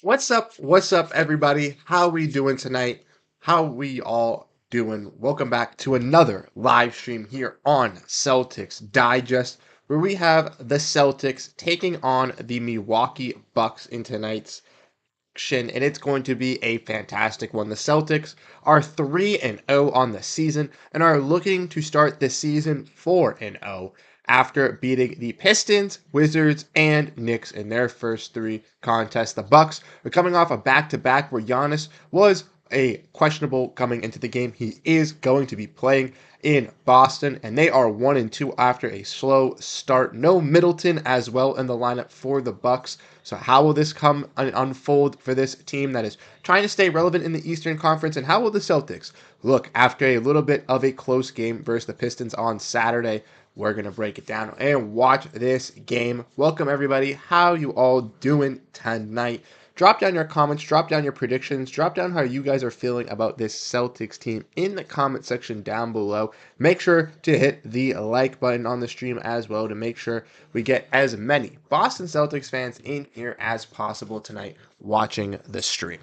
What's up? What's up, everybody? How we doing tonight? How we all doing? Welcome back to another live stream here on Celtics Digest, where we have the Celtics taking on the Milwaukee Bucks in tonight's action, and it's going to be a fantastic one. The Celtics are 3-0 on the season and are looking to start the season 4-0 after beating the Pistons, Wizards, and Knicks in their first three contests. The Bucks are coming off a back-to-back where Giannis was a questionable coming into the game. He is going to be playing in Boston, and they are 1-2 after a slow start. No Middleton as well in the lineup for the Bucks. So how will this come and unfold for this team that is trying to stay relevant in the Eastern Conference? And how will the Celtics look after a little bit of a close game versus the Pistons on Saturday? We're going to break it down and watch this game. Welcome, everybody. How you all doing tonight? Drop down your comments, drop down your predictions, drop down how you guys are feeling about this Celtics team in the comment section down below. Make sure to hit the like button on the stream as well to make sure we get as many Boston Celtics fans in here as possible tonight watching the stream.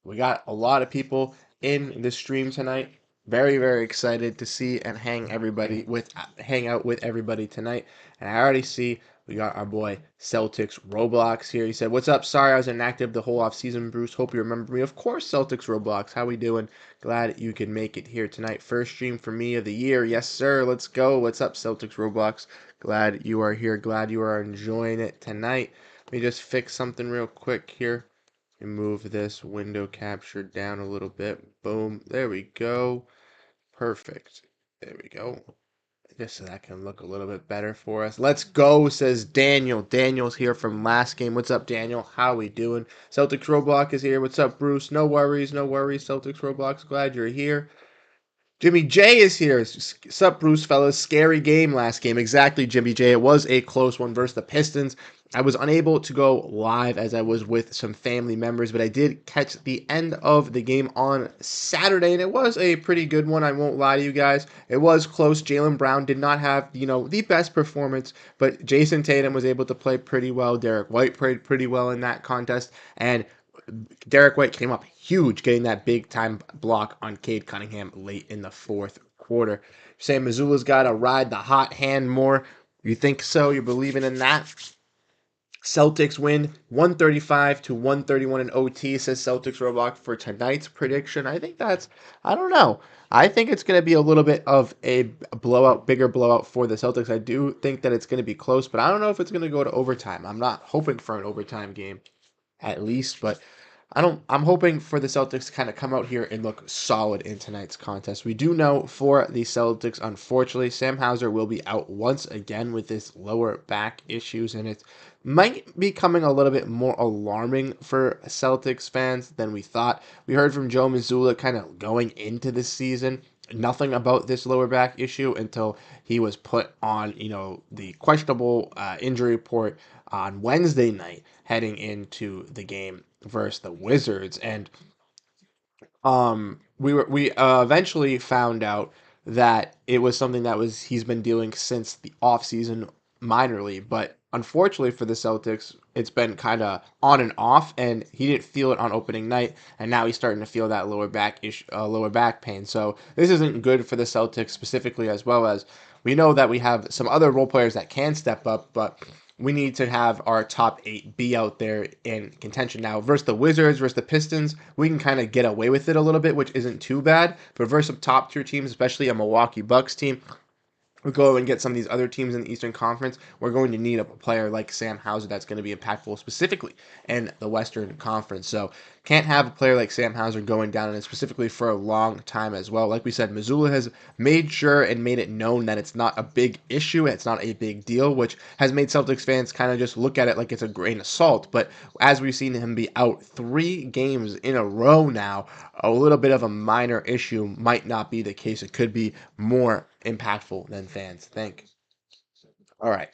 We got a lot of people in the stream tonight. Very, very excited to see and hang out with everybody tonight. And I already see we got our boy Celtics Roblox here. He said, "What's up? Sorry I was inactive the whole off season, Bruce. Hope you remember me." Of course, Celtics Roblox. How we doing? Glad you can make it here tonight. First stream for me of the year. Yes, sir. Let's go. What's up, Celtics Roblox? Glad you are here. Glad you are enjoying it tonight. Let me just fix something real quick here and move this window capture down a little bit. Boom. There we go. Perfect. There we go. Just so that can look a little bit better for us. Let's go, says Daniel. Daniel's here from last game. What's up, Daniel? How we doing? Celtics Roblox is here. What's up, Bruce? No worries, no worries. Celtics Roblox, glad you're here. Jimmy J is here. Sup, Bruce, fellas? Scary game last game. Exactly, Jimmy J. It was a close one versus the Pistons. I was unable to go live as I was with some family members, but I did catch the end of the game on Saturday, and it was a pretty good one. I won't lie to you guys. It was close. Jaylen Brown did not have, the best performance, but Jason Tatum was able to play pretty well. Derek White played pretty well in that contest, and Derek White came up huge, getting that big time block on Cade Cunningham late in the fourth quarter. Saying Missoula's got to ride the hot hand more. You think so? You're believing in that? Celtics win 135 to 131 in OT, says Celtics Roblox for tonight's prediction. I don't know. I think it's going to be a little bit of a blowout, bigger blowout for the Celtics. I do think that it's going to be close, but I don't know if it's going to go to overtime. I'm not hoping for an overtime game at least, but I'm hoping for the Celtics to kind of come out here and look solid in tonight's contest. We do know for the Celtics, unfortunately, Sam Hauser will be out once again with this lower back issues, and it might be coming a little bit more alarming for Celtics fans than we thought. We heard from Joe Mazzulla kind of going into this season nothing about this lower back issue until he was put on, the questionable injury report on Wednesday night heading into the game versus the Wizards, and we eventually found out that it was something that was he's been dealing since the offseason minorly, but unfortunately for the Celtics, it's been kind of on and off, and he didn't feel it on opening night, and now he's starting to feel that lower back pain. So this isn't good for the Celtics specifically, as well as we know that we have some other role players that can step up, but we need to have our top eight be out there in contention now. Versus the Wizards, versus the Pistons, we can kind of get away with it a little bit, which isn't too bad. But versus some top tier teams, especially a Milwaukee Bucks team, we go and get some of these other teams in the Eastern Conference, we're going to need a player like Sam Hauser that's going to be impactful specifically in the Western Conference. So can't have a player like Sam Hauser going down, and specifically for a long time as well. Like we said, Missoula has made sure and made it known that it's not a big issue, it's not a big deal, which has made Celtics fans kind of just look at it like it's a grain of salt. But as we've seen him be out 3 games in a row now, a little bit of a minor issue might not be the case. It could be more impactful than fans think. All right.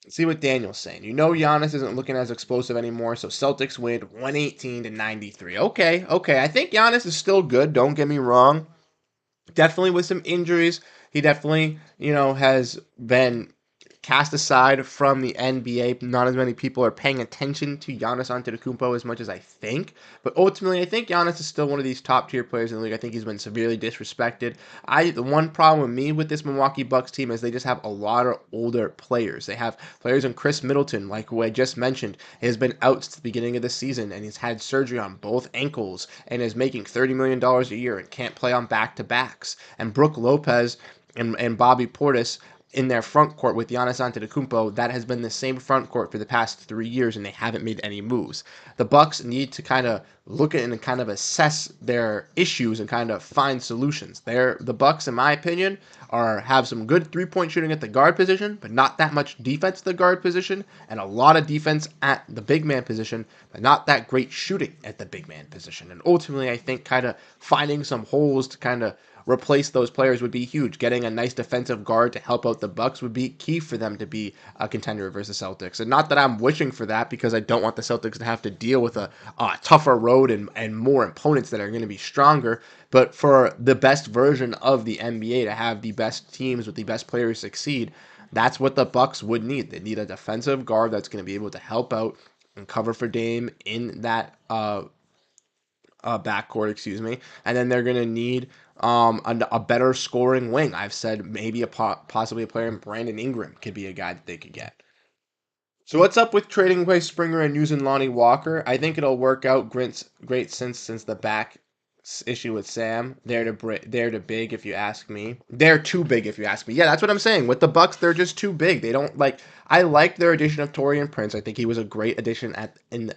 Let's see what Daniel's saying. Giannis isn't looking as explosive anymore, so Celtics win 118 to 93. Okay, okay. I think Giannis is still good. Don't get me wrong. Definitely with some injuries, he definitely, has been cast aside from the NBA, not as many people are paying attention to Giannis Antetokounmpo as much as I think. But ultimately, I think Giannis is still one of these top tier players in the league. I think he's been severely disrespected. The one problem with me with this Milwaukee Bucks team is they just have a lot of older players. They have players in Chris Middleton, like who I just mentioned, has been out since the beginning of the season, and he's had surgery on both ankles and is making $30 million a year and can't play on back-to-backs. And Brook Lopez and Bobby Portis in their front court with Giannis Antetokounmpo, that has been the same front court for the past 3 years, and they haven't made any moves. The Bucks need to kind of look at and kind of assess their issues and kind of find solutions. The Bucks, in my opinion, have some good three-point shooting at the guard position, but not that much defense at the guard position, and a lot of defense at the big man position, but not that great shooting at the big man position. And ultimately, I think kind of finding some holes to kind of replace those players would be huge. Getting a nice defensive guard to help out the Bucks would be key for them to be a contender versus Celtics. And not that I'm wishing for that, because I don't want the Celtics to have to deal with a tougher road and more opponents that are going to be stronger. But for the best version of the NBA to have the best teams with the best players succeed, that's what the Bucks would need. They need a defensive guard that's going to be able to help out and cover for Dame in that backcourt, excuse me, and then they're going to need a better scoring wing. I've said maybe possibly a player in Brandon Ingram could be a guy that they could get. So what's up with trading away Springer and using Lonnie Walker? I think it'll work out great since the back issue with Sam. They're too big if you ask me. They're too big if you ask me. Yeah, that's what I'm saying. With the Bucks, they're just too big. They don't like. I like their addition of Taurean Prince. I think he was a great addition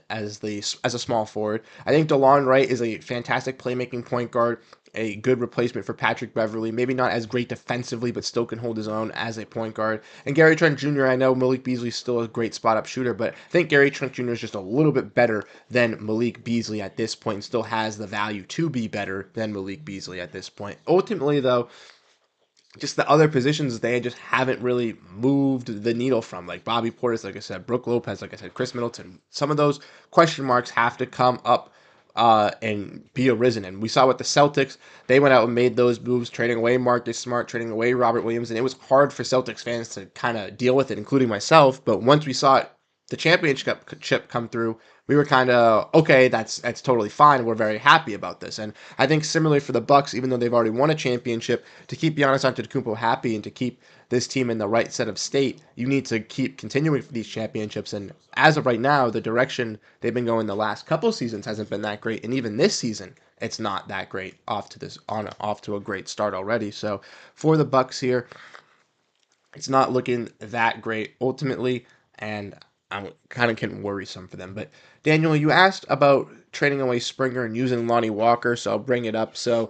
as a small forward. I think DeLon Wright is a fantastic playmaking point guard, a good replacement for Patrick Beverley. Maybe not as great defensively, but still can hold his own as a point guard. And Gary Trent Jr., I know Malik Beasley's still a great spot-up shooter, but I think Gary Trent Jr. is just a little bit better than Malik Beasley at this point and still has the value to be better than Malik Beasley at this point. Ultimately, though, just the other positions they just haven't really moved the needle from, like Bobby Portis, like I said, Brook Lopez, like I said, Chris Middleton. Some of those question marks have to come up and be arisen. And we saw with the Celtics, they went out and made those moves, trading away Marcus Smart, trading away Robert Williams, and it was hard for Celtics fans to kind of deal with it, including myself. But once we saw the championship come through, we were kind of, okay, that's totally fine. We're very happy about this. And I think similarly for the Bucks, even though they've already won a championship, to keep Giannis Antetokounmpo happy and to keep this team in the right set of state, you need to keep continuing for these championships. And as of right now, the direction they've been going the last couple seasons hasn't been that great. And even this season, it's not that great off to a great start already. So for the Bucks here, it's not looking that great ultimately. And I'm kind of getting worrisome for them. But Daniel, you asked about trading away Springer and using Lonnie Walker, so I'll bring it up. So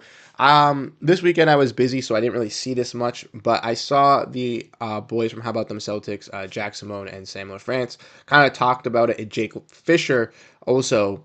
this weekend I was busy, so I didn't really see this much, but I saw the boys from How About Them Celtics, Jack Simone and Samuel France, kind of talked about it. And Jake Fisher also,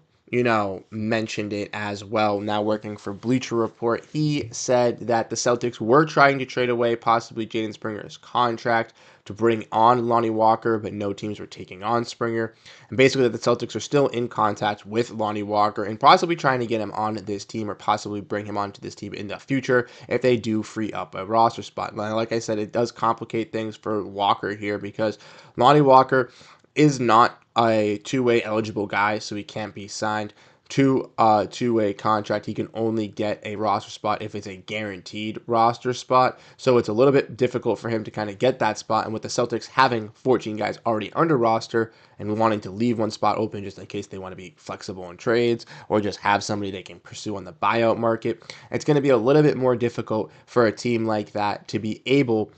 mentioned it as well, now working for Bleacher Report. He said that the Celtics were trying to trade away possibly Jaden Springer's contract to bring on Lonnie Walker, but no teams were taking on Springer. And basically, the Celtics are still in contact with Lonnie Walker and possibly trying to get him on this team or possibly bring him onto this team in the future if they do free up a roster spot. Like I said, it does complicate things for Walker here because Lonnie Walker is not a two-way eligible guy, so he can't be signed to a two-way contract. He can only get a roster spot if it's a guaranteed roster spot. So it's a little bit difficult for him to kind of get that spot. And with the Celtics having 14 guys already under roster and wanting to leave one spot open just in case they want to be flexible in trades or just have somebody they can pursue on the buyout market, it's going to be a little bit more difficult for a team like that to be able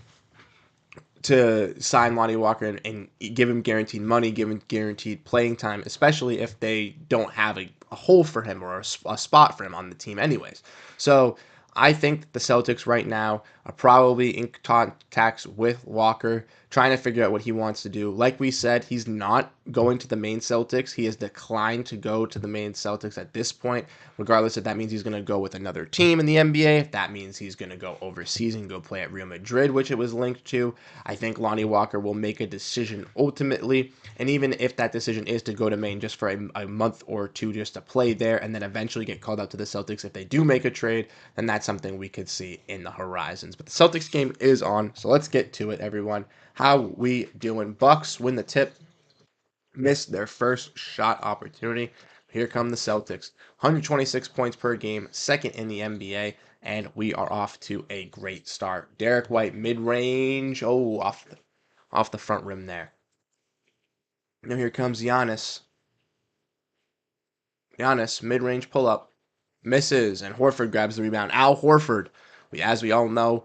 to sign Lonnie Walker and give him guaranteed money, give him guaranteed playing time, especially if they don't have a hole for him or a spot for him on the team anyways. So I think that the Celtics right now are probably in contacts with Walker, trying to figure out what he wants to do. Like we said, he's not going to the main Celtics. He has declined to go to the main Celtics at this point, regardless if that means he's going to go with another team in the NBA, if that means he's going to go overseas and go play at Real Madrid, which it was linked to. I think Lonnie Walker will make a decision ultimately, and even if that decision is to go to Maine just for a month or two just to play there and then eventually get called out to the Celtics if they do make a trade, then that's something we could see in the horizons. But the Celtics game is on, so let's get to it, everyone. How we doing? Bucks win the tip, missed their first shot opportunity. Here come the Celtics. 126 points per game, second in the NBA, and we are off to a great start. Derek White mid-range, oh, off the front rim there. Now here comes Giannis. Giannis mid-range pull-up, misses, and Horford grabs the rebound. Al Horford, as we all know,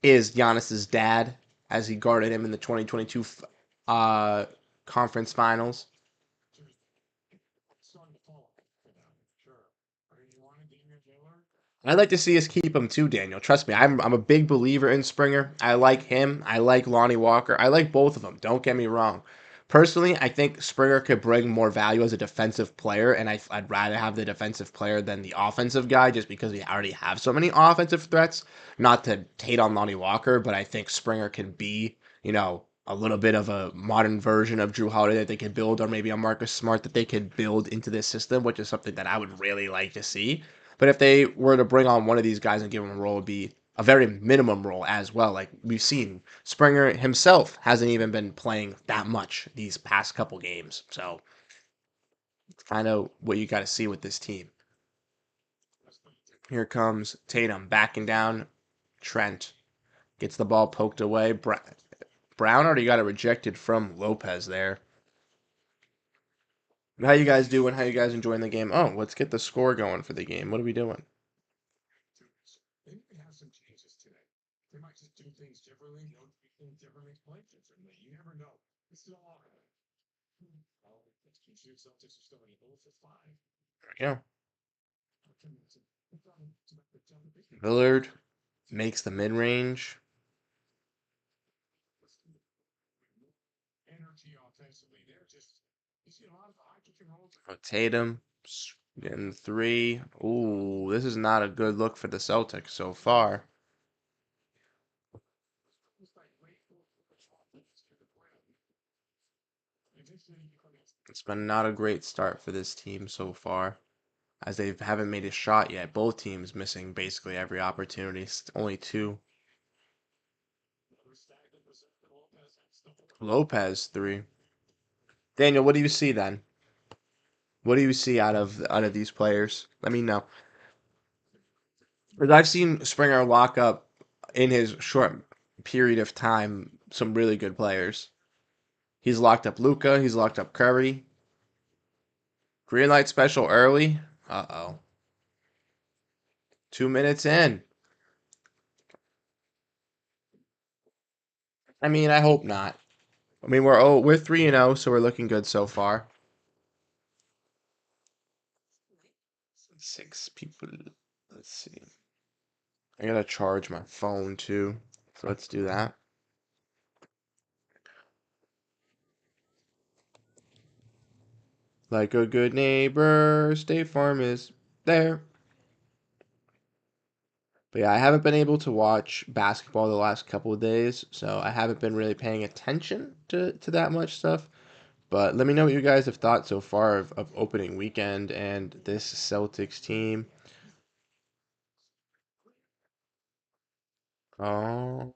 is Giannis's dad, as he guarded him in the 2022 uh, conference finals. I'd like to see us keep him too, Daniel. Trust me, I'm a big believer in Springer. I like him. I like Lonnie Walker. I like both of them. Don't get me wrong. Personally, I think Springer could bring more value as a defensive player, and I'd rather have the defensive player than the offensive guy, just because we already have so many offensive threats. Not to hate on Lonnie Walker, but I think Springer can be, a little bit of a modern version of Drew Holiday that they could build, or maybe a Marcus Smart that they could build into this system, which is something that I would really like to see. But if they were to bring on one of these guys and give him a role, it'd be a very minimum role as well. Like we've seen, Springer himself hasn't even been playing that much these past couple games. So it's kind of what you got to see with this team. Here comes Tatum backing down. Trent gets the ball poked away. Brown already got it rejected from Lopez there. How you guys doing? How you guys enjoying the game? Oh, let's get the score going for the game. What are we doing? Yeah. Willard makes the mid range. Tatum getting three. Ooh, this is not a good look for the Celtics so far. It's been not a great start for this team so far, as they haven't made a shot yet. Both teams missing basically every opportunity. Only two. Lopez three. Daniel, what do you see then? What do you see out of these players? Let me know. Because I've seen Springer lock up in his short period of time some really good players. He's locked up Luca. He's locked up Curry. Green light special early. Uh-oh. 2 minutes in. I mean, I hope not. I mean, we're 3-0, so we're looking good so far. 6 people. Let's see. I gotta charge my phone too. So let's do that. Like a good neighbor, State Farm is there. But yeah, I haven't been able to watch basketball the last couple of days, so I haven't been really paying attention to that much stuff. But let me know what you guys have thought so far of opening weekend and this Celtics team. Oh,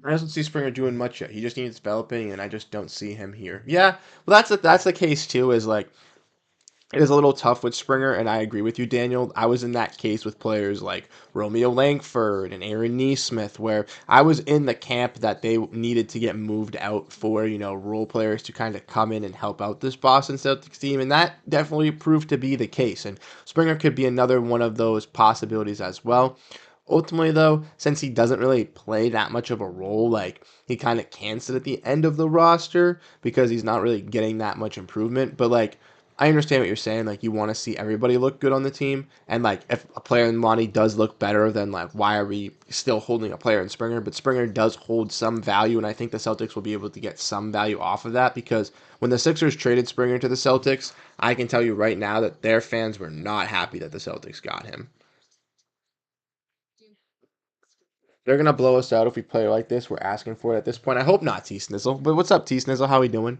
I don't see Springer doing much yet. He just needs developing, and I just don't see him here. Yeah, well, that's the case too. Is like it is a little tough with Springer, and I agree with you, Daniel. I was in that case with players like Romeo Langford and Aaron Neesmith, where I was in the camp that they needed to get moved out for, role players to kind of come in and help out this Boston Celtics team, and that definitely proved to be the case. And Springer could be another one of those possibilities as well. Ultimately, though, since he doesn't really play that much of a role, like he kind of can sit at the end of the roster because he's not really getting that much improvement. But like I understand what you're saying. Like you want to see everybody look good on the team, and like if a player in Lonnie does look better, then like why are we still holding a player in Springer? But Springer does hold some value, and I think the Celtics will be able to get some value off of that because when the Sixers traded Springer to the Celtics, I can tell you right now that their fans were not happy that the Celtics got him. They're gonna blow us out if we play like this. We're asking for it at this point. I hope not, T Snizzle. But what's up, T Snizzle? How we doing?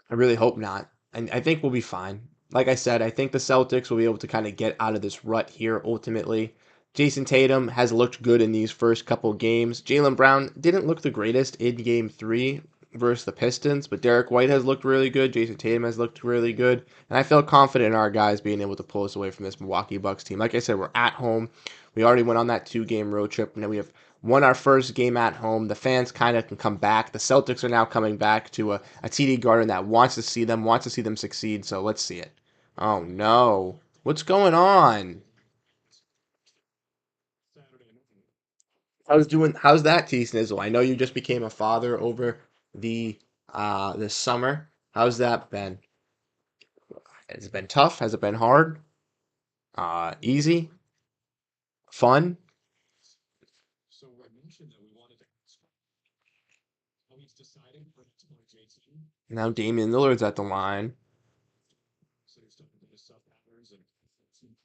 I really hope not. And I think we'll be fine. Like I said, I think the Celtics will be able to kind of get out of this rut here ultimately. Jason Tatum has looked good in these first couple games. Jaylen Brown didn't look the greatest in game three versus the Pistons, but Derek White has looked really good. Jason Tatum has looked really good. And I feel confident in our guys being able to pull us away from this Milwaukee Bucks team. Like I said, we're at home. We already went on that 2 game road trip. Now we have won our first game at home. The fans kind of can come back. The Celtics are now coming back to a TD Garden that wants to see them succeed. So let's see it. Oh no. What's going on? How's that, T Snizzle? I know you just became a father over the this summer. How's that been? Has it been tough? Has it been hard? Easy? Fun? Now Damian Lillard's at the line.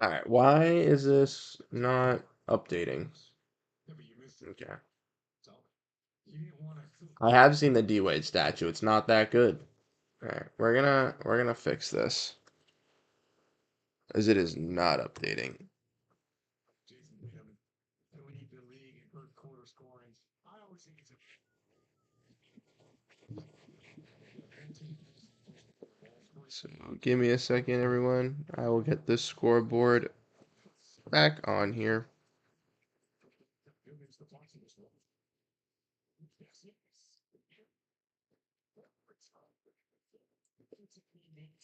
All right, why is this not updating? Okay. I have seen the D Wade statue. It's not that good. All right, we're gonna fix this as it is not updating. So give me a second, everyone. I will get this scoreboard back on here.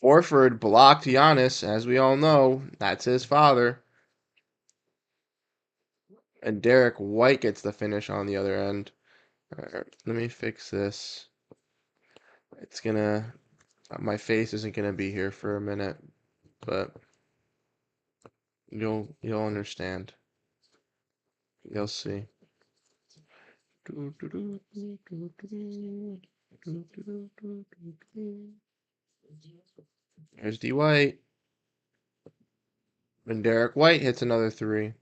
Horford blocked Giannis, as we all know. That's his father. And Derek White gets the finish on the other end. All right, let me fix this. It's gonna. My face isn't gonna be here for a minute, but you'll understand. You'll see. There's D White. And Derek White hits another three.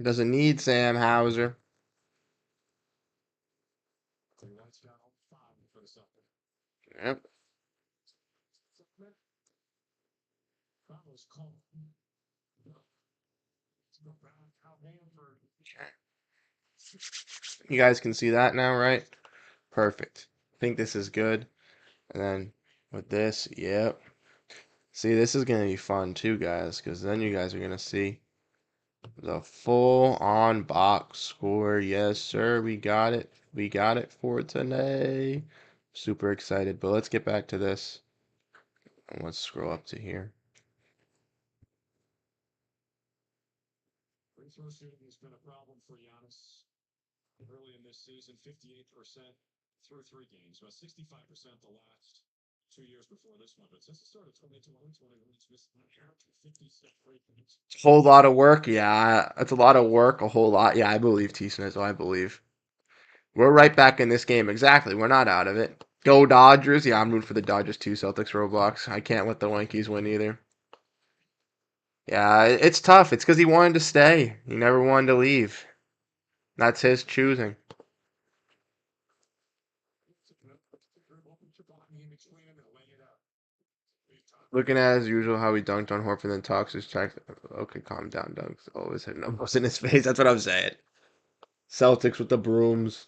Doesn't need Sam Hauser. Yep. You guys can see that now, right? Perfect. I think this is good. And then with this, yep. See, this is going to be fun too, guys, because then you guys are going to see the full-on box score. Yes, sir. We got it. We got it for today. Super excited. But let's get back to this. And let's scroll up to here. Whole lot of work. Yeah, that's a lot of work. A whole lot. Yeah, I believe T Snizzle. I believe. We're right back in this game. Exactly. We're not out of it. Go Dodgers. Yeah, I'm rooting for the Dodgers too. Celtics Roblox. I can't let the Yankees win either. Yeah, it's tough. It's because he wanted to stay. He never wanted to leave. That's his choosing. Looking at as usual how he dunked on Horford and talks his track. Okay, calm down, Dunks. Always hitting almost in his face. That's what I'm saying. Celtics with the brooms.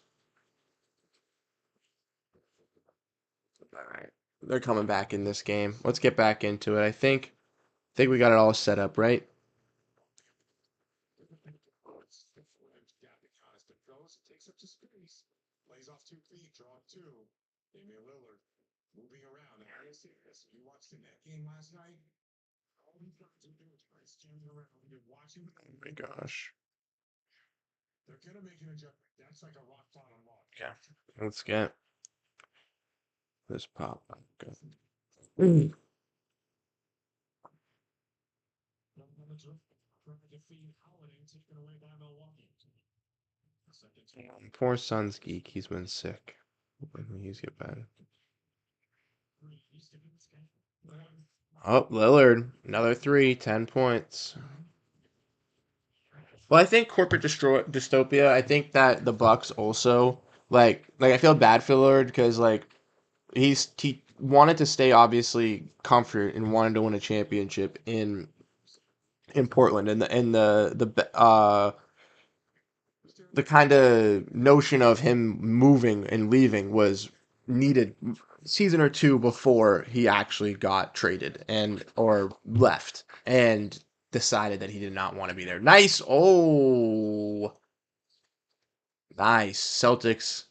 All right, they're coming back in this game. Let's get back into it. I think we got it all set up, right? Oh my gosh. Yeah. Let's get this pop. Good. Poor Sun's geek. He's been sick. Hoping he's get better. Oh, Lillard. Another three. 10 points. Well, I think corporate dystopia. I think that the Bucks also like I feel bad for Lillard because like he wanted to stay obviously comfort and wanted to win a championship in Portland and the kind of notion of him moving and leaving was needed season or two before he actually got traded and or left and decided that he did not want to be there. Nice. Oh, nice. Celtics.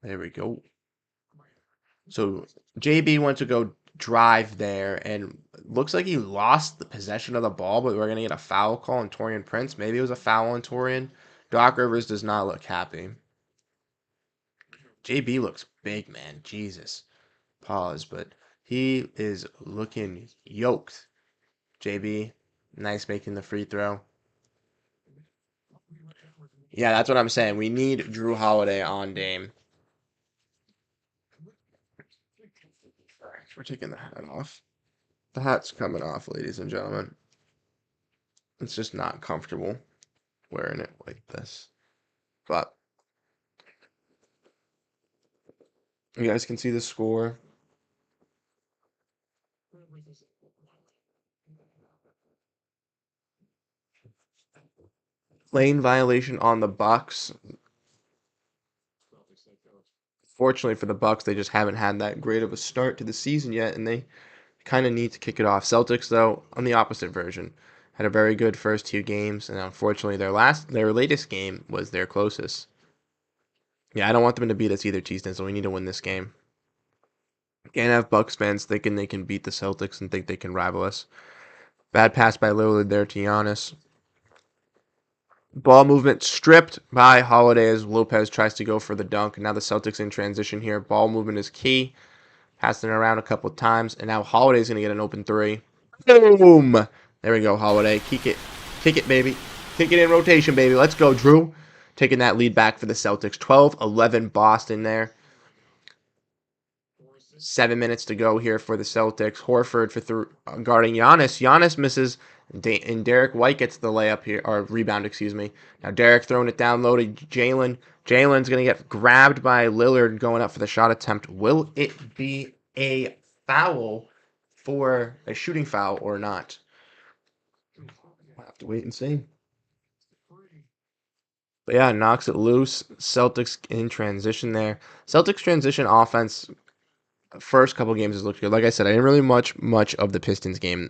There we go. So JB went to go drive there and looks like he lost the possession of the ball, but we're going to get a foul call on Torian Prince. Maybe it was a foul on Torian. Doc Rivers does not look happy. JB looks big, man. Jesus. Pause, but he is looking yoked. JB, nice making the free throw. Yeah, that's what I'm saying. We need Drew Holiday on Dame. We're taking the hat off. The hat's coming off, ladies and gentlemen. It's just not comfortable wearing it like this. But you guys can see the score. Lane violation on the Bucks. Fortunately for the Bucks, they just haven't had that great of a start to the season yet, and they kind of need to kick it off. Celtics, though, on the opposite version, had a very good first two games, and unfortunately, their latest game was their closest. Yeah, I don't want them to beat us either, Cheeston, so we need to win this game. Can't have Bucks fans thinking they can beat the Celtics and think they can rival us. Bad pass by Lillard there to Giannis. Ball movement stripped by Holiday as Lopez tries to go for the dunk. Now the Celtics in transition here. Ball movement is key. Passing it around a couple times, and now Holiday's going to get an open three. Boom! There we go, Holiday. Kick it, baby. Kick it in rotation, baby. Let's go, Drew. Taking that lead back for the Celtics. 12-11 Boston there. 7 minutes to go here for the Celtics. Horford for guarding Giannis. Giannis misses, and Derek White gets the layup here, or rebound, excuse me. Now Derek throwing it down low to Jalen. Jalen's going to get grabbed by Lillard going up for the shot attempt. Will it be a foul for a shooting foul or not? We'll have to wait and see. But yeah, knocks it loose. Celtics in transition there. Celtics transition offense first couple games has looked good. Like I said, I didn't really much of the Pistons game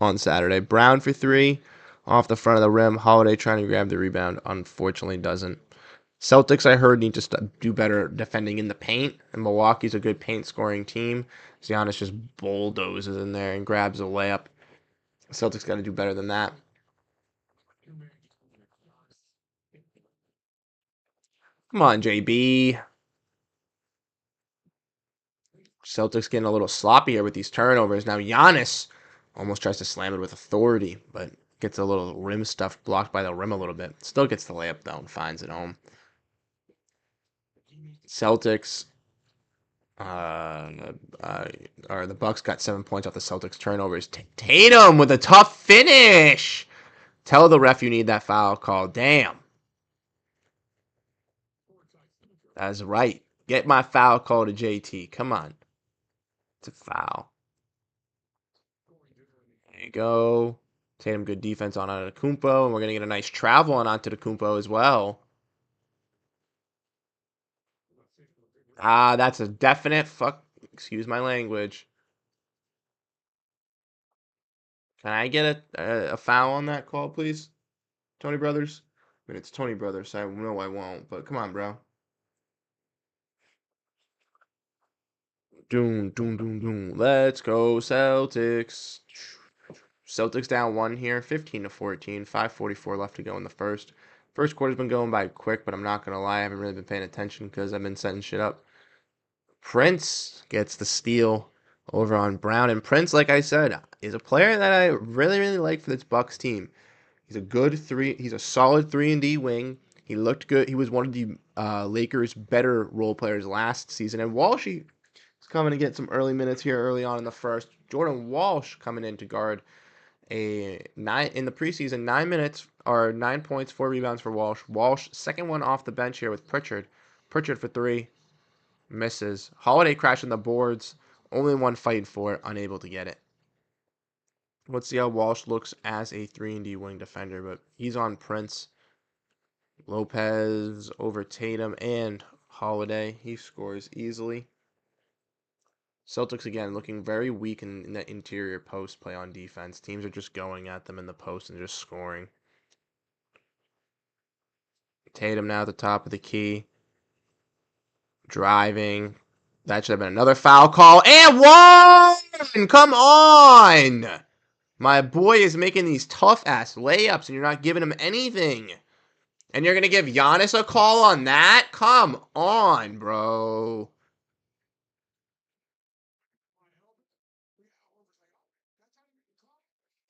on Saturday. Brown for three, off the front of the rim. Holiday trying to grab the rebound. Unfortunately, doesn't. Celtics, I heard, need to do better defending in the paint. And Milwaukee's a good paint scoring team. Giannis just bulldozes in there and grabs a layup. Celtics got to do better than that. Come on, JB. Celtics getting a little sloppy here with these turnovers. Now Giannis almost tries to slam it with authority, but gets a little rim stuff blocked by the rim a little bit. Still gets the layup though and finds it home. Celtics, or the Bucks got 7 points off the Celtics turnovers. Tatum with a tough finish. Tell the ref you need that foul call. Damn. That's right. Get my foul call to JT. Come on. It's a foul. There you go. Tatum, good defense on Antetokounmpo, and we're going to get a nice travel on Antetokounmpo as well. That's a definite fuck. Excuse my language. Can I get a foul on that call, please? Tony Brothers? I mean, it's Tony Brothers, so I know I won't, but come on, bro. Doom, doom, doom, doom. Let's go, Celtics. Celtics down one here, 15-14, 5:44 left to go in the first. First quarter's been going by quick, but I'm not gonna lie, I haven't really been paying attention because I've been setting shit up. Prince gets the steal over on Brown, and Prince, like I said, is a player that I really, really like for this Bucks team. He's a good three. He's a solid 3-and-D wing. He looked good. He was one of the Lakers' better role players last season, and Walsh is coming to get some early minutes here early on in the first. Jordan Walsh coming in to guard a 9 in the preseason, 9 minutes or 9 points, 4 rebounds for Walsh. Walsh, second one off the bench here with Pritchard. Pritchard for three, misses. Holiday crashing the boards, only one fighting for it, unable to get it. Let's see how Walsh looks as a 3-and-D wing defender, but he's on Prince. Lopez over Tatum and Holiday. He scores easily. Celtics again looking very weak in the interior post play on defense. Teams are just going at them in the post and just scoring. Tatum now at the top of the key. Driving. That should have been another foul call. And one! Come on! My boy is making these tough-ass layups, and you're not giving him anything. And you're going to give Giannis a call on that? Come on, bro.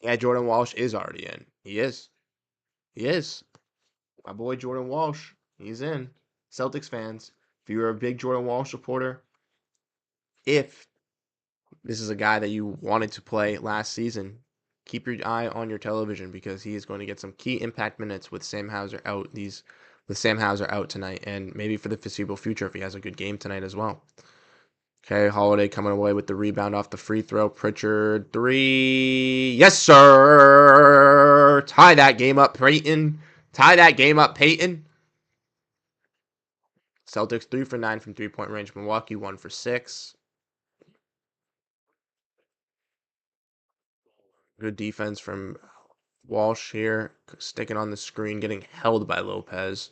Yeah, Jordan Walsh is already in. He is. He is. My boy Jordan Walsh. He's in. Celtics fans, if you're a big Jordan Walsh supporter, if this is a guy that you wanted to play last season, keep your eye on your television because he is going to get some key impact minutes with Sam Hauser out. With Sam Hauser out tonight, and maybe for the foreseeable future if he has a good game tonight as well. Okay, Holiday coming away with the rebound off the free throw. Pritchard, three. Yes, sir. Tie that game up, Peyton. Tie that game up, Peyton. Celtics 3 for 9 from three-point range. Milwaukee 1 for 6. Good defense from Walsh here. Sticking on the screen, getting held by Lopez.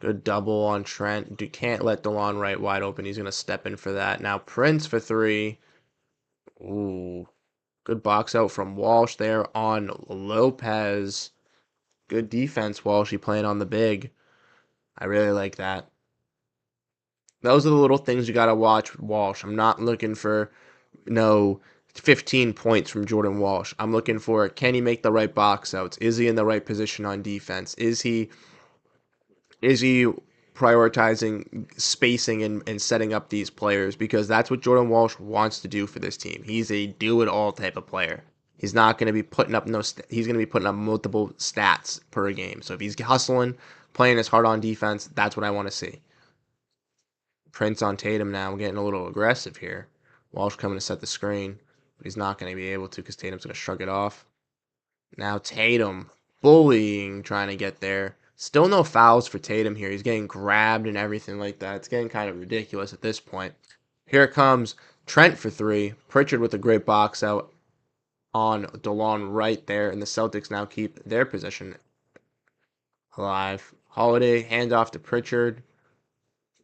Good double on Trent. Can't let DeLon Wright wide open. He's going to step in for that. Now Prince for 3. Ooh. Good box out from Walsh there on Lopez. Good defense, Walshy playing on the big. I really like that. Those are the little things you got to watch, Walsh. I'm not looking for 15 points from Jordan Walsh. I'm looking for, can he make the right box outs? Is he in the right position on defense? Is he prioritizing spacing and setting up these players? Because that's what Jordan Walsh wants to do for this team. He's a do-it-all type of player. He's not going to be putting up he's going to be putting up multiple stats per game. So if he's hustling, playing his heart on defense, that's what I want to see. Prince on Tatum now. We're getting a little aggressive here. Walsh coming to set the screen, but he's not going to be able to because Tatum's going to shrug it off. Now Tatum bullying, trying to get there. Still no fouls for Tatum here. He's getting grabbed and everything like that. It's getting kind of ridiculous at this point. Here comes Trent for 3. Pritchard with a great box out on DeLon right there, and the Celtics now keep their possession alive. Holiday, handoff to Pritchard.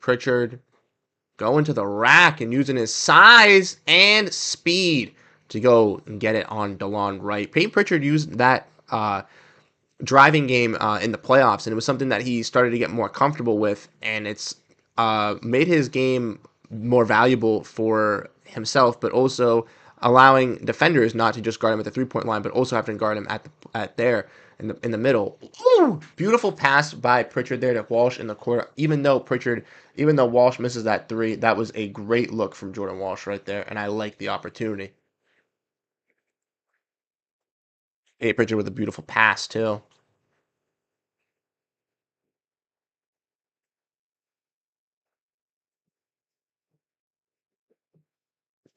Pritchard going to the rack and using his size and speed to go and get it on DeLon Wright. Peyton Pritchard used that driving game in the playoffs, and it was something that he started to get more comfortable with, and it's made his game more valuable for himself, but also allowing defenders not to just guard him at the three-point line, but also having to guard him at there in the middle. Ooh, beautiful pass by Pritchard there to Walsh in the corner. Even though Walsh misses that 3, that was a great look from Jordan Walsh right there, and I like the opportunity. Hey, Pritchard with a beautiful pass too.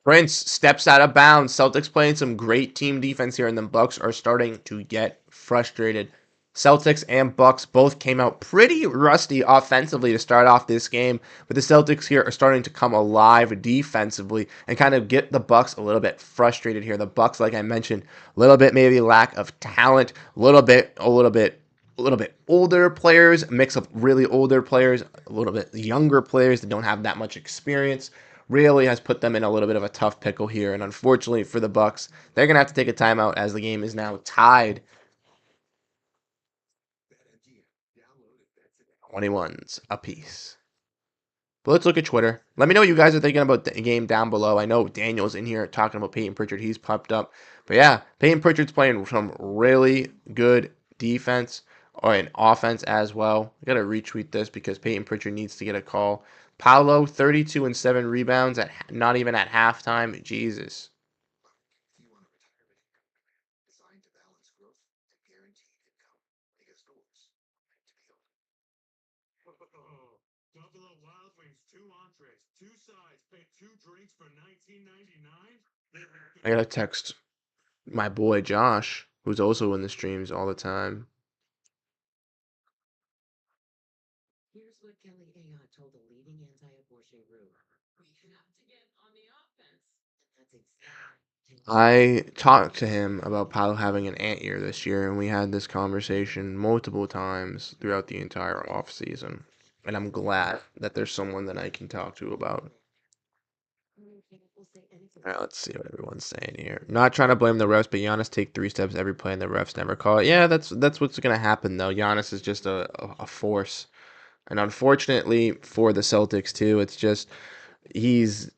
Prince steps out of bounds. Celtics playing some great team defense here, and the Bucks are starting to get frustrated. Celtics and Bucks both came out pretty rusty offensively to start off this game, but the Celtics here are starting to come alive defensively and kind of get the Bucks a little bit frustrated here. The Bucks, like I mentioned, a little bit maybe lack of talent, a little bit older players, mix of really older players, a little bit younger players that don't have that much experience. Really has put them in a little bit of a tough pickle here, and unfortunately for the Bucks, they're gonna have to take a timeout as the game is now tied 21s apiece. But let's look at Twitter. Let me know what you guys are thinking about the game down below. I know Daniel's in here talking about Peyton Pritchard. He's popped up. But yeah, Peyton Pritchard's playing some really good defense or an offense as well. I got to retweet this because Peyton Pritchard needs to get a call. Paolo, 32 and 7 rebounds at not even at halftime. Jesus. I gotta text my boy Josh, who's also in the streams all the time. I talked to him about Paolo having an ant year this year, and we had this conversation multiple times throughout the entire off season. And I'm glad that there's someone that I can talk to about. All right, let's see what everyone's saying here. Not trying to blame the refs, but Giannis take 3 steps every play, and the refs never call it. Yeah, that's what's gonna happen though. Giannis is just a force, and unfortunately for the Celtics too, it's just he's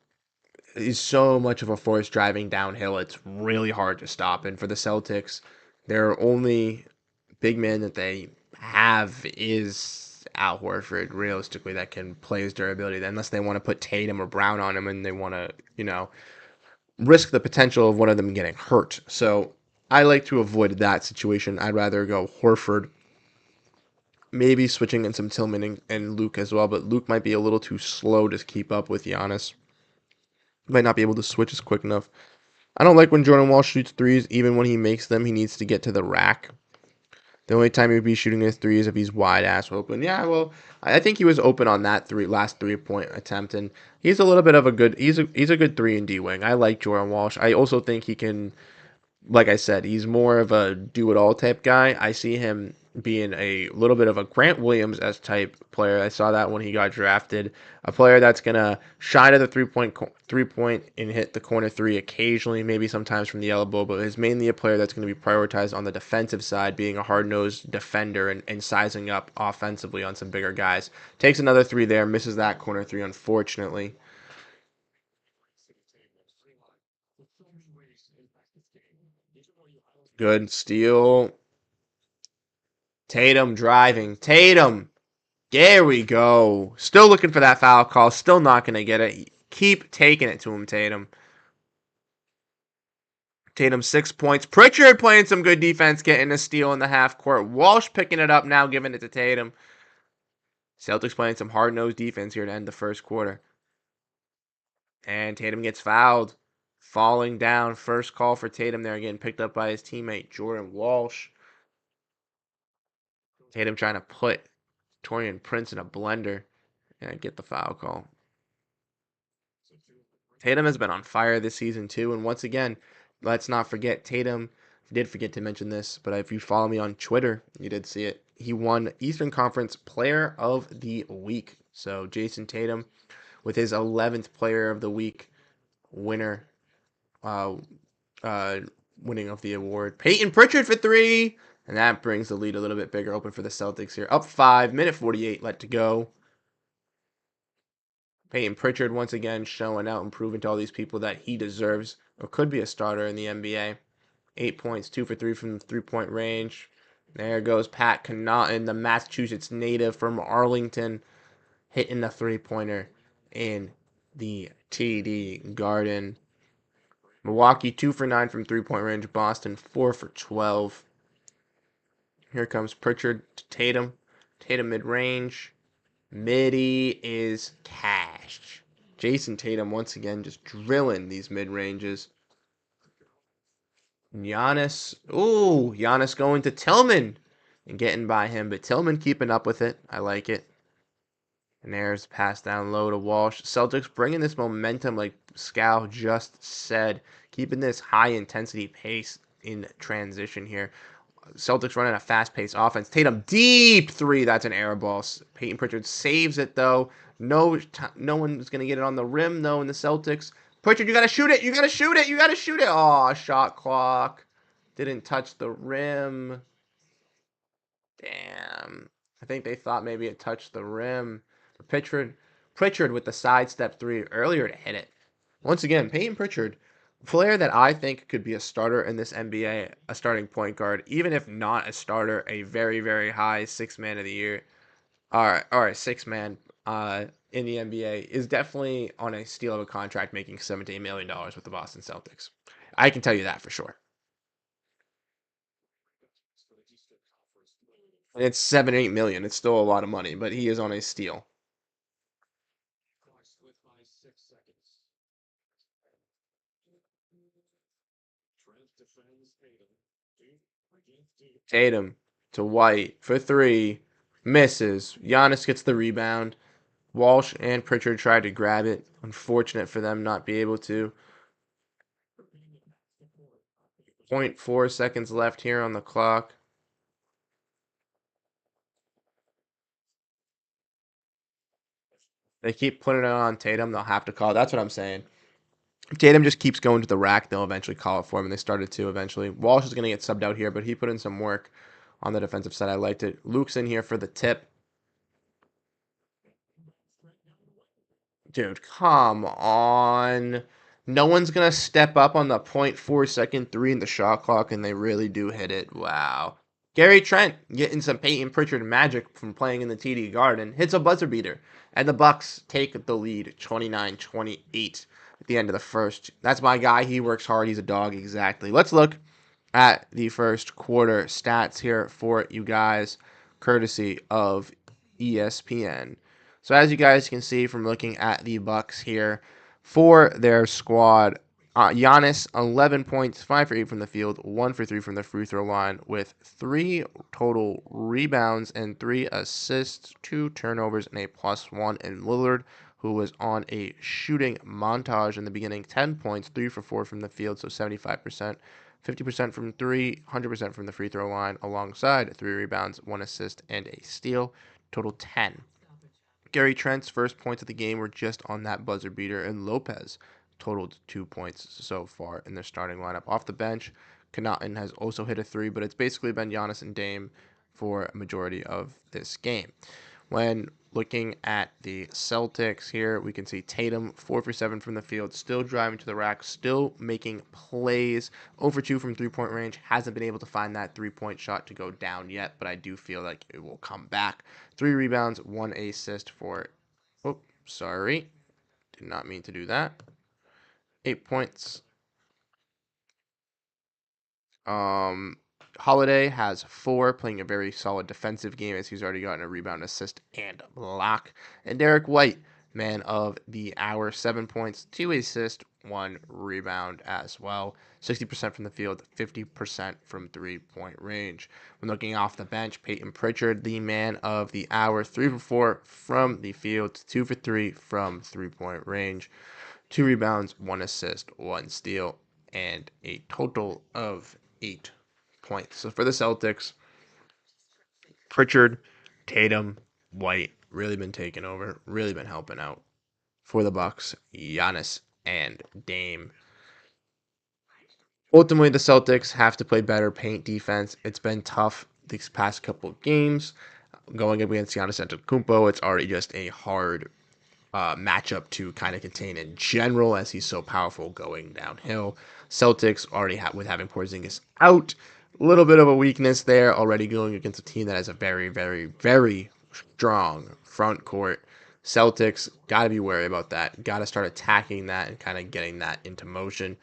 he's so much of a force driving downhill. It's really hard to stop. And for the Celtics, their only big man that they have is Al Horford, realistically, that can play his durability. Unless they want to put Tatum or Brown on him and they want to, risk the potential of one of them getting hurt. So I like to avoid that situation. I'd rather go Horford, maybe switching in some Tillman and Luke as well, but Luke might be a little too slow to keep up with Giannis. Might not be able to switch as quick enough. I don't like when Jordan Walsh shoots threes. Even when he makes them, he needs to get to the rack. The only time he'd be shooting his three is if he's wide ass open. Yeah, well, I think he was open on that last 3 point attempt, and he's a little bit of a good. He's a good 3 and D wing. I like Jordan Walsh. I also think he can, like I said, he's more of a do it all type guy. I see him being a little bit of a Grant Williams as type player. I saw that when he got drafted. A player that's gonna shine at the 3 point and hit the corner three occasionally, maybe sometimes from the elbow, but is mainly a player that's going to be prioritized on the defensive side, being a hard nosed defender and sizing up offensively on some bigger guys. Takes another three there, misses that corner three, unfortunately. Good steal. Tatum driving. Tatum. There we go. Still looking for that foul call. Still not going to get it. Keep taking it to him, Tatum. Tatum 6 points. Pritchard playing some good defense, getting a steal in the half court. Walsh picking it up now, giving it to Tatum. Celtics playing some hard-nosed defense here to end the first quarter. And Tatum gets fouled. Falling down. First call for Tatum there, getting picked up by his teammate, Jordan Walsh. Tatum trying to put Taurean Prince in a blender and get the foul call. Tatum has been on fire this season too, and once again, let's not forget Tatum. I did forget to mention this, but if you follow me on Twitter, you did see it. He won Eastern Conference Player of the Week. So Jason Tatum, with his 11th Player of the Week winner, uh, uh, winning of the award. Peyton Pritchard for three, and that brings the lead a little bit bigger, open for the Celtics here. Up 5, minute 48 left to go. Peyton Pritchard once again showing out and proving to all these people that he deserves or could be a starter in the NBA. 8 points, 2 for 3 from the 3 point range. There goes Pat Connaughton, the Massachusetts native from Arlington, hitting the 3 pointer in the TD Garden. Milwaukee 2 for 9 from 3 point range. Boston 4 for 12. Here comes Pritchard to Tatum. Tatum mid range. Midi is cash. Jason Tatum once again just drilling these mid ranges. Giannis. Ooh, Giannis going to Tillman and getting by him, but Tillman keeping up with it. I like it. And there's pass down low to Walsh. Celtics bringing this momentum, like Scal just said, keeping this high intensity pace in transition here. Celtics running a fast-paced offense. Tatum deep three. That's an air ball. Peyton Pritchard saves it though. No one's gonna get it on the rim though in the Celtics. Pritchard, you gotta shoot it. You gotta shoot it. You gotta shoot it. Oh, shot clock. Didn't touch the rim. Damn. I think they thought maybe it touched the rim. Pritchard with the sidestep three earlier to hit it. Once again, Peyton Pritchard, player that I think could be a starter in this NBA, a starting point guard, even if not a starter, a very, very high six-man of the year. All right, six-man in the NBA is definitely on a steal of a contract making $17 million with the Boston Celtics. I can tell you that for sure. And it's 7, 8 million. It's still a lot of money, but he is on a steal. Tatum to White for three. Misses. Giannis gets the rebound. Walsh and Pritchard tried to grab it. Unfortunate for them not be able to. Point 0.4 seconds left here on the clock. They keep putting it on Tatum. They'll have to call. That's what I'm saying. If Tatum just keeps going to the rack, they'll eventually call it for him, and they started to eventually. Walsh is going to get subbed out here, but he put in some work on the defensive side. I liked it. Luke's in here for the tip. Dude, come on. No one's going to step up on the 0.4 second three in the shot clock, and they really do hit it. Wow. Gary Trent getting some Peyton Pritchard magic from playing in the TD Garden. Hits a buzzer beater. And the Bucks take the lead 29-28 at the end of the first. That's my guy. He works hard. He's a dog. Exactly. Let's look at the first quarter stats here for you guys, courtesy of ESPN. So as you guys can see from looking at the Bucks here, for their squad, Giannis 11 points, 5 for 8 from the field, 1 for 3 from the free throw line, with 3 total rebounds and 3 assists, 2 turnovers, and a +1. And Lillard, who was on a shooting montage in the beginning, 10 points, 3 for 4 from the field, so 75%. 50% from 3, 100% from the free throw line, alongside 3 rebounds, 1 assist, and a steal. Total 10. Gary Trent's first points of the game were just on that buzzer beater, and Lopez totaled 2 points so far in their starting lineup. Off the bench, Connaughton has also hit a 3, but it's basically been Giannis and Dame for a majority of this game. When looking at the Celtics here, we can see Tatum 4 for 7 from the field, still driving to the rack, still making plays. 0 for 2 from 3-point range. Hasn't been able to find that 3-point shot to go down yet, but I do feel like it will come back. 3 rebounds, 1 assist for. Oh, sorry. Did not mean to do that. 8 points. Um, Holiday has 4, playing a very solid defensive game as he's already gotten a rebound, assist, and block. And Derek White, man of the hour, 7 points, 2 assists, 1 rebound as well. 60% from the field, 50% from 3-point range. When looking off the bench, Peyton Pritchard, the man of the hour, 3 for 4 from the field, 2 for 3 from 3-point range. 2 rebounds, 1 assist, 1 steal, and a total of 8 points. So for the Celtics, Pritchard, Tatum, White really been taking over, really been helping out. For the Bucks, Giannis and Dame. Ultimately, the Celtics have to play better paint defense. It's been tough these past couple of games. Going up against Giannis Antetokounmpo, it's already just a hard matchup to kind of contain in general, as he's so powerful going downhill. Celtics already with having Porzingis out, a little bit of a weakness there already going against a team that has a very, very, very strong front court. Celtics got to be wary about that. Got to start attacking that and kind of getting that into motion.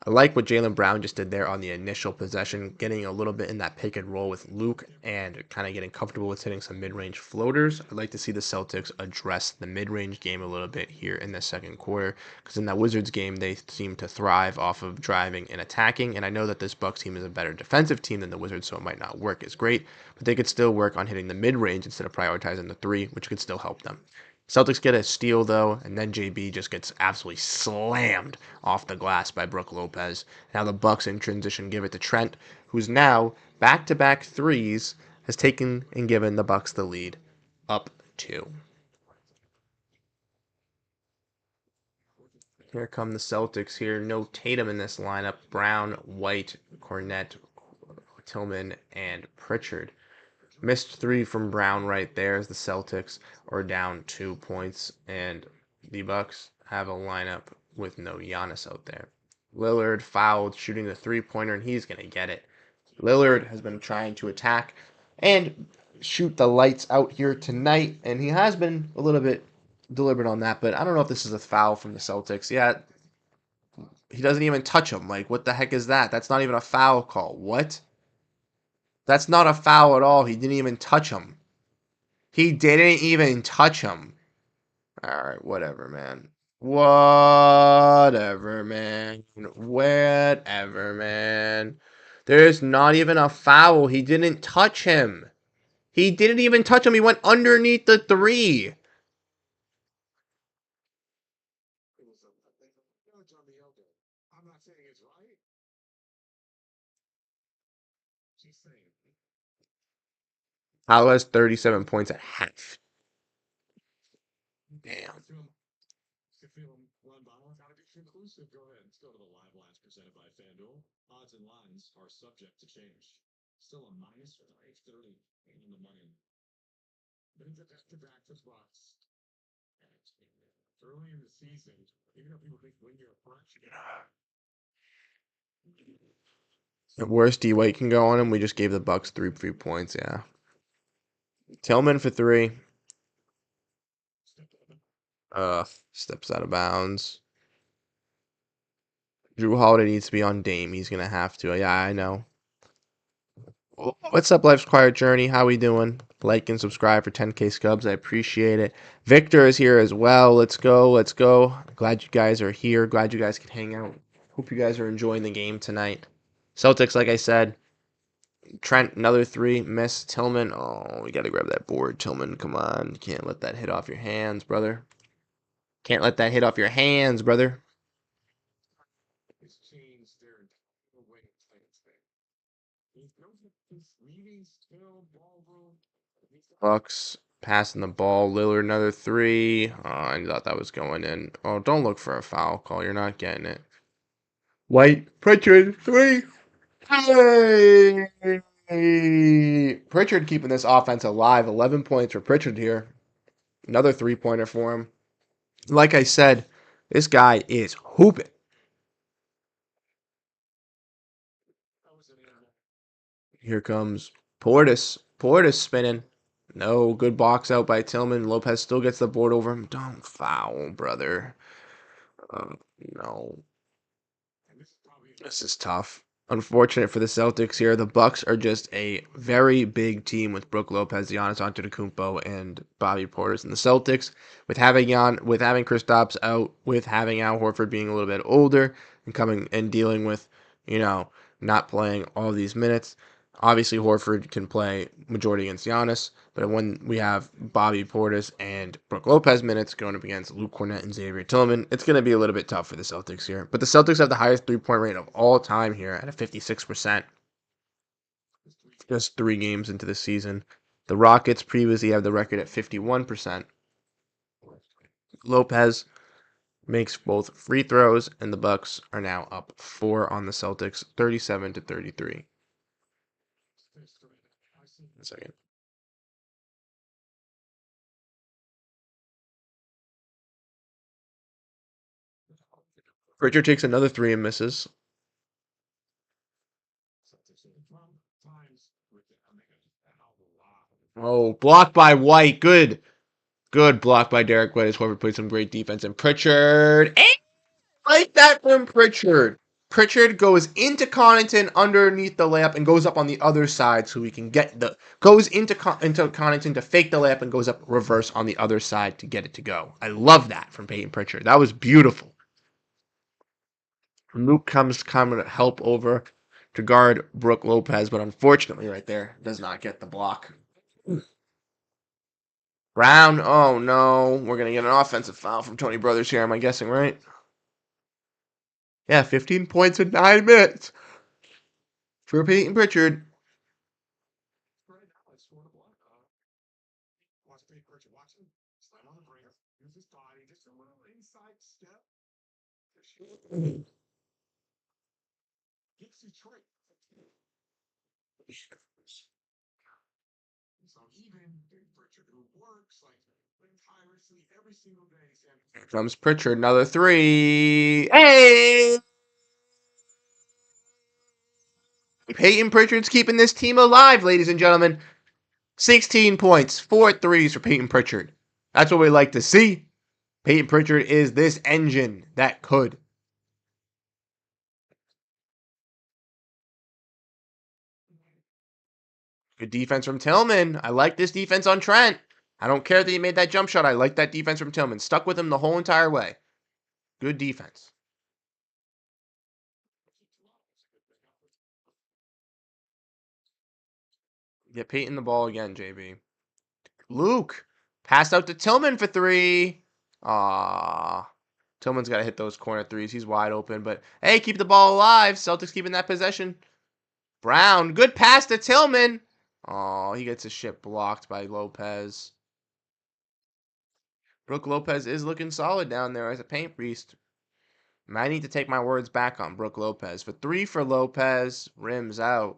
I like what Jaylen Brown just did there on the initial possession, getting a little bit in that pick and roll with Luke and kind of getting comfortable with hitting some mid-range floaters. I'd like to see the Celtics address the mid-range game a little bit here in the second quarter, because in that Wizards game, they seem to thrive off of driving and attacking, and I know that this Bucks team is a better defensive team than the Wizards, so it might not work as great, but they could still work on hitting the mid-range instead of prioritizing the 3, which could still help them. Celtics get a steal, though, and then JB just gets absolutely slammed off the glass by Brook Lopez. Now the Bucks in transition give it to Trent, who's now back-to-back threes, has taken and given the Bucks the lead up 2. Here come the Celtics here. No Tatum in this lineup. Brown, White, Cornette, Tillman, and Pritchard. Missed 3 from Brown right there as the Celtics are down 2 points, and the Bucks have a lineup with no Giannis out there. Lillard fouled shooting the 3-pointer, and he's going to get it. Lillard has been trying to attack and shoot the lights out here tonight, and he has been a little bit deliberate on that, but I don't know if this is a foul from the Celtics. Yeah, he doesn't even touch him. Like, what the heck is that? That's not even a foul call. What? That's not a foul at all. He didn't even touch him. He didn't even touch him. All right, whatever, man. Whatever, man. Whatever, man. There's not even a foul. He didn't touch him. He didn't even touch him. He went underneath the three. Paolo has 37 points at half. Damn. The worst D-White can go on him. We just gave the Bucks 3 points. Yeah. Tillman for 3. Steps out of bounds. Drew Holiday needs to be on Dame. He's gonna have to. Yeah, I know. What's up, Life's Quiet Journey? How we doing? Like and subscribe for 10K scubs. I appreciate it. Victor is here as well. Let's go. Let's go. Glad you guys are here. Glad you guys can hang out. Hope you guys are enjoying the game tonight. Celtics, like I said. Trent, another 3. Miss. Tillman. Oh, we got to grab that board. Tillman, come on. You can't let that hit off your hands, brother. Can't let that hit off your hands, brother. Bucks passing the ball. Lillard another 3. Oh, I thought that was going in. Oh, don't look for a foul call. You're not getting it. White Pritchard 3. Hey! Pritchard keeping this offense alive. 11 points for Pritchard here. Another 3-pointer for him. Like I said, this guy is hooping. Here comes Portis. Portis spinning. No, good box out by Tillman. Lopez still gets the board over him. Don't foul, brother. No. This is tough. Unfortunate for the Celtics here. The Bucks are just a very big team with Brook Lopez, Giannis Antetokounmpo, and Bobby Portis. And the Celtics, with having Kristaps out, with having Al Horford being a little bit older and coming and dealing with, not playing all these minutes. Obviously, Horford can play majority against Giannis, but when we have Bobby Portis and Brook Lopez minutes going up against Luke Cornett and Xavier Tillman, it's going to be a little bit tough for the Celtics here. But the Celtics have the highest three-point rate of all time here at a 56%. Just 3 games into the season. The Rockets previously have the record at 51%. Lopez makes both free throws, and the Bucks are now up 4 on the Celtics, 37-33. A second. Pritchard takes another 3 and misses. Oh, blocked by White. Good. Good block by Derek White as Horford played some great defense. And Pritchard. Like that from Pritchard. Pritchard goes into Connaughton underneath the layup and goes up on the other side so we can get goes into Connaughton to fake the layup and goes up reverse on the other side to get it to go. I love that from Peyton Pritchard. That was beautiful. Luke comes to help over to guard Brook Lopez, but unfortunately right there does not get the block. Brown, oh no, we're going to get an offensive foul from Tony Brothers here, am I guessing, right? Yeah, 15 points in 9 minutes for Peyton Pritchard. Here comes Pritchard, another 3. Hey! Peyton Pritchard's keeping this team alive, ladies and gentlemen. 16 points, 4 threes for Peyton Pritchard. That's what we like to see. Peyton Pritchard is this engine that could. Good defense from Tillman. I like this defense on Trent. I don't care that he made that jump shot. I like that defense from Tillman. Stuck with him the whole entire way. Good defense. Get Peyton the ball again, JB. Luke. Passed out to Tillman for three. Ah. Tillman's got to hit those corner threes. He's wide open. But, hey, keep the ball alive. Celtics keeping that possession. Brown. Good pass to Tillman. Oh, he gets his shit blocked by Lopez. Brooke Lopez is looking solid down there as a paint priest. I need to take my words back on Brooke Lopez. For three for Lopez. Rims out.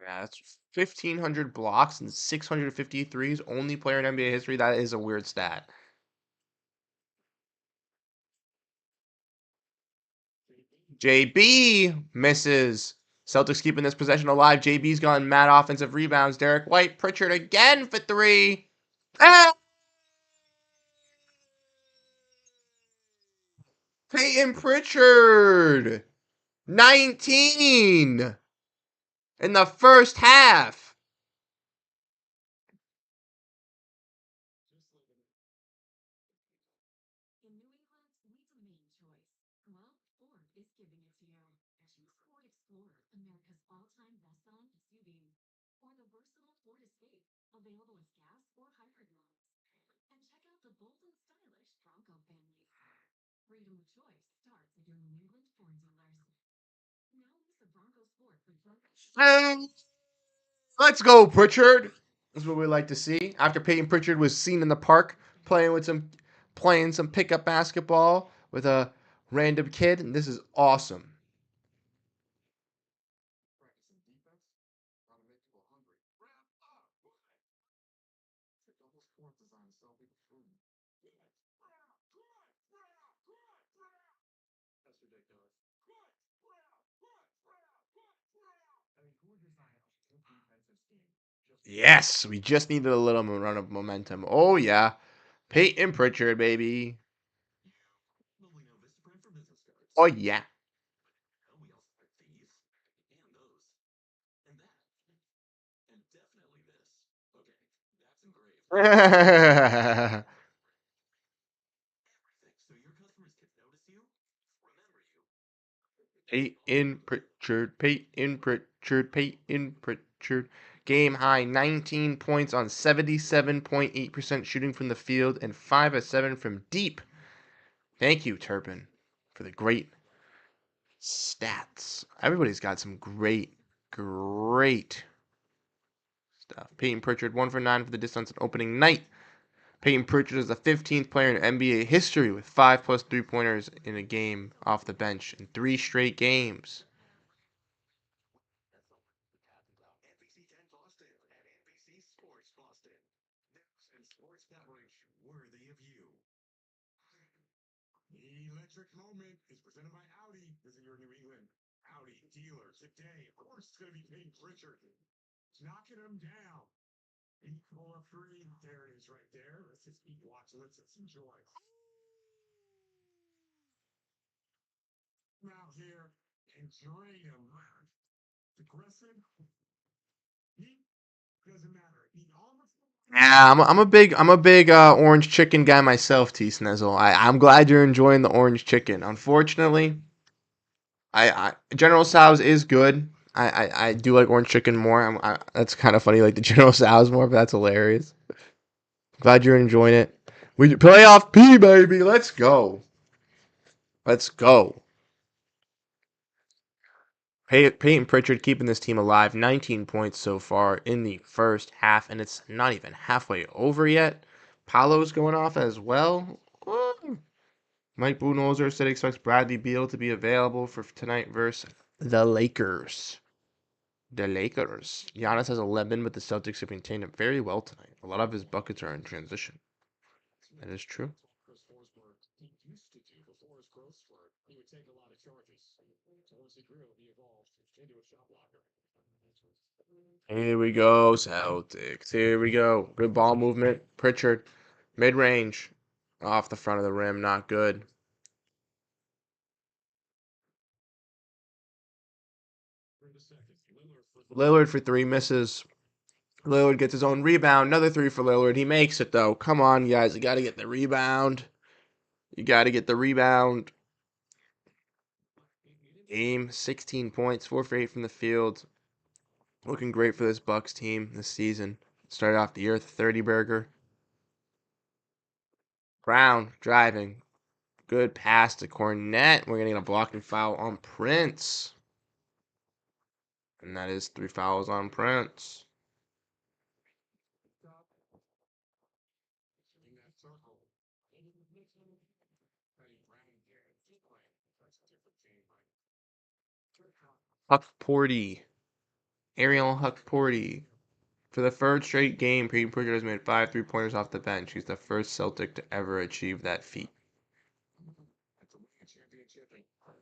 Yeah, that's 1,500 blocks and 650 threes. Only player in NBA history. That is a weird stat. JB misses. Celtics keeping this possession alive. JB's gotten mad offensive rebounds. Derek White, Pritchard again for three. Ah! Peyton Pritchard, 19 in the first half. And let's go, Pritchard. That's what we like to see. After Peyton Pritchard was seen in the park playing some pickup basketball with a random kid, and this is awesome. Yes, we just needed a little run of momentum. Oh yeah, Peyton Pritchard, baby. Oh yeah. Peyton Pritchard, Peyton Pritchard, Peyton Pritchard. Game high 19 points on 77.8% shooting from the field and 5 of 7 from deep. Thank you, Turpin, for the great stats. Everybody's got some great stuff. Peyton Pritchard, 1 for 9 for the distance on opening night. Peyton Pritchard is the 15th player in NBA history with 5 plus 3-pointers in a game off the bench in 3 straight games. Yeah, I'm a big orange chicken guy myself, T Snizzle. I'm glad you're enjoying the orange chicken. Unfortunately, I General Tso's is good. I do like orange chicken more. That's kind of funny, like the General Tso's more, but that's hilarious. Glad you're enjoying it. We playoff P, baby. Let's go. Let's go. Peyton Pritchard keeping this team alive. 19 points so far in the first half, and it's not even halfway over yet. Paolo's going off as well. Woo. Mike Budenholzer said he expects Bradley Beal to be available for tonight versus the Lakers. The Lakers. Giannis has 11, but the Celtics have contained it very well tonight. A lot of his buckets are in transition. That is true. Here we go, Celtics. Here we go. Good ball movement. Pritchard, mid range. Off the front of the rim, not good. Lillard for 3 misses. Lillard gets his own rebound. Another 3 for Lillard. He makes it, though. Come on, guys. You got to get the rebound. You got to get the rebound. Game, 16 points, 4 for 8 from the field. Looking great for this Bucks team this season. Started off the year with a 30 burger. Brown driving. Good pass to Cornette. We're getting a blocking foul on Prince. And that is 3 fouls on Prince. Huckporty. Ariel Huckporty. For the third straight game, Pritchard has made 5 3-pointers off the bench. He's the first Celtic to ever achieve that feat.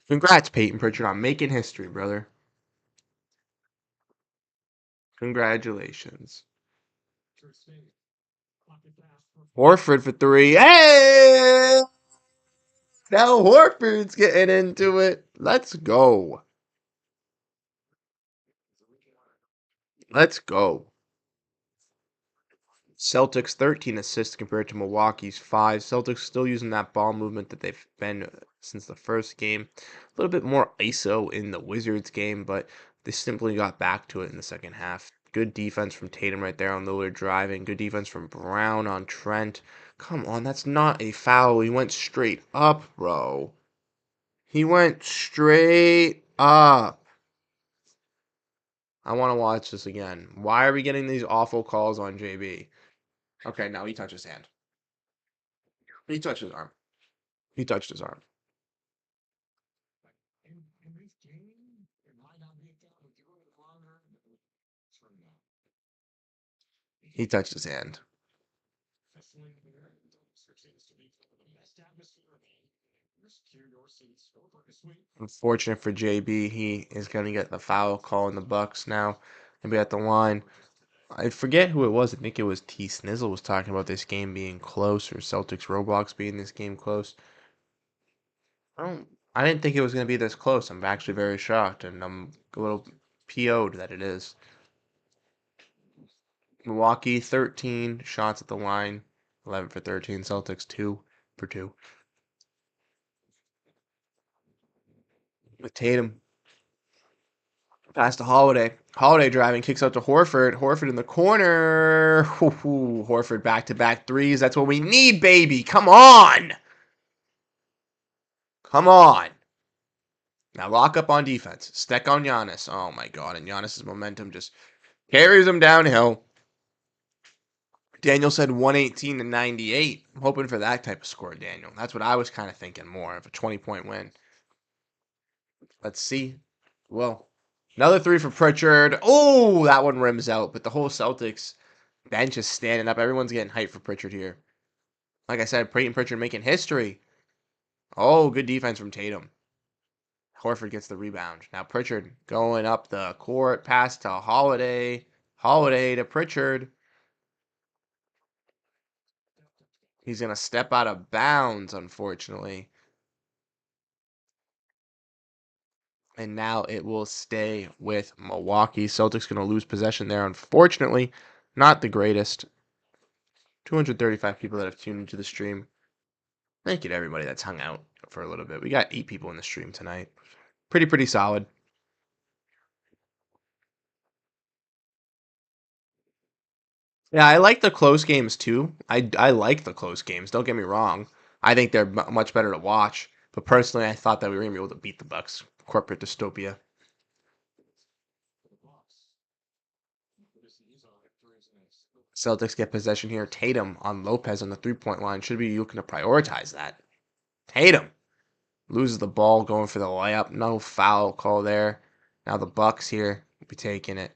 Congrats, Peyton Pritchard, on making history, brother. Congratulations. Horford for 3. Hey! Now Horford's getting into it. Let's go. Let's go. Celtics 13 assists compared to Milwaukee's 5. Celtics still using that ball movement that they've been since the first game. A little bit more ISO in the Wizards game, but they simply got back to it in the second half. Good defense from Tatum right there on Lillard driving. Good defense from Brown on Trent. Come on, that's not a foul. He went straight up, bro. He went straight up. I want to watch this again. Why are we getting these awful calls on JB? Okay, now he touched his hand. He touched his arm. He touched his arm. He touched his hand. Unfortunate for JB, he is going to get the foul call in the Bucks now. And be at the line. I forget who it was. I think it was T. Snizzle was talking about this game being close, or Celtics Roblox being this game close. I didn't think it was going to be this close. I'm actually very shocked, and I'm a little PO'd that it is. Milwaukee 13 shots at the line, 11 for 13. Celtics 2 for 2. With Tatum. Pass to Holiday. Holiday driving, kicks out to Horford. Horford in the corner. Ooh, Horford back-to-back threes. That's what we need, baby. Come on. Come on. Now lock up on defense. Steck on Giannis. Oh, my God. And Giannis's momentum just carries him downhill. Daniel said 118 to 98. I'm hoping for that type of score, Daniel. That's what I was kind of thinking more of, a 20-point win. Let's see. Well, another 3 for Pritchard. Oh, that one rims out. But the whole Celtics bench is standing up. Everyone's getting hyped for Pritchard here. Like I said, Peyton Pritchard making history. Oh, good defense from Tatum. Horford gets the rebound. Now Pritchard going up the court. Pass to Holiday. Holiday to Pritchard. He's going to step out of bounds, unfortunately. And now it will stay with Milwaukee. Celtics going to lose possession there, unfortunately. Not the greatest. 235 people that have tuned into the stream. Thank you to everybody that's hung out for a little bit. We got 8 people in the stream tonight. Pretty solid. Yeah, I like the close games too. I like the close games. Don't get me wrong. I think they're much better to watch. But personally, I thought that we were gonna be able to beat the Bucks. Corporate dystopia. Celtics get possession here. Tatum on Lopez on the 3-point line. Should be looking to prioritize that. Tatum loses the ball going for the layup. No foul call there. Now the Bucks here will be taking it.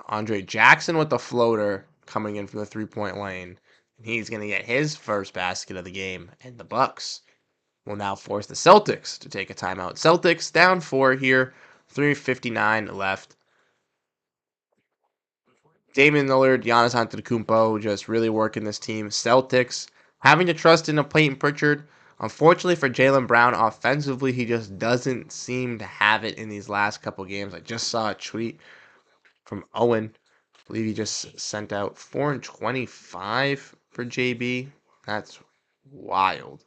Andre Jackson with the floater coming in from the 3-point lane. He's going to get his first basket of the game. And the Bucks will now force the Celtics to take a timeout. Celtics down 4 here. 3:59 left. Damian Lillard, Giannis Antetokounmpo just really working this team. Celtics Having to trust in a Peyton Pritchard. Unfortunately for Jaylen Brown, offensively, he just doesn't seem to have it in these last couple games. I just saw a tweet from Owen. I believe he just sent out 425 for JB. That's wild.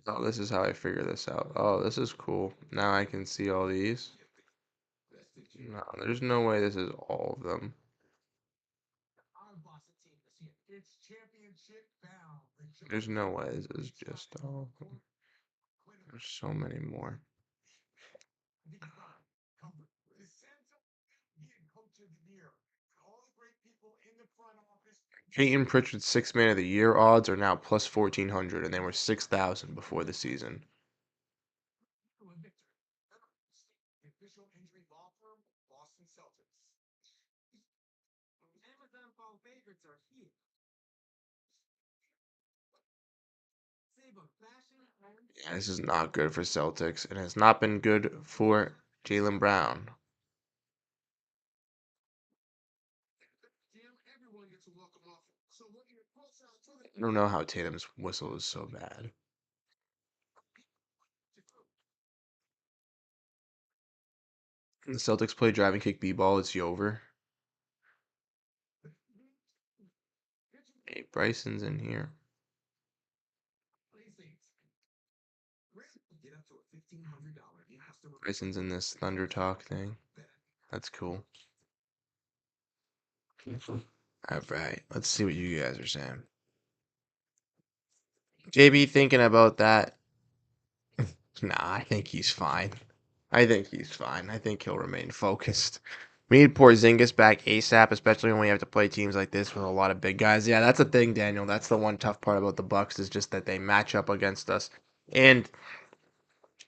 Oh, this is how I figure this out. Oh, this is cool. Now I can see all these. No, there's no way this is all of them. There's no way this is just all of them. There's so many more. Peyton Pritchard's Six Man of the Year odds are now plus 1,400, and they were 6,000 before the season. Yeah, this is not good for Celtics, and has not been good for Jaylen Brown. I don't know how Tatum's whistle is so bad. The Celtics play driving kick b-ball. It's over. Hey, Bryson's in here. Bryson's in this Thunder Talk thing. That's cool. All right, let's see what you guys are saying. JB thinking about that. Nah, I think he's fine. I think he's fine. I think he'll remain focused. We need Porzingis back ASAP, especially when we have to play teams like this with a lot of big guys. Yeah, that's the thing, Daniel. That's the one tough part about the Bucks is just that they match up against us. And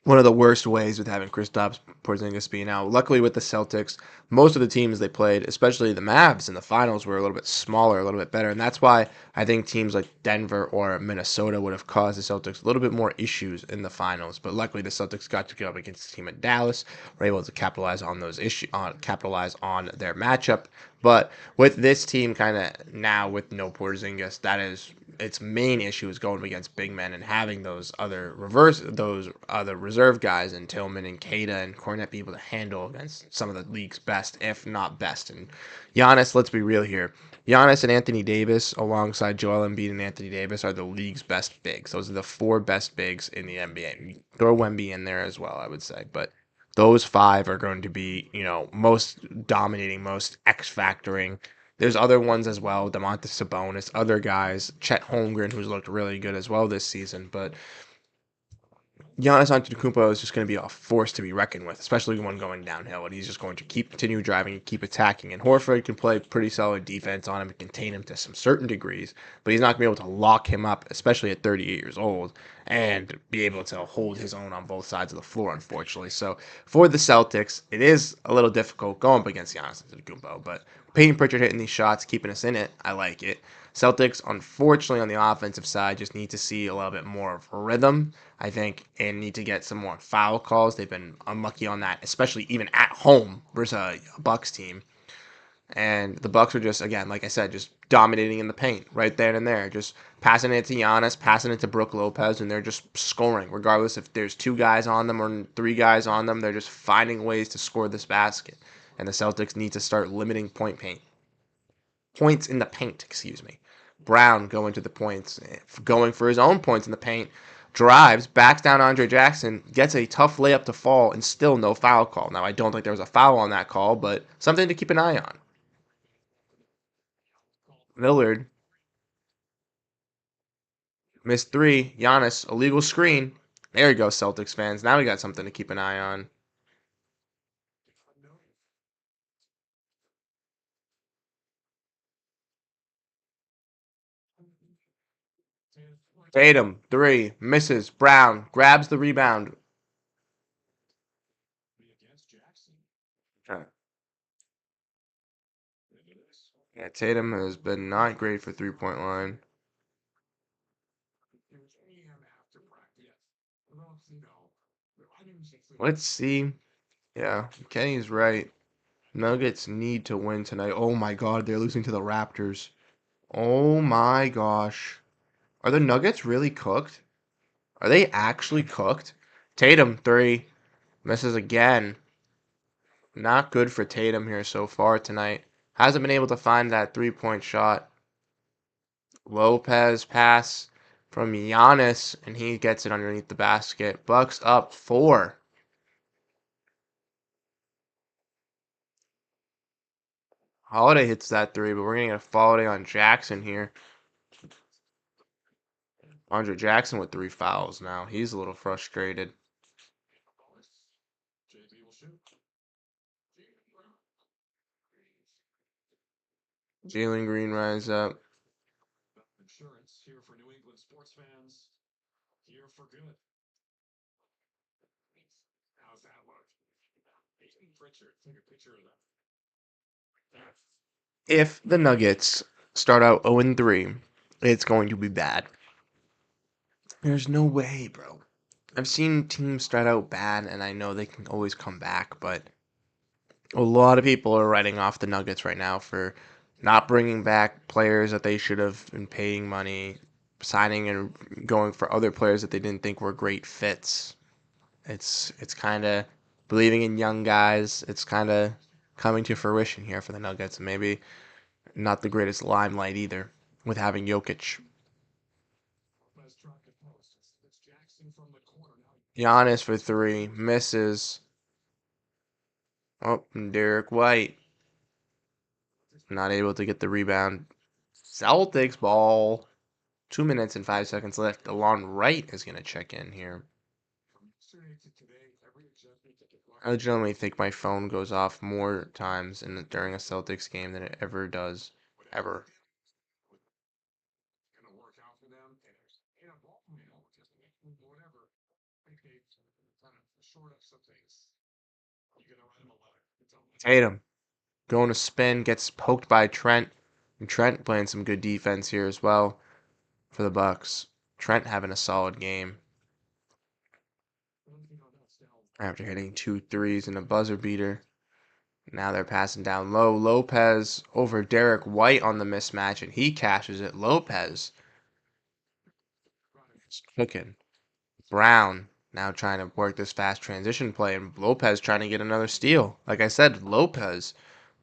one of the worst ways with having Kristaps Porzingis being out. Luckily, with the Celtics, most of the teams they played, especially the Mavs in the finals, were a little bit smaller, a little bit better, and that's why I think teams like Denver or Minnesota would have caused the Celtics a little bit more issues in the finals. But luckily, the Celtics got to go up against the team in Dallas, were able to capitalize on those issues, capitalize on their matchup. But with this team, kind of now with no Porzingis, that is its main issue is going against big men and having those other reserve guys and Tillman and Kada and Cornette be able to handle against some of the league's best, if not best. And Giannis, let's be real here. Giannis and Anthony Davis, alongside Joel Embiid and Anthony Davis, are the league's best bigs. Those are the four best bigs in the NBA. Throw Wemby in there as well, I would say, but those five are going to be, most dominating, most X factoring. There's other ones as well, Domantas Sabonis, other guys, Chet Holmgren, who's looked really good as well this season. But Giannis Antetokounmpo is just going to be a force to be reckoned with, especially when going downhill. And he's just going to continue driving and keep attacking. And Horford can play pretty solid defense on him and contain him to some certain degrees, but he's not going to be able to lock him up, especially at 38 years old, and be able to hold his own on both sides of the floor, unfortunately. So for the Celtics, it is a little difficult going up against Giannis Antetokounmpo, but Peyton Pritchard hitting these shots, keeping us in it, I like it. Celtics, unfortunately, on the offensive side, just need to see a little bit more of rhythm, I think, and need to get some more foul calls. They've been unlucky on that, especially even at home versus a Bucks team. And the Bucks are just, again, like I said, just dominating in the paint right there and there, just passing it to Giannis, passing it to Brook Lopez, and they're just scoring, regardless if there's two guys on them or three guys on them. They're just finding ways to score this basket. And the Celtics need to start limiting points in the paint, excuse me. Brown going to the points, going for his own points in the paint, drives, backs down Andre Jackson, gets a tough layup to fall, and still no foul call. Now, I don't think there was a foul on that call, but something to keep an eye on. Millard missed three. Giannis, illegal screen. There you go, Celtics fans. Now we got something to keep an eye on. Tatum, three, misses. Brown grabs the rebound. Yeah, Tatum has been not great for 3-point line. Let's see. Yeah, Kenny's right. Nuggets need to win tonight. Oh my God, they're losing to the Raptors. Oh my gosh. Are the Nuggets really cooked? Are they actually cooked? Tatum, three. Misses again. Not good for Tatum here so far tonight. Hasn't been able to find that three-point shot. Lopez pass from Giannis, and he gets it underneath the basket. Bucks up four. Holiday hits that three, but we're going to get a Holiday on Jackson here. Andre Jackson with three fouls now. He's a little frustrated. Jalen Green rises up. If the Nuggets start out 0-3, it's going to be bad. There's no way, bro. I've seen teams start out bad, and I know they can always come back, but a lot of people are writing off the Nuggets right now for not bringing back players that they should have been paying money, signing and going for other players that they didn't think were great fits. It's kind of believing in young guys. It's kind of coming to fruition here for the Nuggets, and maybe not the greatest limelight either with having Jokic. Giannis for three, misses. Oh, and Derek White not able to get the rebound. Celtics ball. 2 minutes and 5 seconds left. DeLon Wright is going to check in here. I legitimately think my phone goes off more times during a Celtics game than it ever does. Ever. Tatum going to spin, gets poked by Trent. And Trent playing some good defense here as well for the Bucks. Trent having a solid game after hitting two threes and a buzzer beater. Now they're passing down low. Lopez over Derek White on the mismatch, and he cashes it. Lopez is cooking. Brown now trying to work this fast transition play, and Lopez trying to get another steal. Like I said, Lopez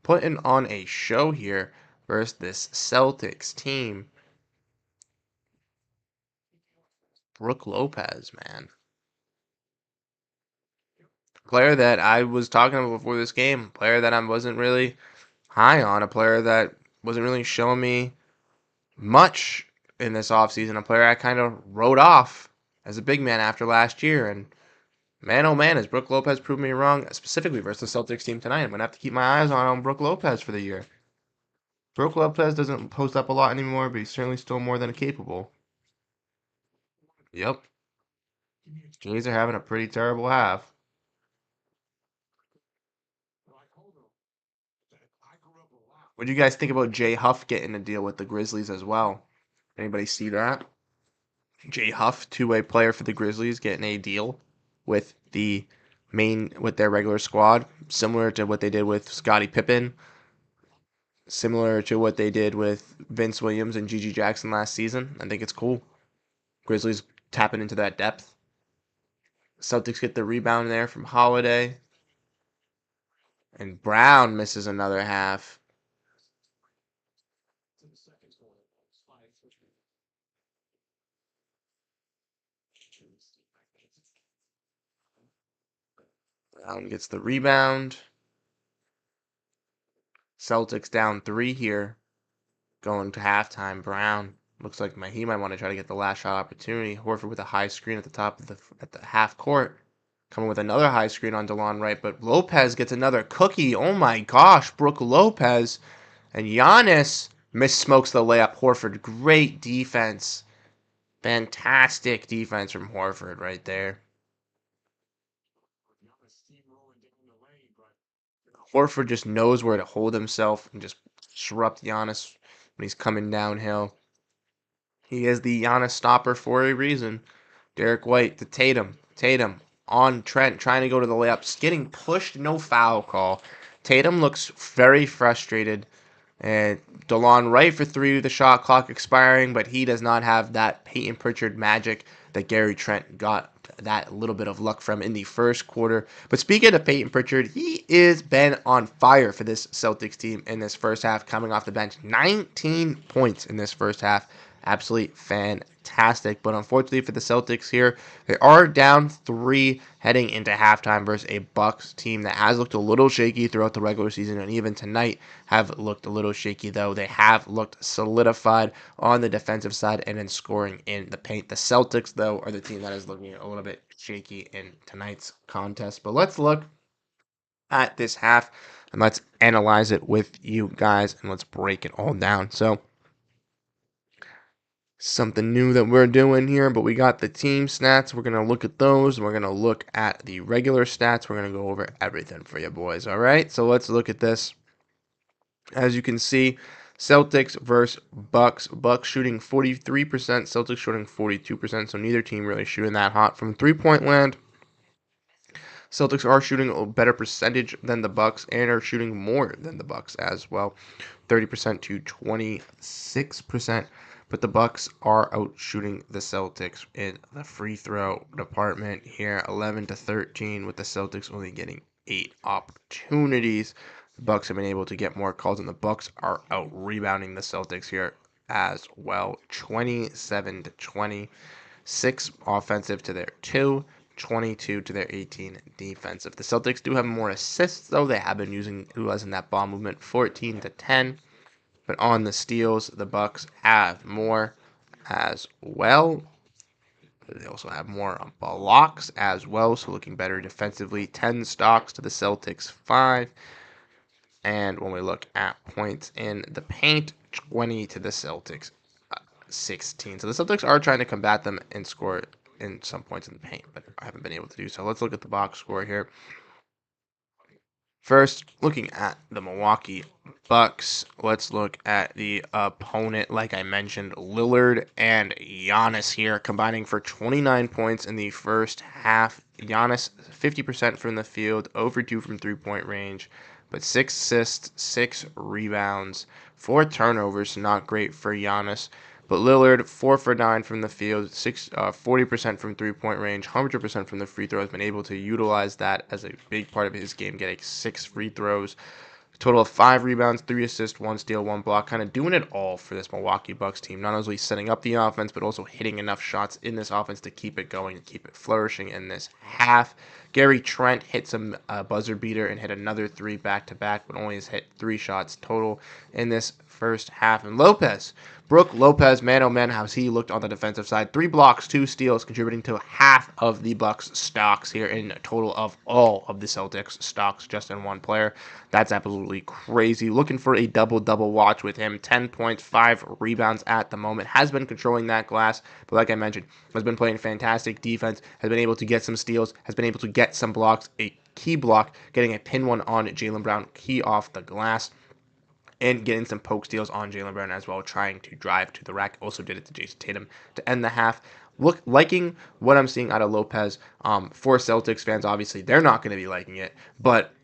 putting on a show here versus this Celtics team. Brook Lopez, man. Player that I was talking about before this game. Player that I wasn't really high on. A player that wasn't really showing me much in this offseason. A player I kind of wrote off as a big man after last year. And man, oh man, has Brook Lopez proved me wrong, specifically versus the Celtics team tonight. I'm going to have to keep my eyes on Brook Lopez for the year. Brook Lopez doesn't post up a lot anymore, but he's certainly still more than capable. Yep. Jays are having a pretty terrible half. What do you guys think about Jay Huff getting a deal with the Grizzlies as well? Anybody see that? Jay Huff, two-way player for the Grizzlies, getting a deal with with their regular squad, similar to what they did with Scottie Pippen, similar to what they did with Vince Williams and Gigi Jackson last season. I think it's cool. Grizzlies tapping into that depth. Celtics get the rebound there from Holiday. And Brown misses another half. Brown gets the rebound. Celtics down three here. Going to halftime. Brown looks like he might want to try to get the last shot opportunity. Horford with a high screen at the top of the half court. Coming with another high screen on DeLon Wright, but Lopez gets another cookie. Oh my gosh, Brook Lopez. And Giannis smokes the layup. Horford, great defense. Fantastic defense from Horford right there. Horford just knows where to hold himself and just disrupt Giannis when he's coming downhill. He is the Giannis stopper for a reason. Derek White to Tatum. Tatum on Trent, trying to go to the layups, getting pushed, no foul call. Tatum looks very frustrated. And DeLon right for three, the shot clock expiring, but he does not have that Peyton Pritchard magic that Gary Trent got that little bit of luck from in the first quarter. But speaking of Peyton Pritchard, he is been on fire for this Celtics team in this first half, coming off the bench. 19 points in this first half. Absolutely fantastic. But unfortunately for the Celtics here, they are down 3 heading into halftime versus a Bucks team that has looked a little shaky throughout the regular season, and even tonight have looked a little shaky, though they have looked solidified on the defensive side and in scoring in the paint. The Celtics, though, are the team that is looking a little bit shaky in tonight's contest. But let's look at this half and let's analyze it with you guys and let's break it all down. So something new that we're doing here, but we got the team stats. We're going to look at those. We're going to look at the regular stats. We're going to go over everything for you boys. All right, so let's look at this. As you can see, Celtics versus Bucks. Bucks shooting 43%, Celtics shooting 42%, so neither team really shooting that hot from three-point land. Celtics are shooting a better percentage than the Bucks and are shooting more than the Bucks as well, 30% to 26%. But the Bucks are out shooting the Celtics in the free throw department here, 11 to 13, with the Celtics only getting 8 opportunities. The Bucks have been able to get more calls, and the Bucks are out rebounding the Celtics here as well, 27 to 20, 6 offensive to their 2. 22 to their 18 defensive. The Celtics do have more assists, though. They have been utilizing that ball movement, 14 to 10. But on the steals, the Bucks have more as well. They also have more blocks as well, so looking better defensively. 10 stocks to the Celtics, 5. And when we look at points in the paint, 20 to the Celtics, 16. So the Celtics are trying to combat them and score in some points in the paint, but I haven't been able to do so. Let's look at the box score here. First, looking at the Milwaukee Bucks, let's look at the opponent. Like I mentioned, Lillard and Giannis here combining for 29 points in the first half. Giannis 50% from the field, over 2 from three-point range, but 6 assists, 6 rebounds, 4 turnovers. Not great for Giannis. But Lillard, 4 for 9 from the field, 40% from three-point range, 100% from the free throw, has been able to utilize that as a big part of his game, getting 6 free throws. A total of 5 rebounds, 3 assists, 1 steal, 1 block, kind of doing it all for this Milwaukee Bucks team. Not only setting up the offense, but also hitting enough shots in this offense to keep it going and keep it flourishing in this half. Gary Trent hit some buzzer beater and hit another 3 back-to-back, but only has hit 3 shots total in this first half. And Brook Lopez, man oh man, how's he looked on the defensive side. 3 blocks, 2 steals, contributing to half of the Bucks' stocks here in a total of all of the Celtics' stocks just in one player. That's absolutely crazy. Looking for a double-double watch with him. 10 points, 5 rebounds at the moment. Has been controlling that glass, but like I mentioned, has been playing fantastic defense, has been able to get some steals, has been able to get some blocks, a key block, getting a pin one on Jaylen Brown, key off the glass, and getting some poke steals on Jaylen Brown as well, trying to drive to the rack. Also did it to Jason Tatum to end the half. Liking what I'm seeing out of Lopez. For Celtics fans, obviously, they're not going to be liking it, but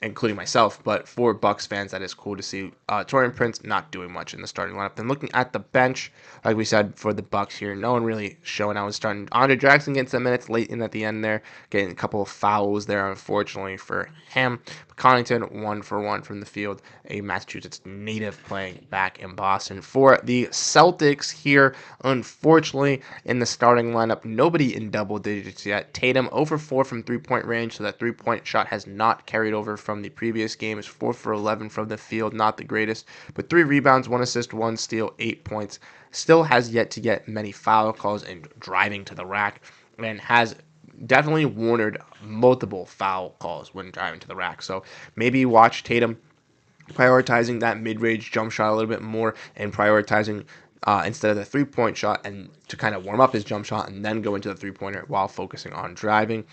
including myself. But for Bucks fans, that is cool to see. Taurean Prince not doing much in the starting lineup. Then looking at the bench, like we said, for the Bucks here, no one really showing out. Was starting. Andre Jackson getting some minutes late in at the end there, getting a couple of fouls there, unfortunately for him. But Connaughton 1 for 1 from the field, a Massachusetts native playing back in Boston. For the Celtics here, unfortunately, in the starting lineup, nobody in double digits yet. Tatum 0 for 4 from three-point range, so that three-point shot has not carried over from the previous game. Is 4 for 11 from the field, not the greatest, but 3 rebounds, 1 assist, 1 steal, 8 points. Still has yet to get many foul calls and driving to the rack, and has definitely warranted multiple foul calls when driving to the rack. So maybe watch Tatum prioritizing that mid-range jump shot a little bit more and prioritizing instead of the three-point shot, and to kind of warm up his jump shot and then go into the three-pointer while focusing on driving.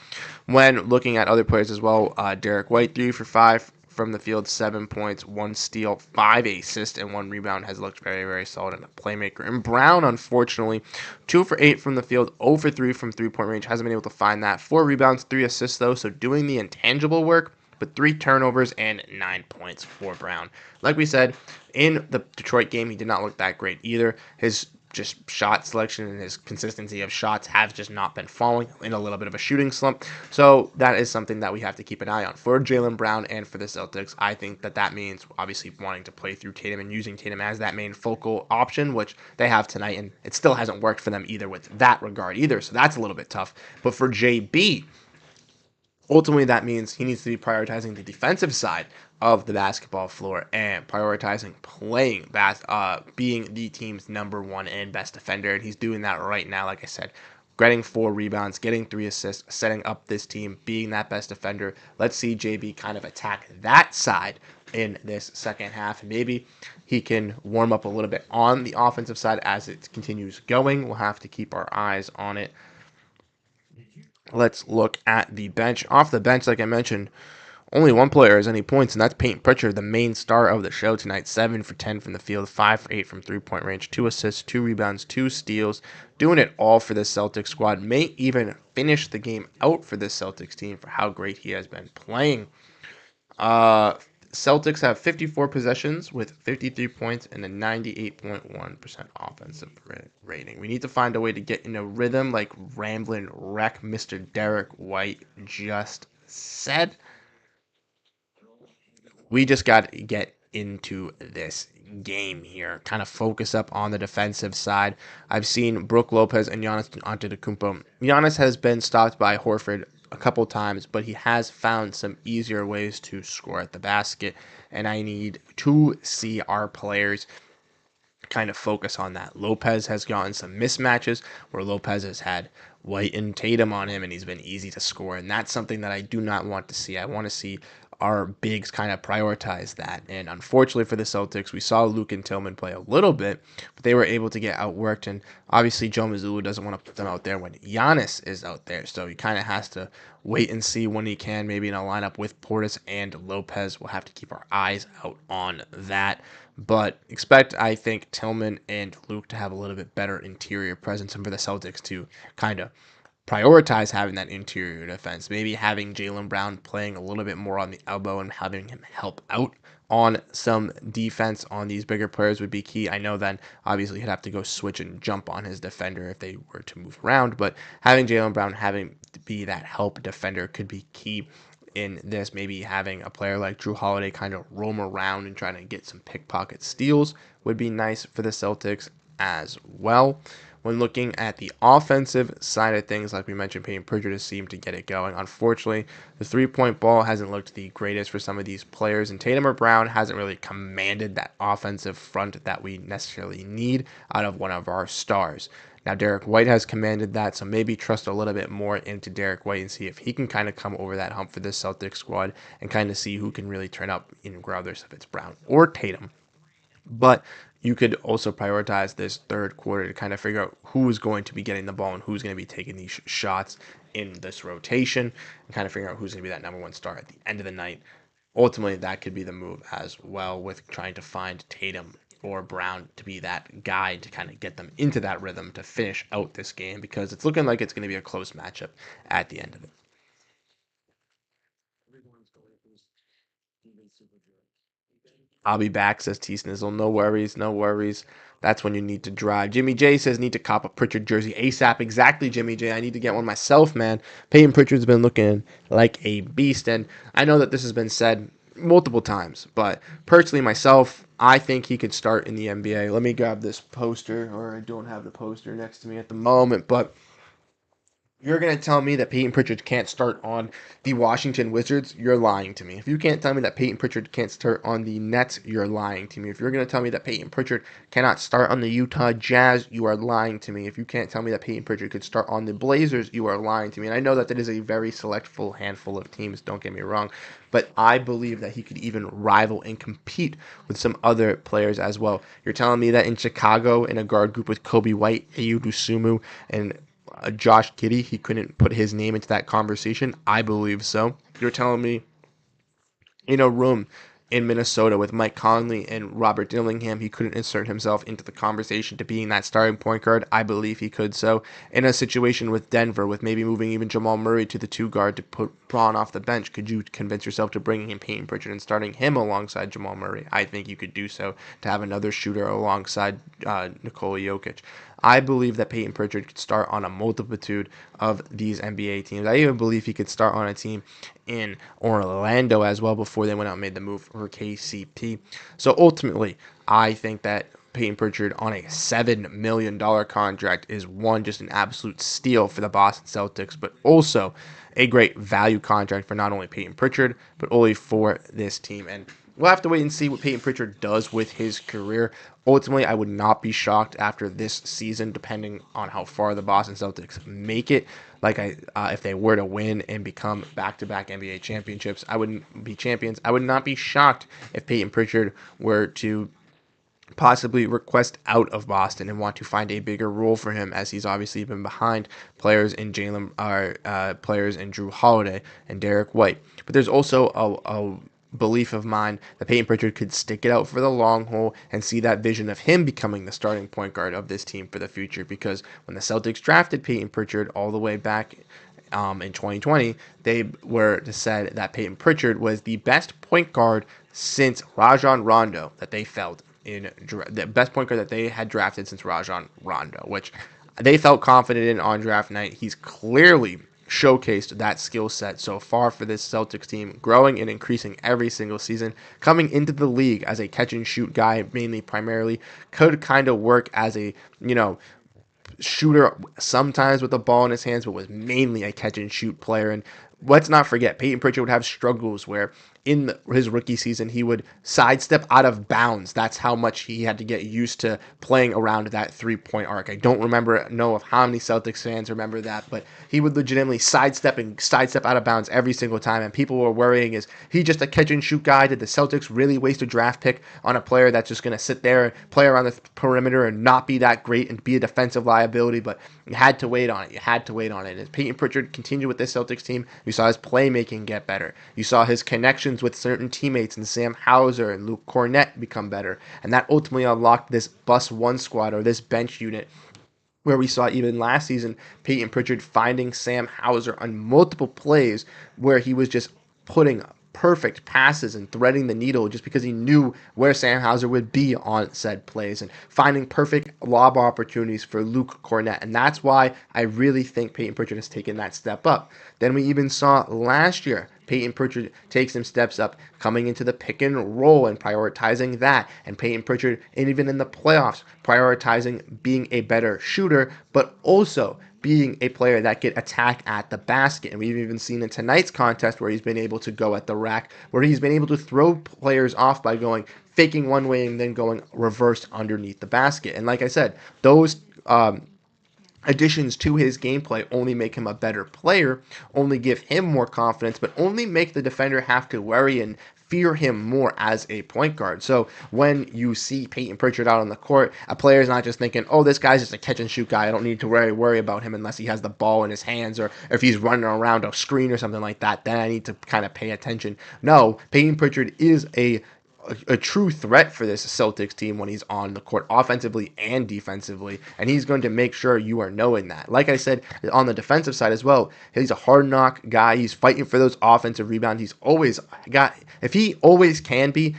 When looking at other players as well, Derek White 3 for 5 from the field, 7 points, 1 steal, 5 assists, and 1 rebound. Has looked very, very solid and a playmaker. And Brown, unfortunately, 2 for 8 from the field, 0 for 3 from three-point range. Hasn't been able to find that. 4 rebounds, 3 assists, though, so doing the intangible work, but 3 turnovers and 9 points for Brown. Like we said, in the Detroit game, he did not look that great either. His just shot selection and his consistency of shots have just not been falling, in a little bit of a shooting slump. So that is something that we have to keep an eye on for Jaylen Brown and for the Celtics. I think that means obviously wanting to play through Tatum and using Tatum as that main focal option, which they have tonight, and it still hasn't worked for them either with that regard either. So that's a little bit tough. But for JB, ultimately, that means he needs to be prioritizing the defensive side of the basketball floor and prioritizing being the team's number one and best defender. And he's doing that right now, like I said, getting 4 rebounds, getting 3 assists, setting up this team, being that best defender. Let's see JB kind of attack that side in this second half. Maybe he can warm up a little bit on the offensive side as it continues going. We'll have to keep our eyes on it. Let's look at the bench. Off the bench, like I mentioned, only one player has any points, and that's Pritchard, the main star of the show tonight. 7 for 10 from the field, 5 for 8 from three-point range, 2 assists, 2 rebounds, 2 steals. Doing it all for the Celtics squad. May even finish the game out for this Celtics team for how great he has been playing. Celtics have 54 possessions with 53 points and a 98.1% offensive rating. We need to find a way to get in a rhythm like Ramblin' Wreck Mr. Derek White just said. We just got to get into this game here. Kind of focus up on the defensive side. I've seen Brook Lopez and Giannis Antetokounmpo. Giannis has been stopped by Horford a couple times, but he has found some easier ways to score at the basket, and I need to see our players kind of focus on that. Lopez has gotten some mismatches where Lopez has had White and Tatum on him, and he's been easy to score, and that's something that I do not want to see. I want to see our bigs kind of prioritize that. And unfortunately for the Celtics, we saw Luke and Tillman play a little bit, but they were able to get outworked. And obviously, Joe Mazzulla doesn't want to put them out there when Giannis is out there. So he kind of has to wait and see when he can, maybe in a lineup with Portis and Lopez. We'll have to keep our eyes out on that. But expect, I think, Tillman and Luke to have a little bit better interior presence, and for the Celtics to kind of prioritize having that interior defense. Maybe having Jaylen Brown playing a little bit more on the elbow and having him help out on some defense on these bigger players would be key. I know then obviously he'd have to go switch and jump on his defender if they were to move around, but having Jaylen Brown having to be that help defender could be key in this. Maybe having a player like Drew Holiday kind of roam around and trying to get some pickpocket steals would be nice for the Celtics as well. When looking at the offensive side of things, like we mentioned, Payton Pritchard has seemed to get it going. Unfortunately, the three-point ball hasn't looked the greatest for some of these players, and Tatum or Brown hasn't really commanded that offensive front that we necessarily need out of one of our stars. Now, Derek White has commanded that, so maybe trust a little bit more into Derek White and see if he can kind of come over that hump for this Celtics squad and kind of see who can really turn up, regardless if it's Brown or Tatum. But you could also prioritize this third quarter to kind of figure out who is going to be getting the ball and who's going to be taking these shots in this rotation and kind of figure out who's going to be that number one star at the end of the night. Ultimately, that could be the move as well, with trying to find Tatum or Brown to be that guy to kind of get them into that rhythm to finish out this game, because it's looking like it's going to be a close matchup at the end of it. I'll be back, says T Snizzle. No worries, no worries. That's when you need to drive. Jimmy J says need to cop a Pritchard jersey ASAP. Exactly, Jimmy J. I need to get one myself, man. Payton Pritchard's been looking like a beast, and I know that this has been said multiple times, but personally myself, I think he could start in the NBA. Let me grab this poster, or I don't have the poster next to me at the moment, but you're going to tell me that Payton Pritchard can't start on the Washington Wizards? You're lying to me. If you can't tell me that Payton Pritchard can't start on the Nets, you're lying to me. If you're going to tell me that Payton Pritchard cannot start on the Utah Jazz, you are lying to me. If you can't tell me that Payton Pritchard could start on the Blazers, you are lying to me. And I know that is a very selectful handful of teams, don't get me wrong, but I believe that he could even rival and compete with some other players as well. You're telling me that in Chicago, in a guard group with Kobe White, Ayo Dosunmu, and Josh Giddey, he couldn't put his name into that conversation? I believe so. You're telling me in a room in Minnesota with Mike Conley and Robert Dillingham, he couldn't insert himself into the conversation to being that starting point guard. I believe he could. So in a situation with Denver, with maybe moving even Jamal Murray to the 2 guard to put Braun off the bench, could you convince yourself to bringing in Peyton Pritchard and starting him alongside Jamal Murray? I think you could do so to have another shooter alongside Nikola Jokic. I believe that Peyton Pritchard could start on a multitude of these NBA teams. I even believe he could start on a team in Orlando as well before they went out and made the move for KCP. So ultimately, I think that Peyton Pritchard on a $7 million contract is just an absolute steal for the Boston Celtics, but also a great value contract for not only Peyton Pritchard, but only for this team. And we'll have to wait and see what Peyton Pritchard does with his career. Ultimately, I would not be shocked after this season, depending on how far the Boston Celtics make it. If they were to win and become back-to-back NBA championships, I wouldn't be champions. I would not be shocked if Peyton Pritchard were to possibly request out of Boston and want to find a bigger role for him, as he's obviously been behind players in players in Drew Holiday and Derek White. But there's also a belief of mine that Peyton Pritchard could stick it out for the long haul and see that vision of him becoming the starting point guard of this team for the future. Because when the Celtics drafted Peyton Pritchard all the way back in 2020, they were said that Peyton Pritchard was the best point guard since Rajon Rondo that they felt the best point guard that they had drafted since Rajon Rondo, which they felt confident in on draft night. He's clearly showcased that skill set so far for this Celtics team, growing and increasing every single season. Coming into the league as a catch and shoot guy, primarily, could kind of work as a, shooter sometimes with the ball in his hands, but was mainly a catch and shoot player. And let's not forget, Peyton Pritchard would have struggles where in his rookie season, he would sidestep out of bounds. That's how much he had to get used to playing around that 3-point arc. I don't know of how many Celtics fans remember that, but he would legitimately sidestep out of bounds every single time. And people were worrying, is he just a catch and shoot guy? Did the Celtics really waste a draft pick on a player that's just going to sit there and play around the perimeter and not be that great and be a defensive liability? But you had to wait on it. And as Peyton Pritchard continued with this Celtics team, you saw his playmaking get better. You saw his connections with certain teammates and Sam Hauser and Luke Cornett become better. And that ultimately unlocked this bus one squad, or this bench unit, where we saw even last season Peyton Pritchard finding Sam Hauser on multiple plays where he was just putting perfect passes and threading the needle just because he knew where Sam Hauser would be on said plays, and finding perfect lob opportunities for Luke Cornett. And that's why I really think Peyton Pritchard has taken that step up. Then we even saw last year Peyton Pritchard take some steps up coming into the pick and roll and prioritizing that. And Peyton Pritchard, and even in the playoffs, prioritizing being a better shooter, but also being a player that could attack at the basket. And we've even seen in tonight's contest where he's been able to go at the rack, where he's been able to throw players off by faking one way and then going reversed underneath the basket. And like I said, those additions to his gameplay only make him a better player, only give him more confidence, but only make the defender have to worry and fear him more as a point guard. So when you see Peyton Pritchard out on the court, a player is not just thinking, oh, this guy's just a catch and shoot guy, I don't need to worry about him unless he has the ball in his hands, or if he's running around a screen or something like that, then I need to kind of pay attention. No, Peyton Pritchard is a true threat for this Celtics team when he's on the court, offensively and defensively, and he's going to make sure you are knowing that. Like I said, on the defensive side as well, he's a hard knock guy. He's fighting for those offensive rebounds. He's always got, if he always can be,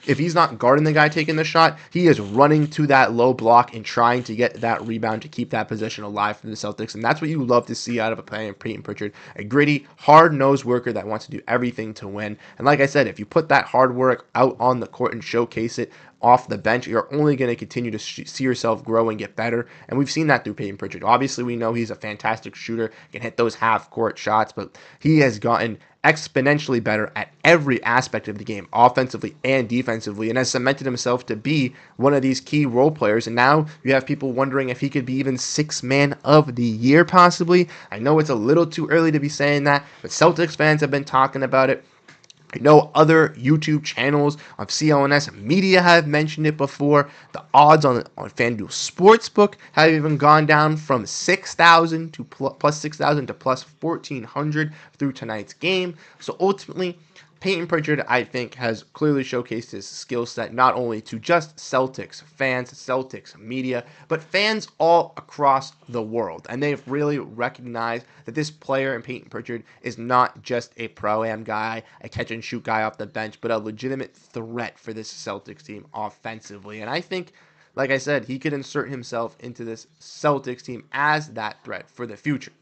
if he's not guarding the guy taking the shot, he is running to that low block and trying to get that rebound to keep that position alive for the Celtics. And that's what you love to see out of a player, Peyton Pritchard, a gritty, hard-nosed worker that wants to do everything to win. And like I said, if you put that hard work out on the court and showcase it off the bench, you're only going to continue to see yourself grow and get better. And we've seen that through Peyton Pritchard. Obviously, we know he's a fantastic shooter, can hit those half-court shots, but he has gotten exponentially better at every aspect of the game, offensively and defensively, and has cemented himself to be one of these key role players. And now you have people wondering if he could be even sixth man of the year, possibly. I know it's a little too early to be saying that, but Celtics fans have been talking about it. I know other YouTube channels of CLNS media have mentioned it before. The odds on FanDuel Sportsbook have even gone down from 6,000 to plus 6,000 to plus 1,400 through tonight's game. So ultimately, Peyton Pritchard, I think, has clearly showcased his skill set not only to just Celtics fans, Celtics media, but fans all across the world. And they've really recognized that this player in Peyton Pritchard is not just a pro-am guy, a catch-and-shoot guy off the bench, but a legitimate threat for this Celtics team offensively. And I think, like I said, he could insert himself into this Celtics team as that threat for the future.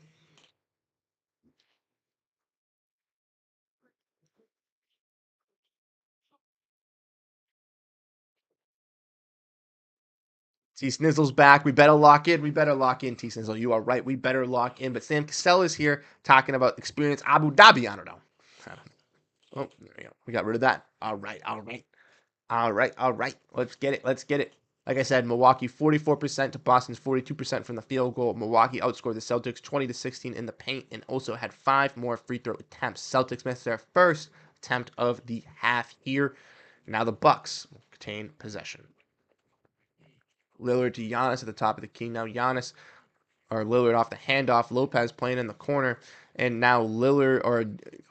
T Snizzle's back. We better lock in. We better lock in, T Snizzle. You are right. We better lock in. But Sam Cassell is here talking about experience Abu Dhabi. I don't know. Oh, there we go. We got rid of that. All right. All right. All right. All right. Let's get it. Let's get it. Like I said, Milwaukee 44% to Boston's 42% from the field goal. Milwaukee outscored the Celtics 20-16 in the paint and also had 5 more free throw attempts. Celtics missed their first attempt of the half here. Now the Bucks retain possession. Lillard to Giannis at the top of the key. Now Giannis or Lillard off the handoff. Lopez playing in the corner, and now Lillard or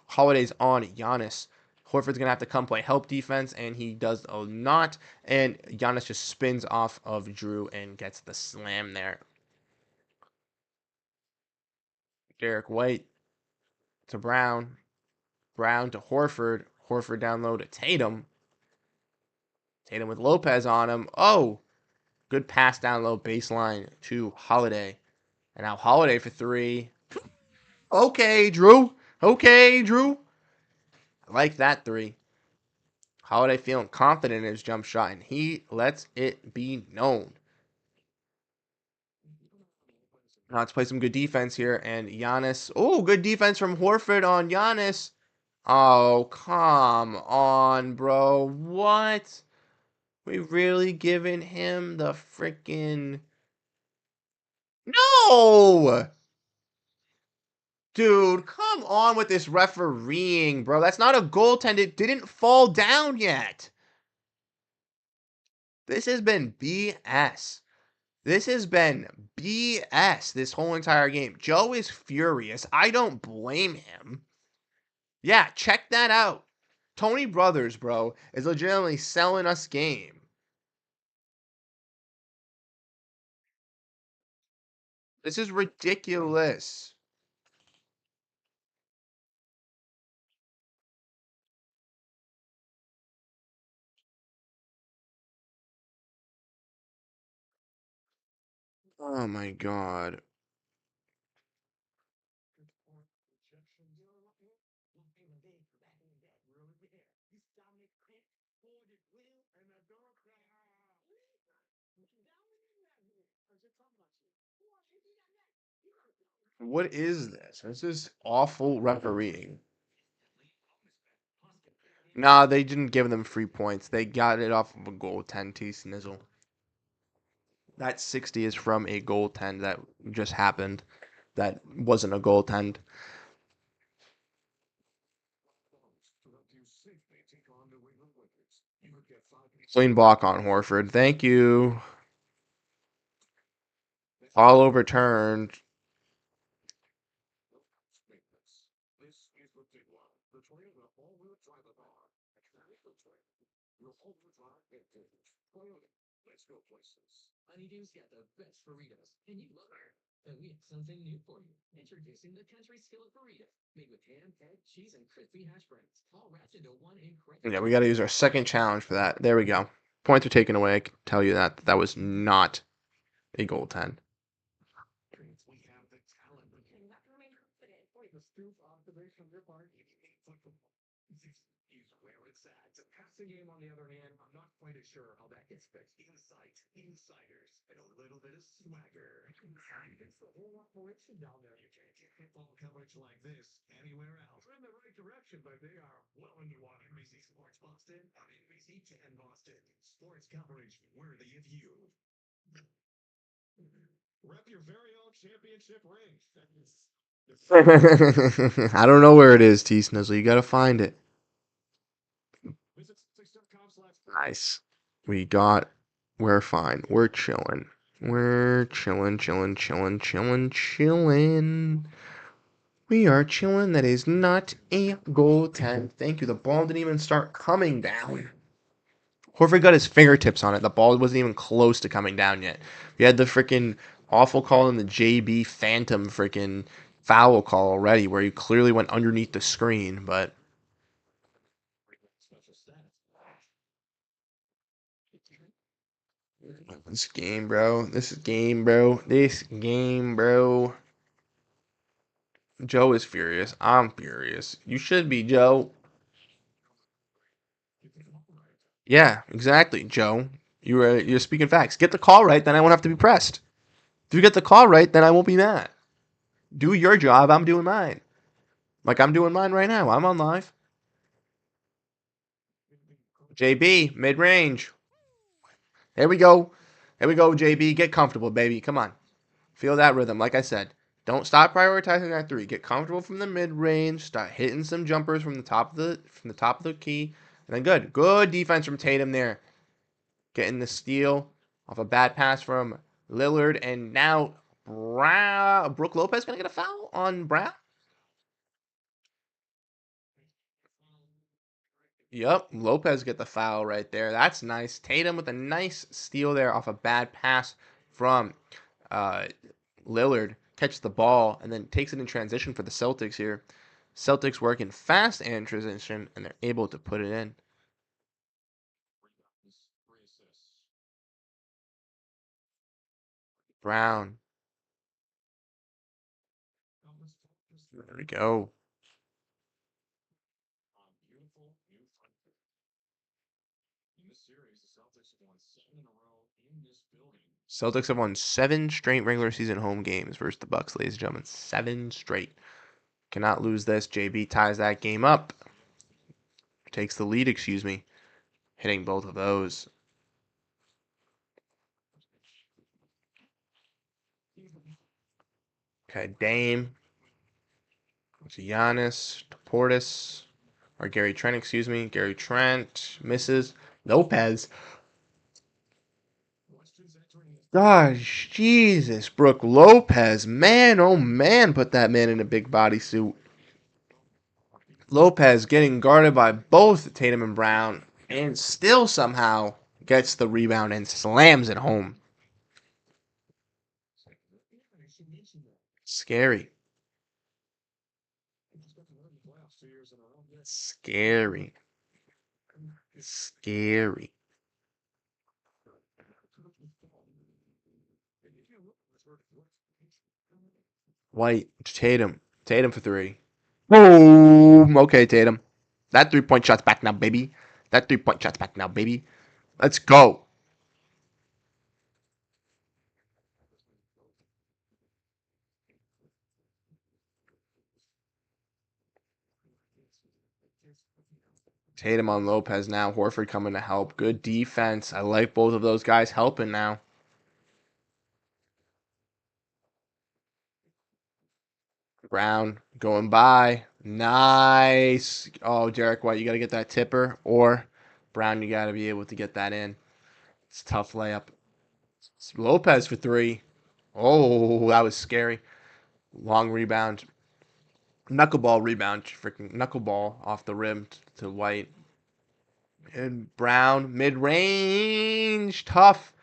Holiday's on Giannis. Horford's gonna have to come play help defense, and he does not. And Giannis just spins off of Drew and gets the slam there. Derek White to Brown. Brown to Horford. Horford down low to Tatum. Tatum with Lopez on him. Oh, good pass down low baseline to Holiday. And now Holiday for three. Okay, Drew. Okay, Drew. I like that three. Holiday feeling confident in his jump shot, and he lets it be known. Now let's play some good defense here. And Giannis. Oh, good defense from Horford on Giannis. Oh, come on, bro. What? We really giving him the freaking. No! Dude, come on with this refereeing, bro. That's not a goaltend. It didn't fall down yet. This has been BS. This has been BS this whole entire game. Joe is furious. I don't blame him. Yeah, check that out. Tony Brothers, bro, is legitimately selling us game. This is ridiculous. Oh my god. What is this? This is awful refereeing. Nah, they didn't give them free points. They got it off of a goaltend, T Snizzle. That 60 is from a goaltend that just happened. That wasn't a goaltend. Clean block on Horford. Thank you. All overturned. Yeah, we got to use our second challenge for that. There we go. Points are taken away. I can tell you that that was not a goaltend. I don't know where it is, T Snizzle. You got to find it. Nice. We got. We're fine. We're chilling. We're chilling, chilling, chilling, chilling, chilling. We are chilling. That is not a goaltend. Thank you. The ball didn't even start coming down. Horford got his fingertips on it. The ball wasn't even close to coming down yet. We had the freaking awful call in the JB Phantom freaking foul call already, where he clearly went underneath the screen. But this game, bro. This game, bro. This game, bro. Joe is furious. I'm furious. You should be, Joe. Yeah, exactly, Joe. You're speaking facts. Get the call right, then I won't have to be pressed. If you get the call right, then I won't be mad. Do your job. I'm doing mine. Like I'm doing mine right now. I'm on live. JB, mid range. Here we go. Here we go, JB. Get comfortable, baby. Come on. Feel that rhythm. Like I said, don't stop prioritizing that three. Get comfortable from the mid range. Start hitting some jumpers from the top of the key. And then good defense from Tatum there. Getting the steal off a bad pass from Lillard. And now Brooke Lopez gonna get a foul on Brown. Yep, Lopez get the foul right there. That's nice. Tatum with a nice steal there off a bad pass from uh, Lillard. Catches the ball and then takes it in transition for the Celtics here. Celtics working fast and transition, and they're able to put it in. Brown. There we go. Celtics have won 7 straight regular season home games versus the Bucks, ladies and gentlemen. 7 straight. Cannot lose this. JB ties that game up. Takes the lead, excuse me. Hitting both of those. Okay, Dame. Giannis, Portis, or Gary Trent, excuse me. Gary Trent misses. Lopez. Gosh, Jesus. Brooke Lopez. Man, oh man, put that man in a big bodysuit. Lopez getting guarded by both Tatum and Brown and still somehow gets the rebound and slams it home. Scary. Scary. Scary. White, Tatum. Tatum for three. Boom. Okay, Tatum. That 3-point shot's back now, baby. That 3-point shot's back now, baby. Let's go. Tatum on Lopez now. Horford coming to help. Good defense. I like both of those guys helping now. Brown going by. Nice. Oh, Derek White, you got to get that tipper. Or Brown, you got to be able to get that in. It's a tough layup. It's Lopez for three. Oh, that was scary. Long rebound. Knuckleball rebound. Freaking knuckleball off the rim to White. And Brown, mid range. Tough.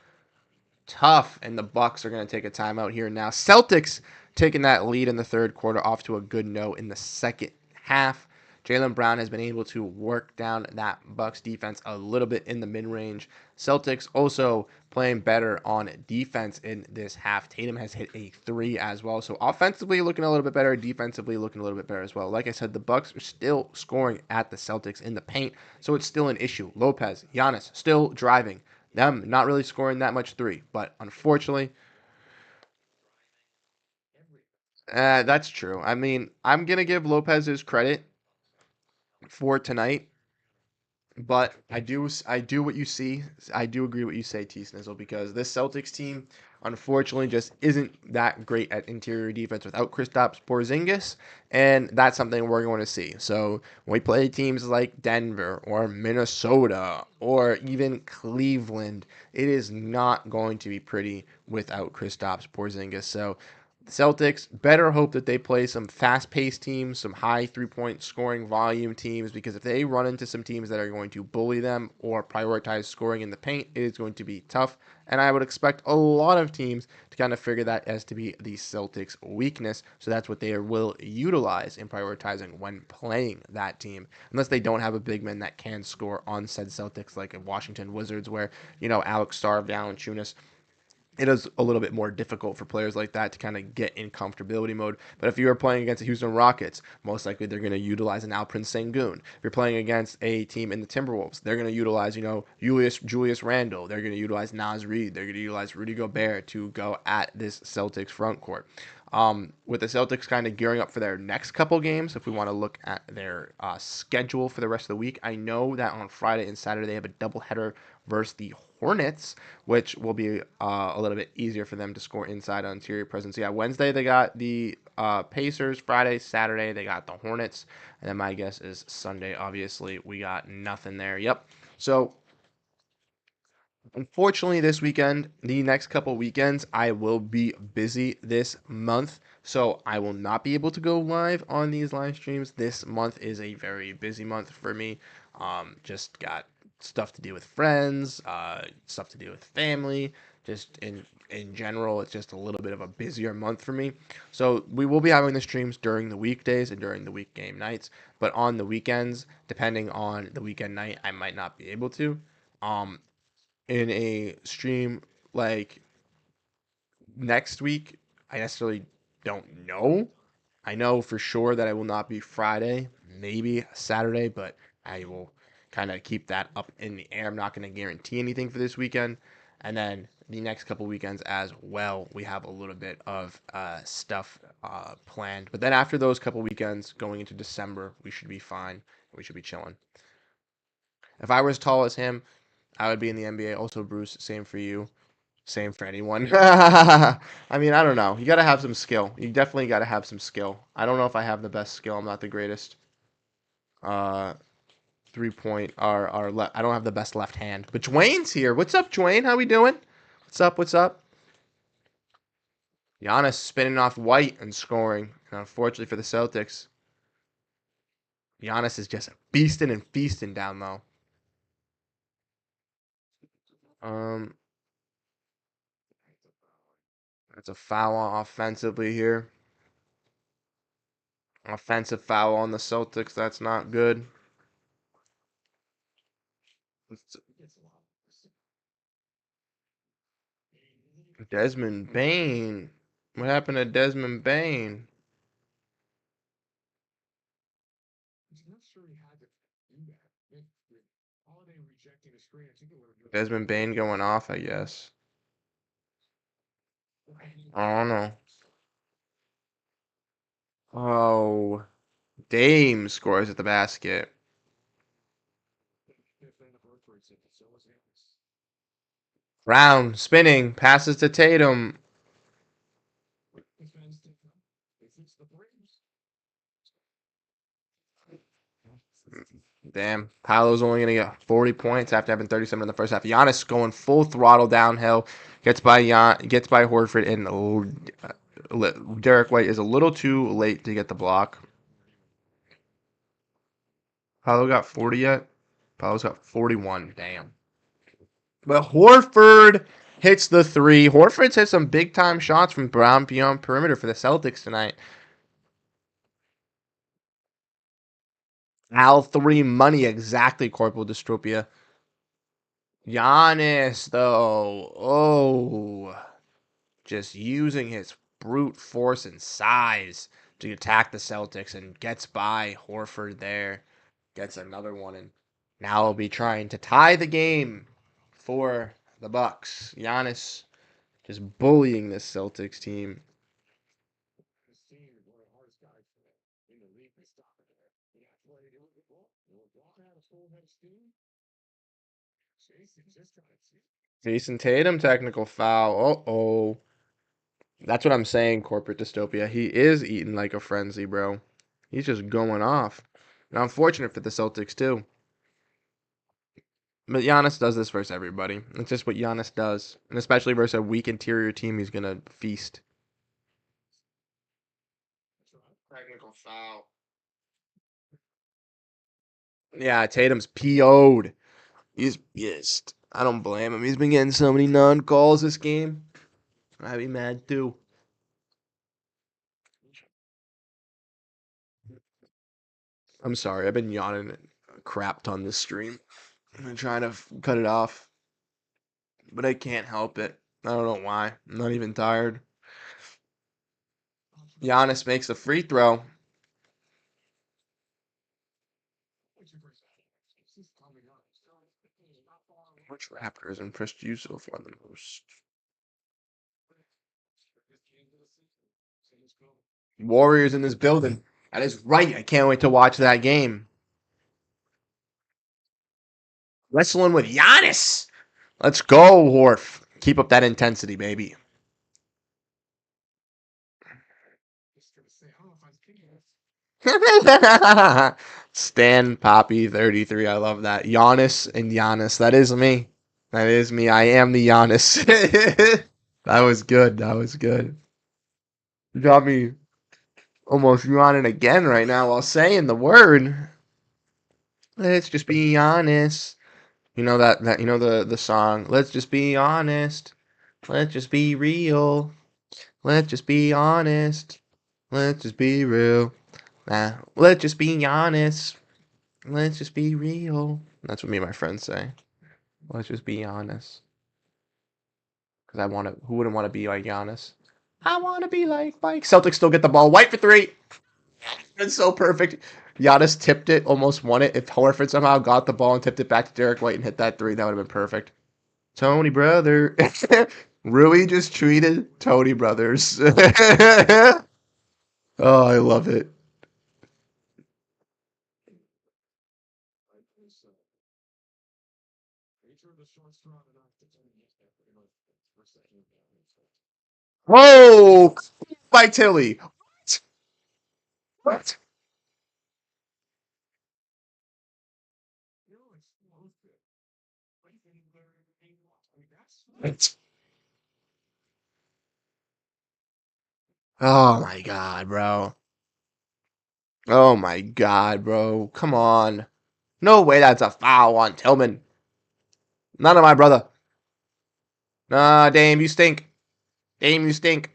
Tough. And the Bucks are going to take a timeout here now. Celtics taking that lead in the third quarter off to a good note in the second half. Jaylen Brown has been able to work down that Bucks defense a little bit in the mid-range. Celtics also playing better on defense in this half. Tatum has hit a three as well. So offensively looking a little bit better, defensively looking a little bit better as well. Like I said, the Bucks are still scoring at the Celtics in the paint, so it's still an issue. Lopez, Giannis still driving. Them not really scoring that much three, but unfortunately, that's true. I mean, I'm gonna give Lopez his credit for tonight, but I do what you see. I do agree what you say, T Snizzle, because this Celtics team, unfortunately, just isn't that great at interior defense without Kristaps Porzingis, and that's something we're going to see. So when we play teams like Denver or Minnesota or even Cleveland, it is not going to be pretty without Kristaps Porzingis. So Celtics better hope that they play some fast-paced teams, some high three-point scoring volume teams, because if they run into some teams that are going to bully them or prioritize scoring in the paint, it is going to be tough. And I would expect a lot of teams to kind of figure that as to be the Celtics' weakness. So that's what they will utilize in prioritizing when playing that team, unless they don't have a big man that can score on said Celtics, like a Washington Wizards, where Alex Starr, Valanciunas, it is a little bit more difficult for players like that to kind of get in comfortability mode. But if you are playing against the Houston Rockets, most likely they're going to utilize an Alprin Sengun. If you're playing against a team in the Timberwolves, they're going to utilize, Julius Randle. They're going to utilize Naz Reid. They're going to utilize Rudy Gobert to go at this Celtics front court. With the Celtics kind of gearing up for their next couple games, if we want to look at their schedule for the rest of the week, I know that on Friday and Saturday they have a doubleheader versus the Hornets, which will be a little bit easier for them to score inside on interior presence. Yeah, Wednesday they got the Pacers. Friday, Saturday they got the Hornets, and then my guess is Sunday. Obviously, we got nothing there. Yep. So unfortunately, this weekend, the next couple weekends, I will be busy this month. So I will not be able to go live on these live streams. This month is a very busy month for me. Just got stuff to do with friends, stuff to do with family. Just in general, it's just a little bit of a busier month for me. So we will be having the streams during the weekdays and during the week game nights. But on the weekends, depending on the weekend night, I might not be able to. Um, in a stream like next week, I necessarily don't know. I know for sure that I will not be Friday, maybe Saturday, but I will kind of keep that up in the air. I'm not going to guarantee anything for this weekend. And then the next couple weekends as well, we have a little bit of stuff planned. But then after those couple weekends, going into December, we should be fine. We should be chilling. If I were as tall as him, I would be in the NBA. Also, Bruce, same for you. Same for anyone. I mean, I don't know. You got to have some skill. You definitely got to have some skill. I don't know if I have the best skill. I'm not the greatest. Uh, 3 point I don't have the best left hand. But Dwayne's here. What's up, Dwayne? How we doing? What's up? What's up? Giannis spinning off White and scoring. And unfortunately for the Celtics, Giannis is just beasting and feasting down low. Um, that's a foul offensively here. Offensive foul on the Celtics. That's not good. Desmond Bain. What happened to Desmond Bain? Desmond Bain going off, I guess. I don't know. Oh, Dame scores at the basket. Brown spinning, passes to Tatum. Damn, Paolo's only going to get 40 points after having 37 in the first half. Giannis going full throttle downhill, gets by Horford, and Derek White is a little too late to get the block. Paolo got 40 yet? Paolo's got 41. Damn. But Horford hits the three. Horford's hit some big time shots from Brown beyond perimeter for the Celtics tonight. Al three money exactly, Corporal Dystropia. Giannis, though. Oh. Just using his brute force and size to attack the Celtics and gets by Horford there. Gets another one, and now he'll be trying to tie the game for the Bucks. Giannis just bullying this Celtics team. Jason Tatum technical foul. Uh-oh. That's what I'm saying, corporate dystopia. He is eating like a frenzy, bro. He's just going off. Now, unfortunate for the Celtics, too. But Giannis does this versus everybody. It's just what Giannis does. And especially versus a weak interior team, he's going to feast. Foul. Yeah, Tatum's PO'd. He's pissed. I don't blame him. He's been getting so many non-calls this game. I'd be mad too. I'm sorry. I've been yawning a crap ton this stream. I'm trying to cut it off, but I can't help it. I don't know why. I'm not even tired. Giannis makes a free throw. Which Raptors impressed you so far the most? Warriors in this building. That is right. I can't wait to watch that game. Wrestling with Giannis. Let's go, Horf. Keep up that intensity, baby. Stan Poppy 33. I love that. Giannis and Giannis. That is me. That is me. I am the Giannis. That was good. That was good. You got me almost yawning again right now while saying the word. Let's just be honest. You know that you know the song. Let's just be honest. Let's just be real. Let's just be honest. Let's just be real. Nah, let's just be honest. Let's just be real. That's what me and my friends say. Let's just be honest. Because I want to. Who wouldn't want to be like Giannis? I want to be like Mike. Celtics still get the ball. White for three. It's so perfect. Giannis tipped it, almost won it. If Horford somehow got the ball and tipped it back to Derek White and hit that three, that would have been perfect. Tony brother. Rui just tweeted Tony brothers. Oh, I love it. Oh, by Tilly. What? What? Oh my god, bro. Oh my god, bro. Come on. No way that's a foul on Tillman. None of my brother. Nah, Dame, you stink. Dame, you stink.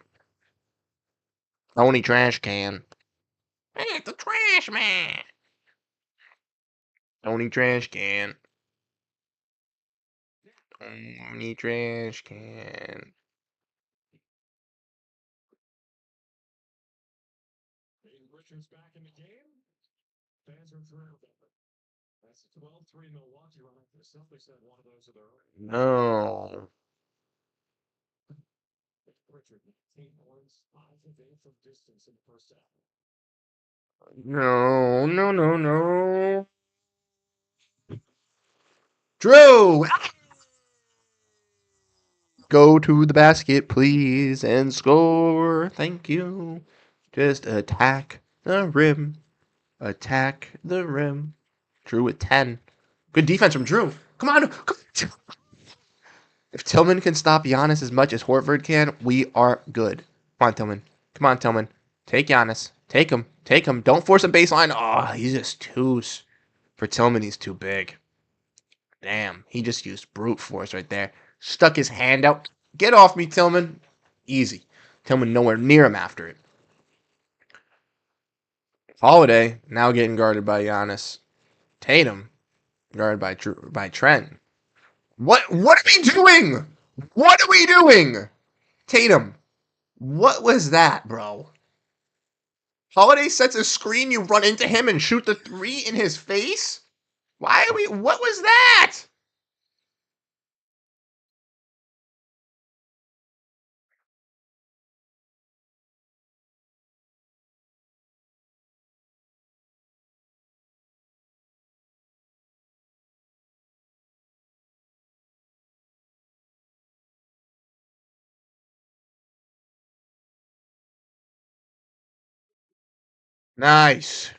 Tony trash can. Hey, the trash man. Tony trash can. Tony trash can. No. No, no, no, no. Drew! Go to the basket, please, and score. Thank you. Just attack the rim. Attack the rim. Drew with 10. Good defense from Drew. Come on. Come on. If Tillman can stop Giannis as much as Horford can, we are good. Come on, Tillman. Come on, Tillman. Take Giannis. Take him. Take him. Don't force him baseline. Oh, he's just too. For Tillman, he's too big. Damn. He just used brute force right there. Stuck his hand out. Get off me, Tillman. Easy. Tillman nowhere near him after it. Holiday now getting guarded by Giannis. Tatum guarded by Trent. What are we doing? What are we doing? Tatum, what was that, bro? Holiday sets a screen, you run into him and shoot the three in his face? Why are we what was that? Nice.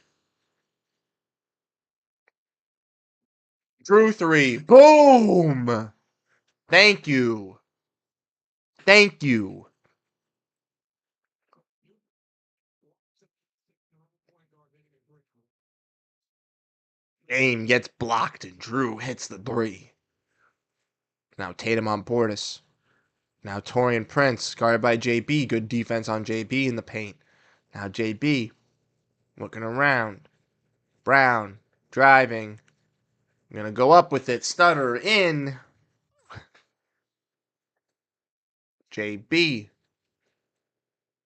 Drew three. Boom. Thank you. Thank you. Dame gets blocked and Drew hits the three. Now Tatum on Portis. Now Torian Prince guarded by JB. Good defense on JB in the paint. Now JB looking around. Brown driving. I'm going to go up with it. Stutter in. JB.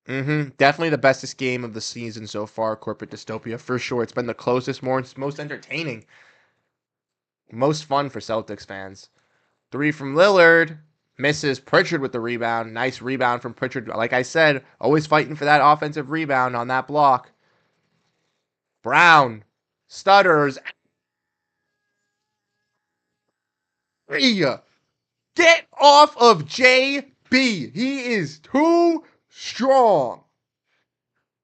Definitely the bestest game of the season so far, Corporate Dystopia, for sure. It's been the closest, most entertaining, most fun for Celtics fans. Three from Lillard. Misses Pritchard with the rebound. Nice rebound from Pritchard. Like I said, always fighting for that offensive rebound on that block. Brown stutters. Get off of JB. He is too strong.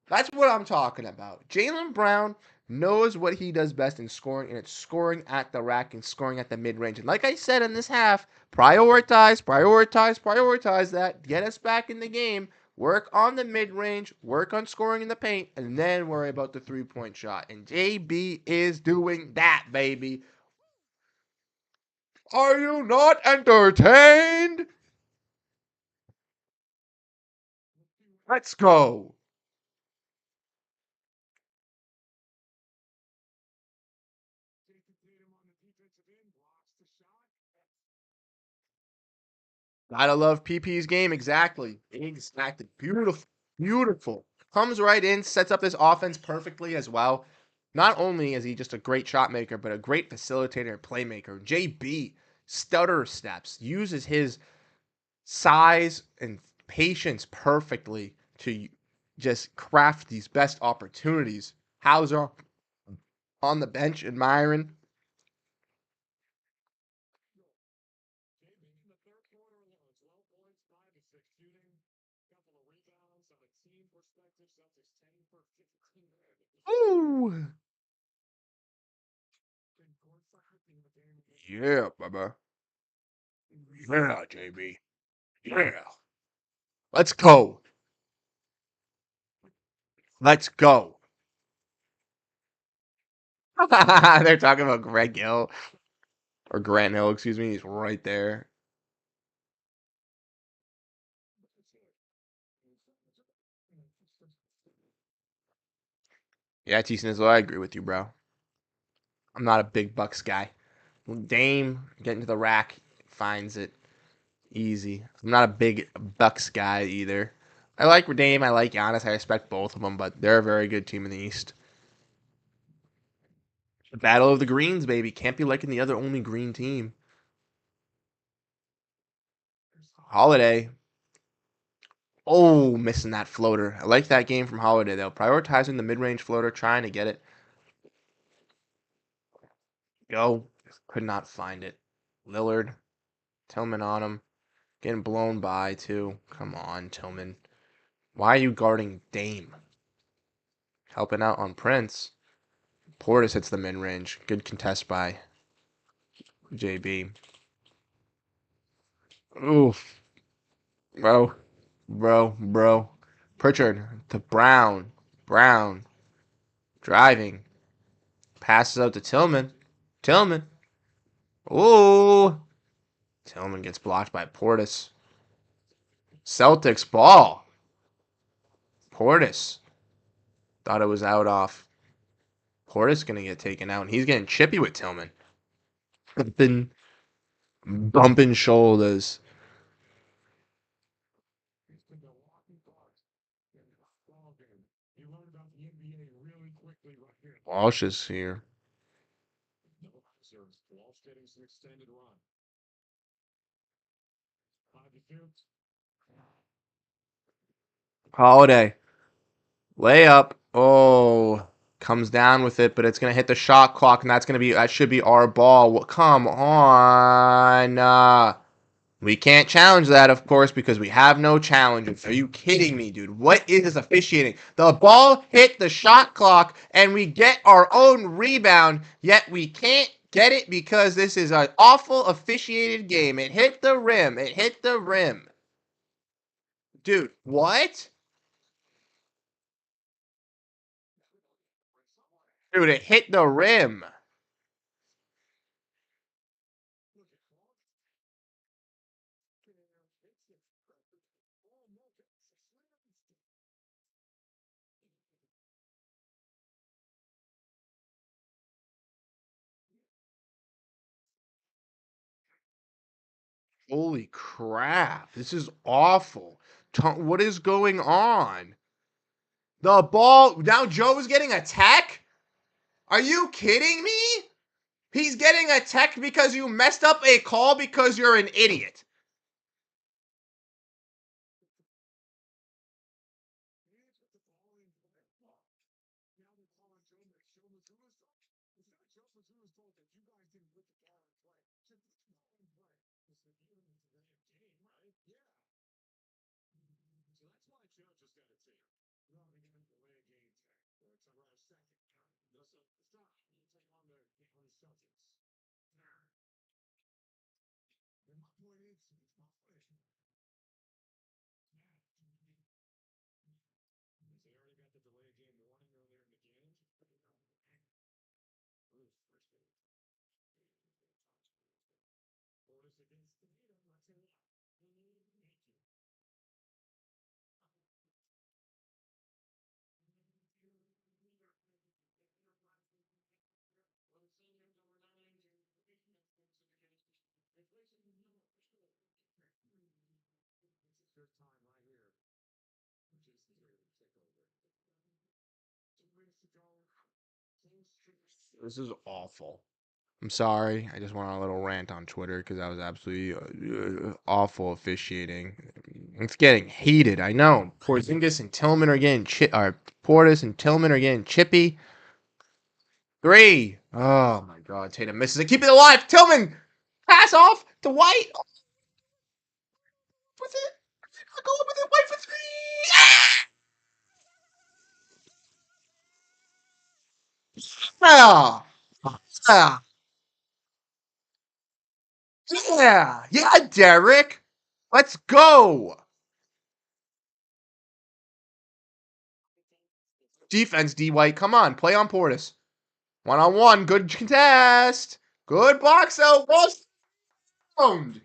That's what I'm talking about. Jaylen Brown knows what he does best in scoring, and it's scoring at the rack and scoring at the mid-range. And like I said in this half, prioritize that. Get us back in the game. Work on the mid-range. Work on scoring in the paint. And then worry about the three-point shot. And JB is doing that, baby. Are you not entertained? Let's go. Gotta love PP's game. Exactly. Exactly. Beautiful. Beautiful. Comes right in, sets up this offense perfectly as well. Not only is he just a great shot maker, but a great facilitator and playmaker. JB stutter steps, uses his size and patience perfectly to just craft these best opportunities. Hauser on the bench admiring. Ooh. Yeah, Bubba. Yeah, JB. Yeah. Let's go. Let's go. They're talking about Greg Hill or Grant Hill, excuse me. He's right there. Yeah, T Snizzle, I agree with you, bro. I'm not a big Bucks guy. Dame getting to the rack finds it easy. I'm not a big Bucks guy either. I like Dame. I like Giannis. I respect both of them, but they're a very good team in the East. The Battle of the Greens, baby. Can't be liking the other only green team. Holiday. Oh, missing that floater. I like that game from Holiday, though. Prioritizing the mid-range floater, trying to get it. Go. Could not find it. Lillard. Tillman on him. Getting blown by, too. Come on, Tillman. Why are you guarding Dame? Helping out on Prince. Portis hits the mid-range. Good contest by JB. Oof. Bro. Pritchard to Brown. Brown. Driving. Passes out to Tillman. Tillman. Ooh. Tillman gets blocked by Portis. Celtics ball. Portis. Thought it was out off. Portis going to get taken out, and he's getting chippy with Tillman. Been bumping shoulders. Walsh is here. Holiday. Layup. Oh, comes down with it, but it's gonna hit the shot clock, and that should be our ball. Come on. We can't challenge that, of course, because we have no challenges. Are you kidding me, dude? What is this officiating? The ball hit the shot clock, and we get our own rebound, yet we can't get it because this is an awful officiated game. It hit the rim. It hit the rim. Dude, what? Dude, it hit the rim. Holy crap. This is awful. What is going on? The ball. Now Joe is getting a tech? Are you kidding me? He's getting a tech because you messed up a call because you're an idiot. This is awful. I'm sorry. I just went on a little rant on Twitter because that was absolutely awful officiating. It's getting heated. I know. Porzingis and Tillman are getting Portis and Tillman are getting chippy. 3. Oh my God. Tatum misses it. Keep it alive. Tillman. Pass off to White. With it. Go up with it. White for 3. Ah. Yeah. Yeah. Yeah, Derek. Let's go. Defense, D White. Come on. Play on Portis. 1-on-1. Good contest. Good box out. Well sound.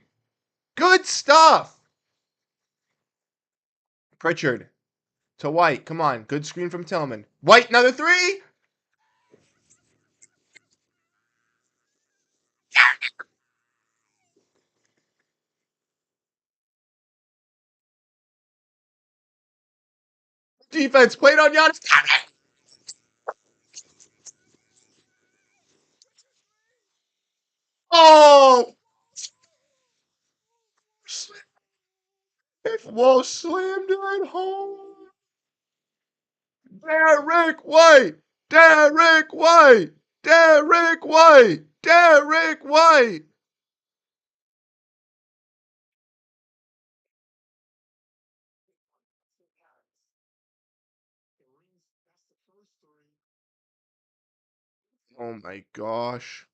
Good stuff. Pritchard to White. Come on. Good screen from Tillman. White, another 3. Defense played on Giannis. Oh! If Walsh slammed it home. Derek White! Derek White! Derek White! Derek White! Oh my gosh.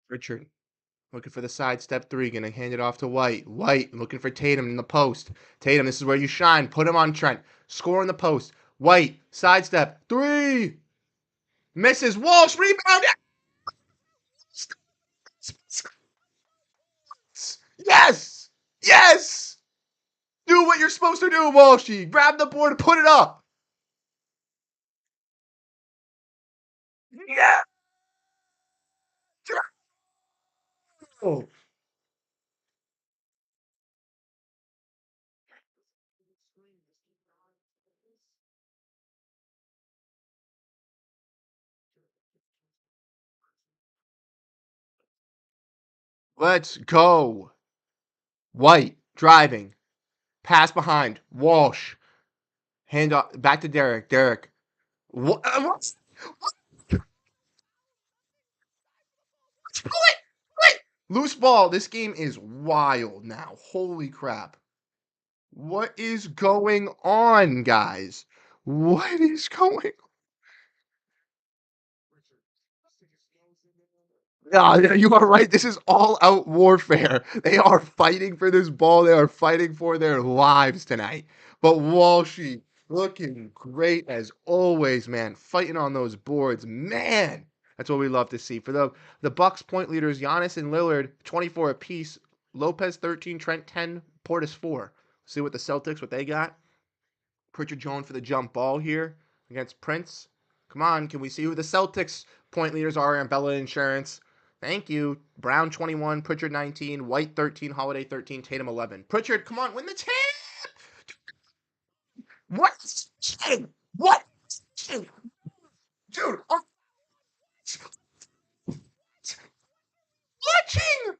Richard looking for the side step 3, gonna hand it off to White. White looking for Tatum in the post. Tatum, this is where you shine. Put him on Trent. Score in the post. White sidestep 3. Misses. Walsh rebound. Yes! Yes! Do what you're supposed to do, Walshy. Grab the board and put it up. Yeah. Let's go. White driving. Pass behind. Walsh. Hand off. Back to Derek. Derek. What? What? Loose ball. This game is wild now. Holy crap. What is going on, guys? What is going Yeah, you are right. This is all out warfare. They are fighting for this ball. They are fighting for their lives tonight. But Walshy looking great as always, man. Fighting on those boards. Man, that's what we love to see. For the Bucks point leaders, Giannis and Lillard, 24 apiece, Lopez 13, Trent 10, Portis 4. See what the Celtics, what they got. Pritchard going for the jump ball here against Prince. Come on, can we see who the Celtics point leaders are? Bella Insurance. Thank you. Brown 21, Pritchard 19, White 13, Holiday 13, Tatum 11. Pritchard, come on, win the tip! What? What? Dude, I'm watching!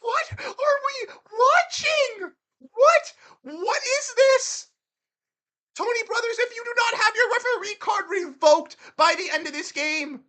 What are we watching? What? What is this? Tony Brothers, if you do not have your referee card revoked by the end of this game.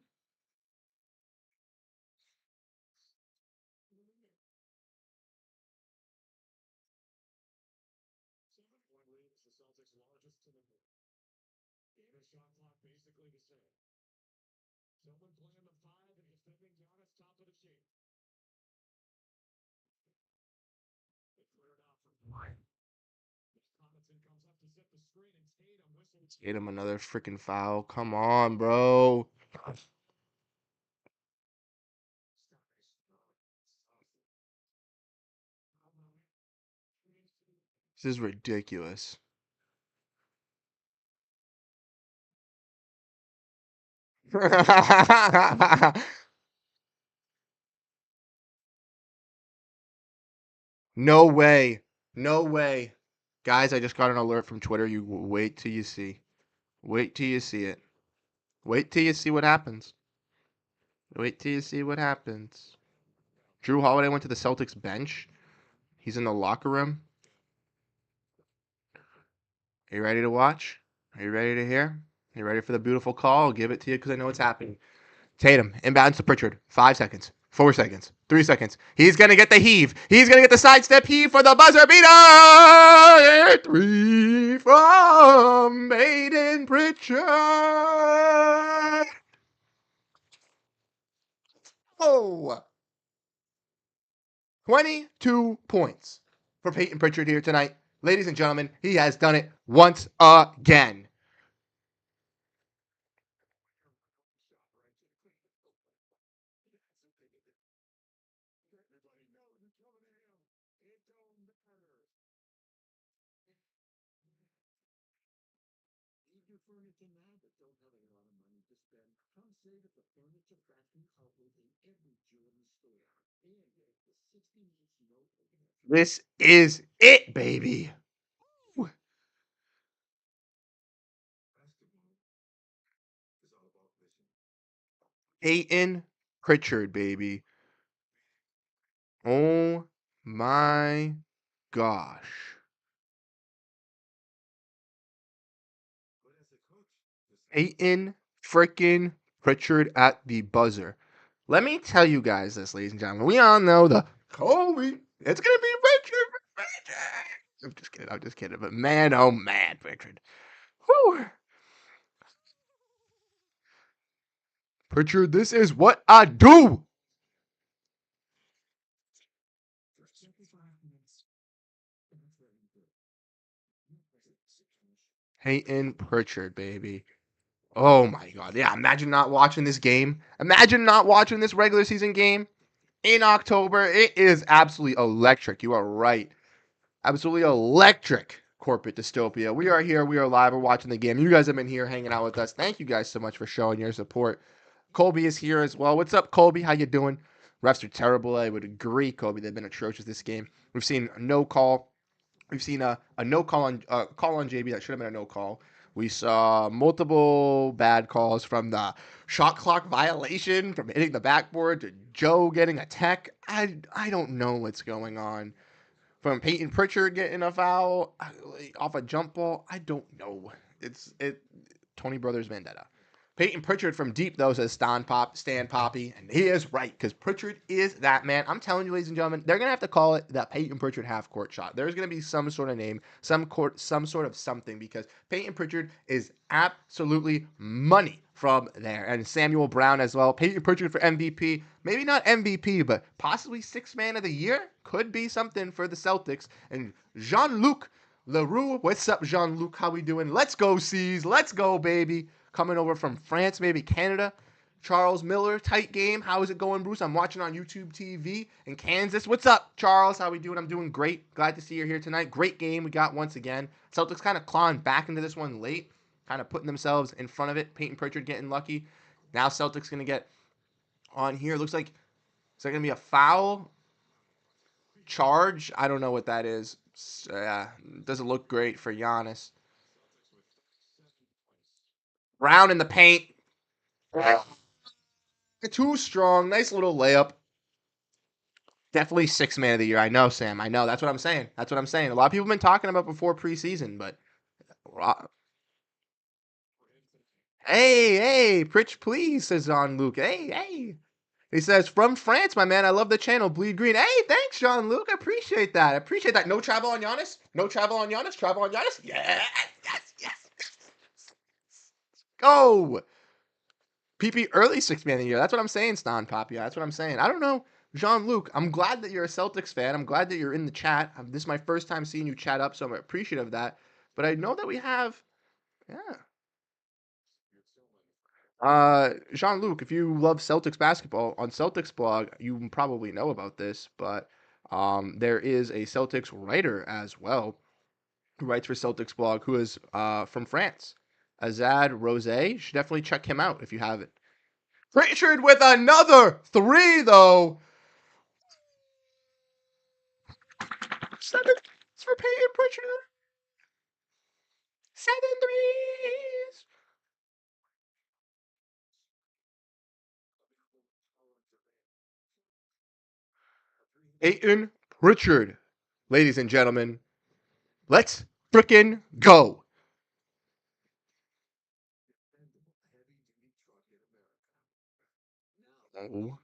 Hit him another freaking foul. Come on, bro. This is ridiculous. No way. No way. Guys, I just got an alert from Twitter. You wait till you see. Wait till you see it. Wait till you see what happens. Wait till you see what happens. Drew Holiday went to the Celtics bench. He's in the locker room. Are you ready to watch? Are you ready to hear? Are you ready for the beautiful call? I'll give it to you because I know it's happening. Tatum, inbounds to Pritchard. 5 seconds. 4 seconds. 3 seconds. He's going to get the heave. He's going to get the sidestep heave for the buzzer beater. 3 from Aiden Pritchard. Oh. 22 points for Peyton Pritchard here tonight. Ladies and gentlemen, he has done it once again. This is it, baby. Peyton Pritchard, baby. Oh my gosh. Peyton freaking Pritchard at the buzzer. Let me tell you guys this, ladies and gentlemen. We all know the Kobe. It's gonna be Pritchard. I'm just kidding. I'm just kidding. But man, oh man, Pritchard. Whew. Pritchard, this is what I do. Peyton Pritchard, baby. Oh my God. Yeah, imagine not watching this game. Imagine not watching this regular season game in October. It is absolutely electric. You are right. Absolutely electric corporate dystopia. We are here. We are live. We're watching the game. You guys have been here hanging out with us. Thank you guys so much for showing your support. Colby is here as well. What's up, Colby? How you doing? Refs are terrible. I would agree, Colby. They've been atrocious this game. We've seen no call. We've seen a no call on JB that should have been a no call. We saw multiple bad calls from the shot clock violation, from hitting the backboard to Joe getting a tech. I don't know what's going on. From Peyton Pritchard getting a foul off a jump ball. I don't know. It's Tony Brothers Vendetta. Peyton Pritchard from deep, though, says Stan Poppy, and he is right, because Pritchard is that man. I'm telling you, ladies and gentlemen, they're going to have to call it that Peyton Pritchard half-court shot. There's going to be some sort of name, some sort of something, because Peyton Pritchard is absolutely money from there. And Samuel Brown as well. Peyton Pritchard for MVP. Maybe not MVP, but possibly sixth man of the year. Could be something for the Celtics. And Jean-Luc Leroux. What's up, Jean-Luc? How we doing? Let's go, C's. Let's go, baby. Coming over from France, maybe Canada. Charles Miller, tight game. How is it going, Bruce? I'm watching on YouTube TV in Kansas. What's up, Charles? How we doing? I'm doing great. Glad to see you here tonight. Great game we got once again. Celtics kind of clawing back into this one late, kind of putting themselves in front of it. Peyton Pritchard getting lucky. Now Celtics going to get on here. Looks like, is that going to be a foul? Charge? I don't know what that is. Doesn't look great for Giannis. Brown in the paint. Too strong. Nice little layup. Definitely sixth man of the year. I know, Sam. I know. That's what I'm saying. That's what I'm saying. A lot of people have been talking about before preseason, but hey, hey, Pritch, please, says Jean Luc. Hey, hey. He says, from France, my man. I love the channel. Bleed Green. Hey, thanks, Jean Luc. I appreciate that. I appreciate that. No travel on Giannis? No travel on Giannis? Travel on Giannis? Yes, yes, yes. Go. PP early sixth man of the year. That's what I'm saying, Stan Papia. That's what I'm saying. I don't know, Jean Luc. I'm glad that you're a Celtics fan. I'm glad that you're in the chat. This is my first time seeing you chat up, so I'm appreciative of that. But I know that we have, yeah. Jean Luc, if you love Celtics basketball on Celtics blog, you probably know about this, but there is a Celtics writer as well who writes for Celtics blog who is from France. Azad Rose. You should definitely check him out if you haven't. Pritchard with another three, though. Seven for Peyton Pritchard. Seven threes. Peyton Pritchard. Ladies and gentlemen, let's frickin' go. Oh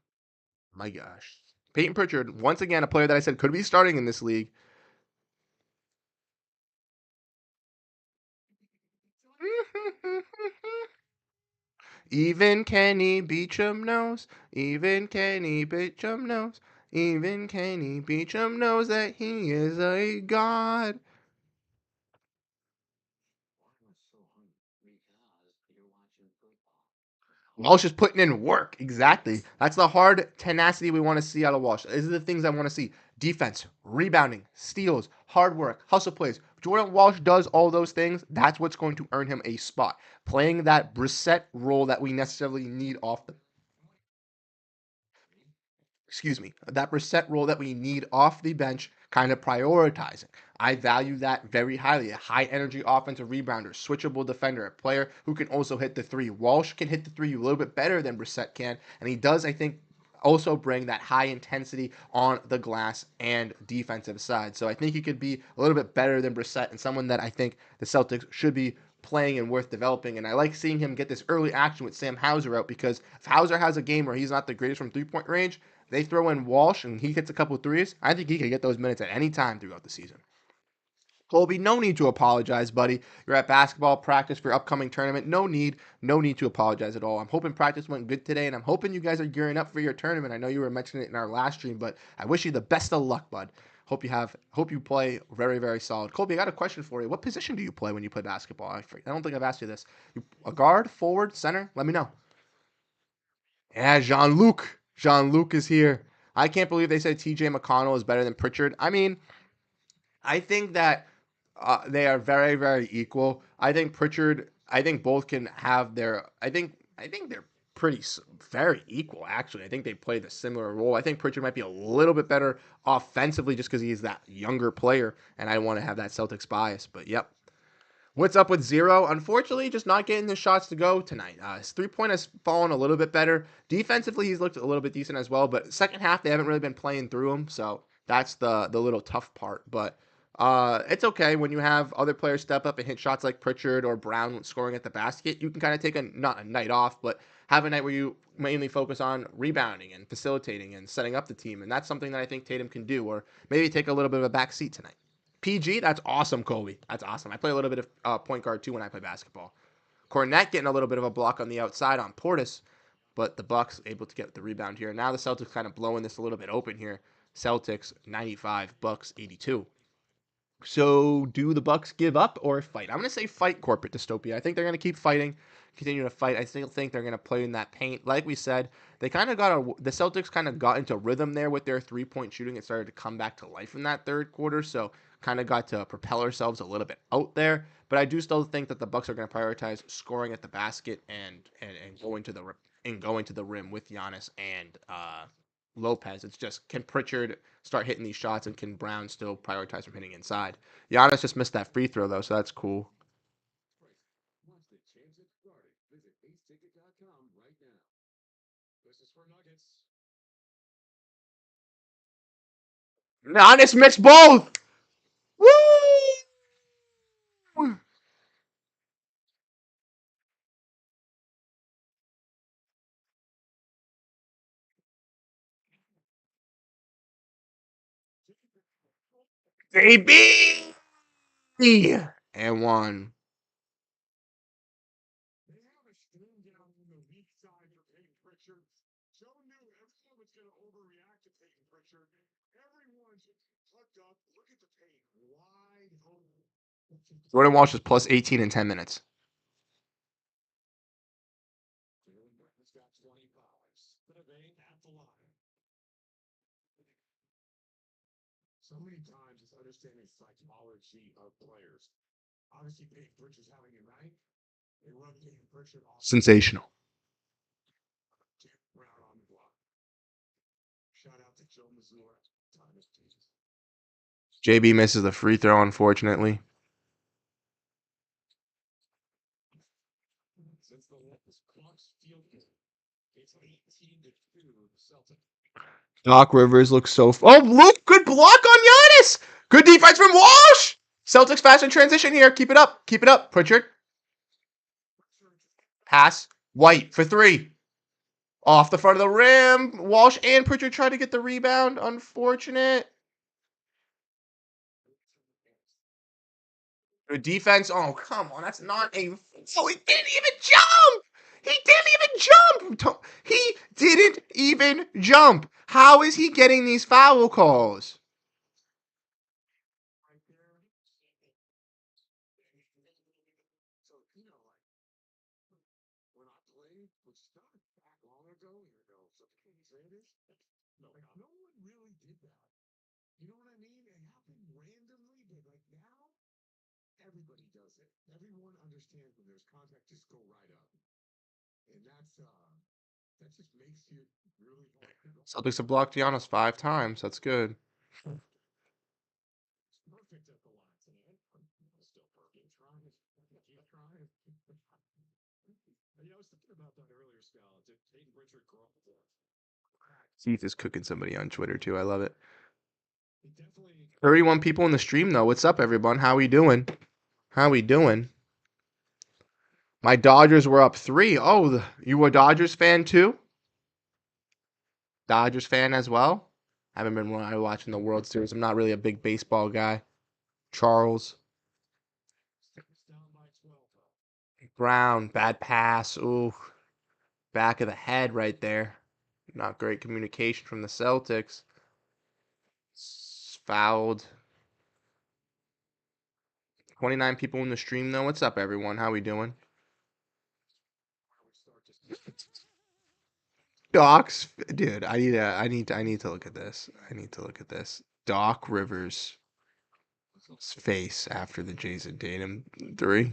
my gosh. Peyton Pritchard, once again, a player that I said could be starting in this league. Even Kenny Beecham knows. Even Kenny Beecham knows. Even Kenny Beecham knows that he is a god. Walsh is putting in work. Exactly. That's the hard tenacity we want to see out of Walsh. These are the things I want to see. Defense, rebounding, steals, hard work, hustle plays. Jordan Walsh does all those things. That's what's going to earn him a spot. Playing that Brissett role that we necessarily need off the that Brissett role that we need off the bench, kind of prioritizing. I value that very highly. A high energy offensive rebounder, switchable defender, a player who can also hit the three. Walsh can hit the three a little bit better than Brissett can, and he does, I think, also bring that high intensity on the glass and defensive side. So I think he could be a little bit better than Brissett and someone that I think the Celtics should be playing and worth developing. And I like seeing him get this early action with Sam Hauser out because if Hauser has a game where he's not the greatest from 3 point range, they throw in Walsh and he hits a couple threes. I think he could get those minutes at any time throughout the season. Colby, no need to apologize, buddy. You're at basketball practice for your upcoming tournament. No need to apologize at all. I'm hoping practice went good today, and I'm hoping you guys are gearing up for your tournament. I know you were mentioning it in our last stream, but I wish you the best of luck, bud. Hope you play very, very solid. Colby, I got a question for you. What position do you play when you play basketball? I don't think I've asked you this. A guard, forward, center? Let me know. Yeah, Jean Luc. Jean Luc is here. I can't believe they said TJ McConnell is better than Pritchard. I mean, I think that they are very, very equal. I think Pritchard. I think both can have their. I think they're pretty very equal. Actually, I think they play the similar role. I think Pritchard might be a little bit better offensively just because he's that younger player, and I want to have that Celtics bias. But yep. What's up with Zero? Unfortunately, just not getting the shots to go tonight. His 3 point has fallen a little bit better. Defensively, he's looked a little bit decent as well. But second half, they haven't really been playing through him, so that's the little tough part. But it's okay when you have other players step up and hit shots like Pritchard or Brown scoring at the basket. You can kind of take not a night off, but have a night where you mainly focus on rebounding and facilitating and setting up the team, and that's something that I think Tatum can do, or maybe take a little bit of a back seat tonight. PG, that's awesome, Colby. That's awesome. I play a little bit of point guard too when I play basketball. Cornette getting a little bit of a block on the outside on Portis, but the Bucks able to get the rebound here. Now the Celtics kind of blowing this a little bit open here. Celtics 95, Bucks 82. So, do the Bucks give up or fight? I'm going to say fight corporate dystopia. I think they're going to keep fighting, continue to fight. I still think they're going to play in that paint. Like we said, they kind of the Celtics kind of got into rhythm there with their 3-point shooting. It started to come back to life in that third quarter, so kind of got to propel ourselves a little bit out there. But I do still think that the Bucks are going to prioritize scoring at the basket and going to the rim with Giannis and Lopez. It's just, can Pritchard start hitting these shots, and can Brown still prioritize from hitting inside? Giannis just missed that free throw though, so that's cool. Giannis missed both. Woo! Baby! And one. Jordan Walsh is plus 18 in 10 minutes. Sensational. JB misses the free throw, unfortunately. Doc Rivers looks so. Oh, look! Good block on Giannis! Good defense from Walsh! Celtics fast in transition here. Keep it up. Keep it up, Pritchard. Pass. White for three. Off the front of the rim. Walsh and Pritchard try to get the rebound. Unfortunate. Good defense. Oh, come on. That's not a. Oh, he didn't even jump! He didn't even jump! He didn't even jump. How is he getting these foul calls? Celtics have blocked Giannis 5 times. That's good. Keith is cooking somebody on Twitter too. I love it. 31 people in the stream though. What's up, everyone? How we doing? How we doing? My Dodgers were up 3. Oh, you a Dodgers fan too? Dodgers fan as well? I haven't been watching the World Series. I'm not really a big baseball guy. Charles Brown, bad pass. Ooh, back of the head right there. Not great communication from the Celtics. Fouled. 29 people in the stream though. What's up, everyone? How we doing? Doc's, dude. I need to look at this. I need to look at this. Doc Rivers' face after the Jason Tatum 3.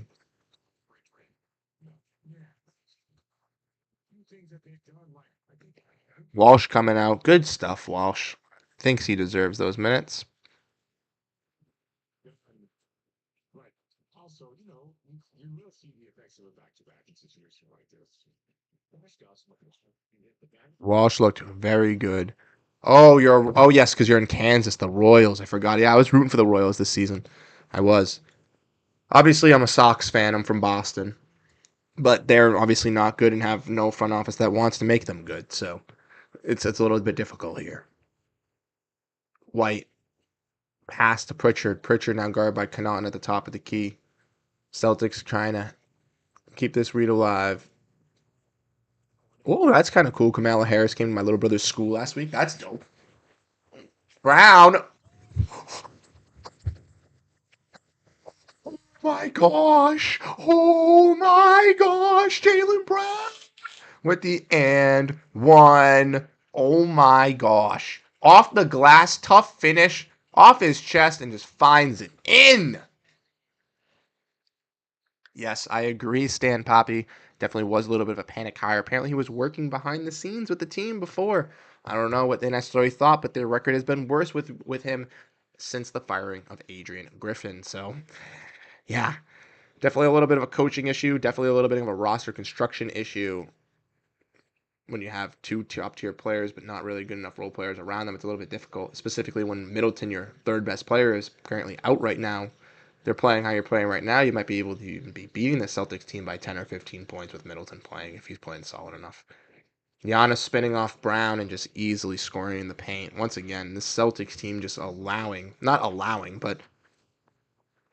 Walsh coming out. Good stuff, Walsh. Thinks he deserves those minutes. Walsh looked very good. Oh yes, because you're in Kansas, the Royals. I forgot. Yeah, I was rooting for the Royals this season. I was. Obviously, I'm a Sox fan. I'm from Boston, but they're obviously not good and have no front office that wants to make them good. So it's a little bit difficult here. White pass to Pritchard. Pritchard now guarded by Connaughton at the top of the key. Celtics trying to keep this read alive. Oh, that's kind of cool. Kamala Harris came to my little brother's school last week. That's dope. Brown. my gosh. Oh my gosh. Jaylen Brown with the and one. Oh my gosh. Off the glass, tough finish, off his chest, and just finds it in. Yes, I agree. Stan Poppy definitely was a little bit of a panic hire. Apparently, he was working behind the scenes with the team before. I don't know what they necessarily thought, but their record has been worse with him since the firing of Adrian Griffin. So, yeah, definitely a little bit of a coaching issue. Definitely a little bit of a roster construction issue. When you have two top tier players, but not really good enough role players around them, it's a little bit difficult. Specifically, when Middleton, your third best player, is currently out right now. They're playing how you're playing right now. You might be able to even be beating the Celtics team by 10 or 15 points with Middleton playing if he's playing solid enough. Giannis spinning off Brown and just easily scoring in the paint. Once again, this Celtics team just not allowing, but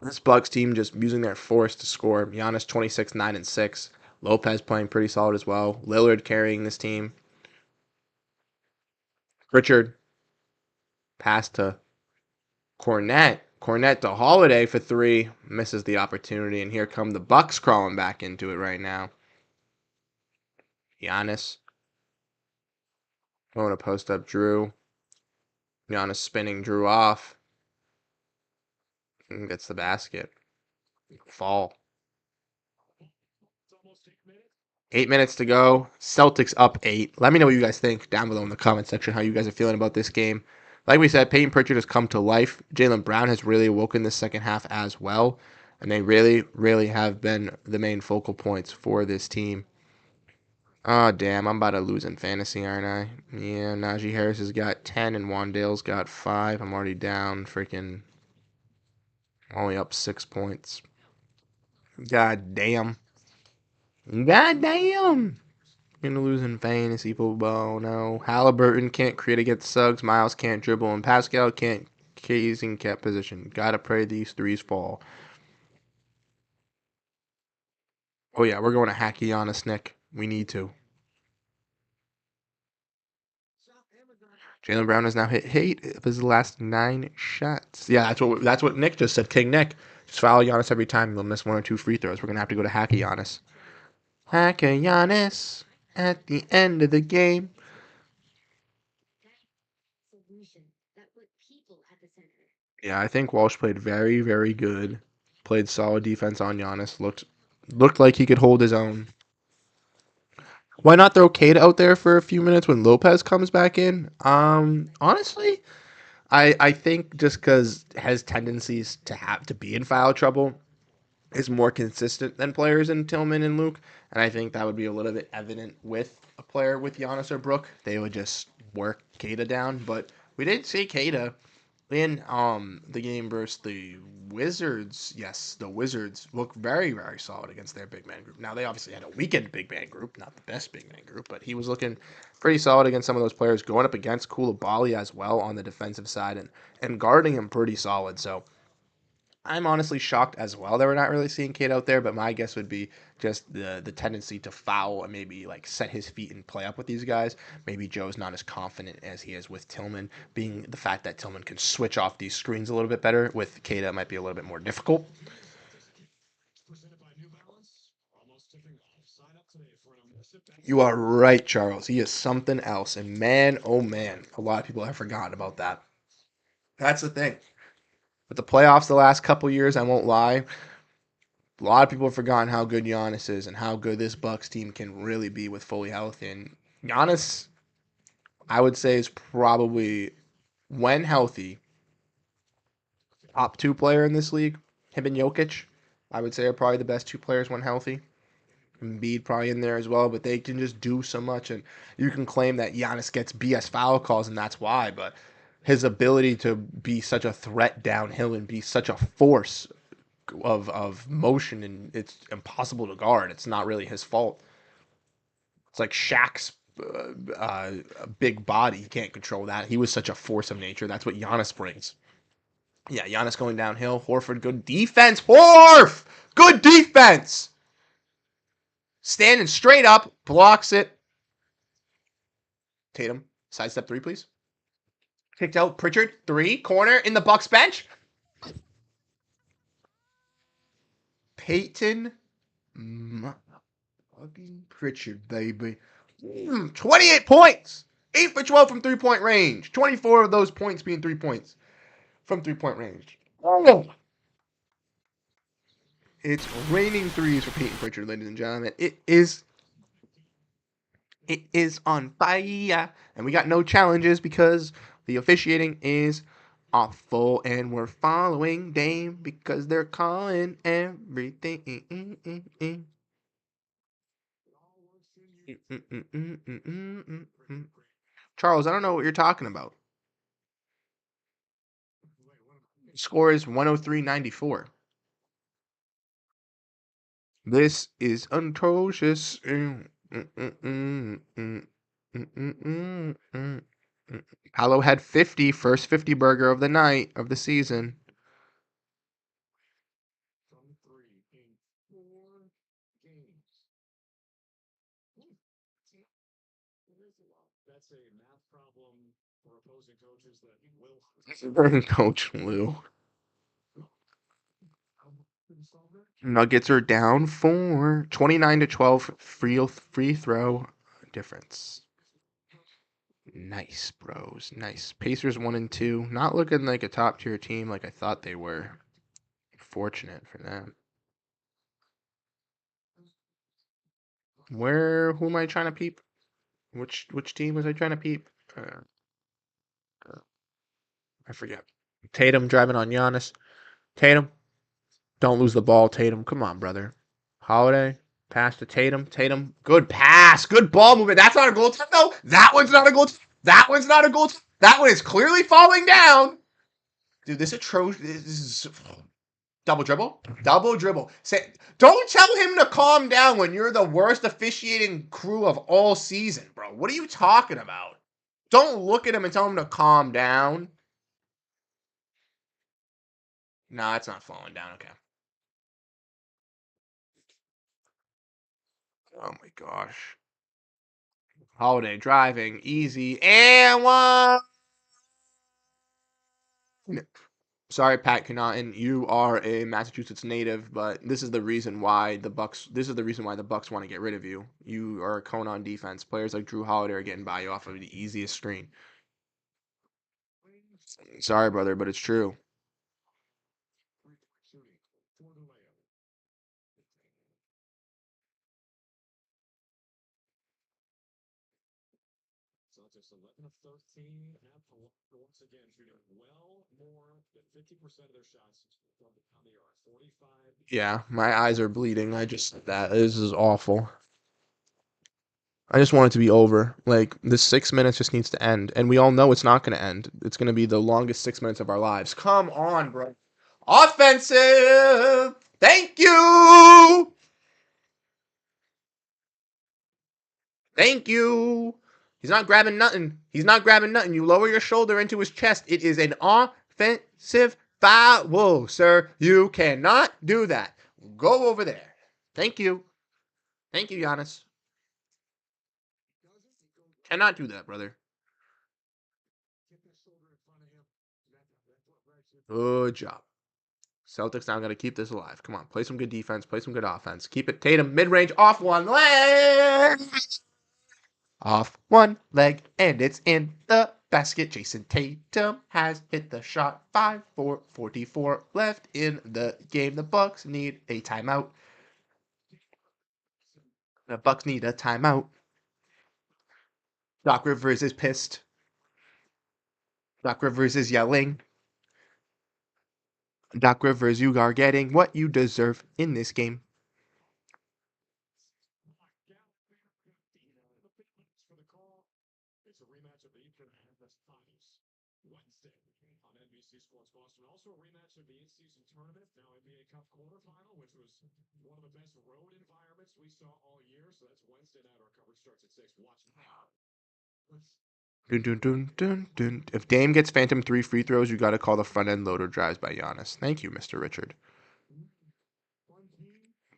this Bucks team just using their force to score. Giannis 26, 9, and 6. Lopez playing pretty solid as well. Lillard carrying this team. Pritchard pass to Cornette. Cornette to Holiday for three. Misses the opportunity. And here come the Bucks crawling back into it right now. Giannis going to post up Drew. Giannis spinning Drew off. And gets the basket. Fall. 8 minutes to go. Celtics up 8. Let me know what you guys think down below in the comment section, how you guys are feeling about this game. Like we said, Peyton Pritchard has come to life. Jaylen Brown has really awoken this second half as well. And they really, really have been the main focal points for this team. Oh, damn. I'm about to lose in fantasy, aren't I? Yeah, Najee Harris has got 10 and Wandale's got 5. I'm already down freaking only up 6 points. God damn. God damn. Gonna lose in fantasy football. No. Halliburton can't create against Suggs. Miles can't dribble. And Pascal can't case in cap position. Gotta pray these threes fall. Oh, yeah. We're going to hacky on us, Nick. We need to. Jaylen Brown has now hit 8 of his last 9 shots. Yeah, that's what Nick just said. King Nick. Just foul Giannis every time. He'll miss 1 or 2 free throws. We're going to have to go to hacky Giannis. Hacky Giannis at the end of the game. Yeah, I think Walsh played very, very good. Played solid defense on Giannis. Looked like he could hold his own. Why not throw Cade out there for a few minutes when Lopez comes back in? Honestly, I think just because has tendencies to have to be in foul trouble is more consistent than players in Tillman and Luke, and I think that would be a little bit evident with a player with Giannis or Brook. They would just work Kada down, but we did see Kada in the game versus the Wizards. Yes, the Wizards look very, very solid against their big man group. Now they obviously had a weakened big man group, not the best big man group, but he was looking pretty solid against some of those players, going up against Koulibaly as well on the defensive side and guarding him pretty solid. So I'm honestly shocked as well that we're not really seeing Cade out there, but my guess would be just the tendency to foul and maybe like set his feet and play up with these guys. Maybe Joe's not as confident as he is with Tillman, being the fact that Tillman can switch off these screens a little bit better. With Cade, it might be a little bit more difficult. You are right, Charles. He is something else. And man, oh man, a lot of people have forgotten about that. That's the thing. With the playoffs the last couple years, I won't lie, a lot of people have forgotten how good Giannis is and how good this Bucks team can really be with fully healthy. And Giannis, I would say, is probably, when healthy, top 2 player in this league. Him and Jokic, I would say, are probably the best 2 players when healthy. Embiid probably in there as well, but they can just do so much. And you can claim that Giannis gets BS foul calls, and that's why. But his ability to be such a threat downhill and be such a force of motion, and it's impossible to guard. It's not really his fault. It's like Shaq's big body. He can't control that. He was such a force of nature. That's what Giannis brings. Yeah, Giannis going downhill. Horford, good defense. Horf! Good defense! Standing straight up, blocks it. Tatum, sidestep 3, please. Kicked out. Pritchard, 3, corner in the Bucks bench. Peyton fucking Pritchard, baby. 28 points. 8 for 12 from 3-point range. 24 of those points being 3 points from 3-point range. Oh. It's raining threes for Peyton Pritchard, ladies and gentlemen. It is on fire. And we got no challenges because the officiating is awful. And we're following Dame because they're calling everything. Charles, I don't know what you're talking about. Score is 103-94. This is atrocious. Paolo had 50, first 50 burger of the night, of the season. Coach Lou. Nuggets are down 4. 29-12 free throw difference. Nice, bros. Nice. Pacers 1 and 2. Not looking like a top tier team like I thought they were. Fortunate for them. Who am I trying to peep? Which team was I trying to peep? I forget. Tatum driving on Giannis. Tatum, don't lose the ball, Tatum. Come on, brother. Holiday, pass to Tatum. Tatum, good pass. Good ball movement. That's not a goal. No, that one's not a goal. That one's not a goal. That one is clearly falling down. Dude, this is double dribble. Double dribble. Don't tell him to calm down when you're the worst officiating crew of all season, bro. What are you talking about? Don't look at him and tell him to calm down. Nah, it's not falling down. Okay. Oh my gosh. Holiday driving, easy, and one. Sorry, Pat Connaughton, you are a Massachusetts native, but this is the reason why the Bucks. This is the reason why the Bucks want to get rid of you. You are a cone on defense. Players like Drew Holiday are getting by you off of the easiest screen. Sorry, brother, but it's true. Celtics 11 of 13 once again shooting well more than 50% of their shots from on the arc. 45. Yeah, my eyes are bleeding. I just said that. This is awful. I just want it to be over. Like, this 6 minutes just needs to end. And we all know it's not going to end. It's going to be the longest 6 minutes of our lives. Come on, bro. Offensive! Thank you! Thank you! He's not grabbing nothing. He's not grabbing nothing. You lower your shoulder into his chest. It is an offensive foul, sir. You cannot do that. Go over there. Thank you. Thank you, Giannis. Cannot do that, brother. Good job. Celtics now got to keep this alive. Come on, play some good defense, play some good offense. Keep it. Tatum, mid-range, off one leg. Off one leg, and it's in the basket. Jason Tatum has hit the shot. 5-4-44 left in the game. The Bucks need a timeout. The Bucks need a timeout. Doc Rivers is pissed. Doc Rivers is yelling. Doc Rivers, you are getting what you deserve in this game. It's a rematch of the Eastern Conference Finals Wednesday on NBC Sports Boston. Also a rematch of the in-season tournament, now NBA Cup quarterfinal, which was one of the best road environments we saw all year. So that's Wednesday night. Our coverage starts at 6. Watch now. Dun, dun, dun, dun, dun. If Dame gets Phantom 3 free throws, you got to call the front end loader drives by Giannis. Thank you, Mr. Richard.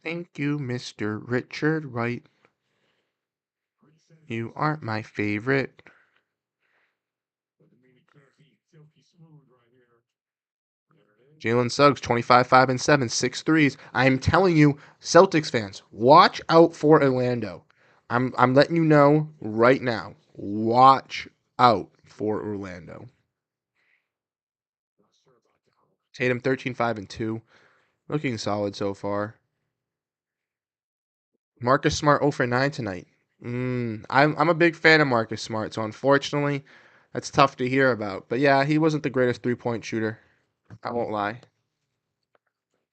Thank you, Mr. Richard Wright. You aren't my favorite. Jalen Suggs, 25, 5, and 7, 6 threes. I'm telling you, Celtics fans, watch out for Orlando. I'm letting you know right now. Watch out for Orlando. Tatum 13, 5, and 2. Looking solid so far. Marcus Smart 0 for 9 tonight. I'm a big fan of Marcus Smart, so unfortunately, that's tough to hear about. But yeah, he wasn't the greatest 3-point shooter. I won't lie.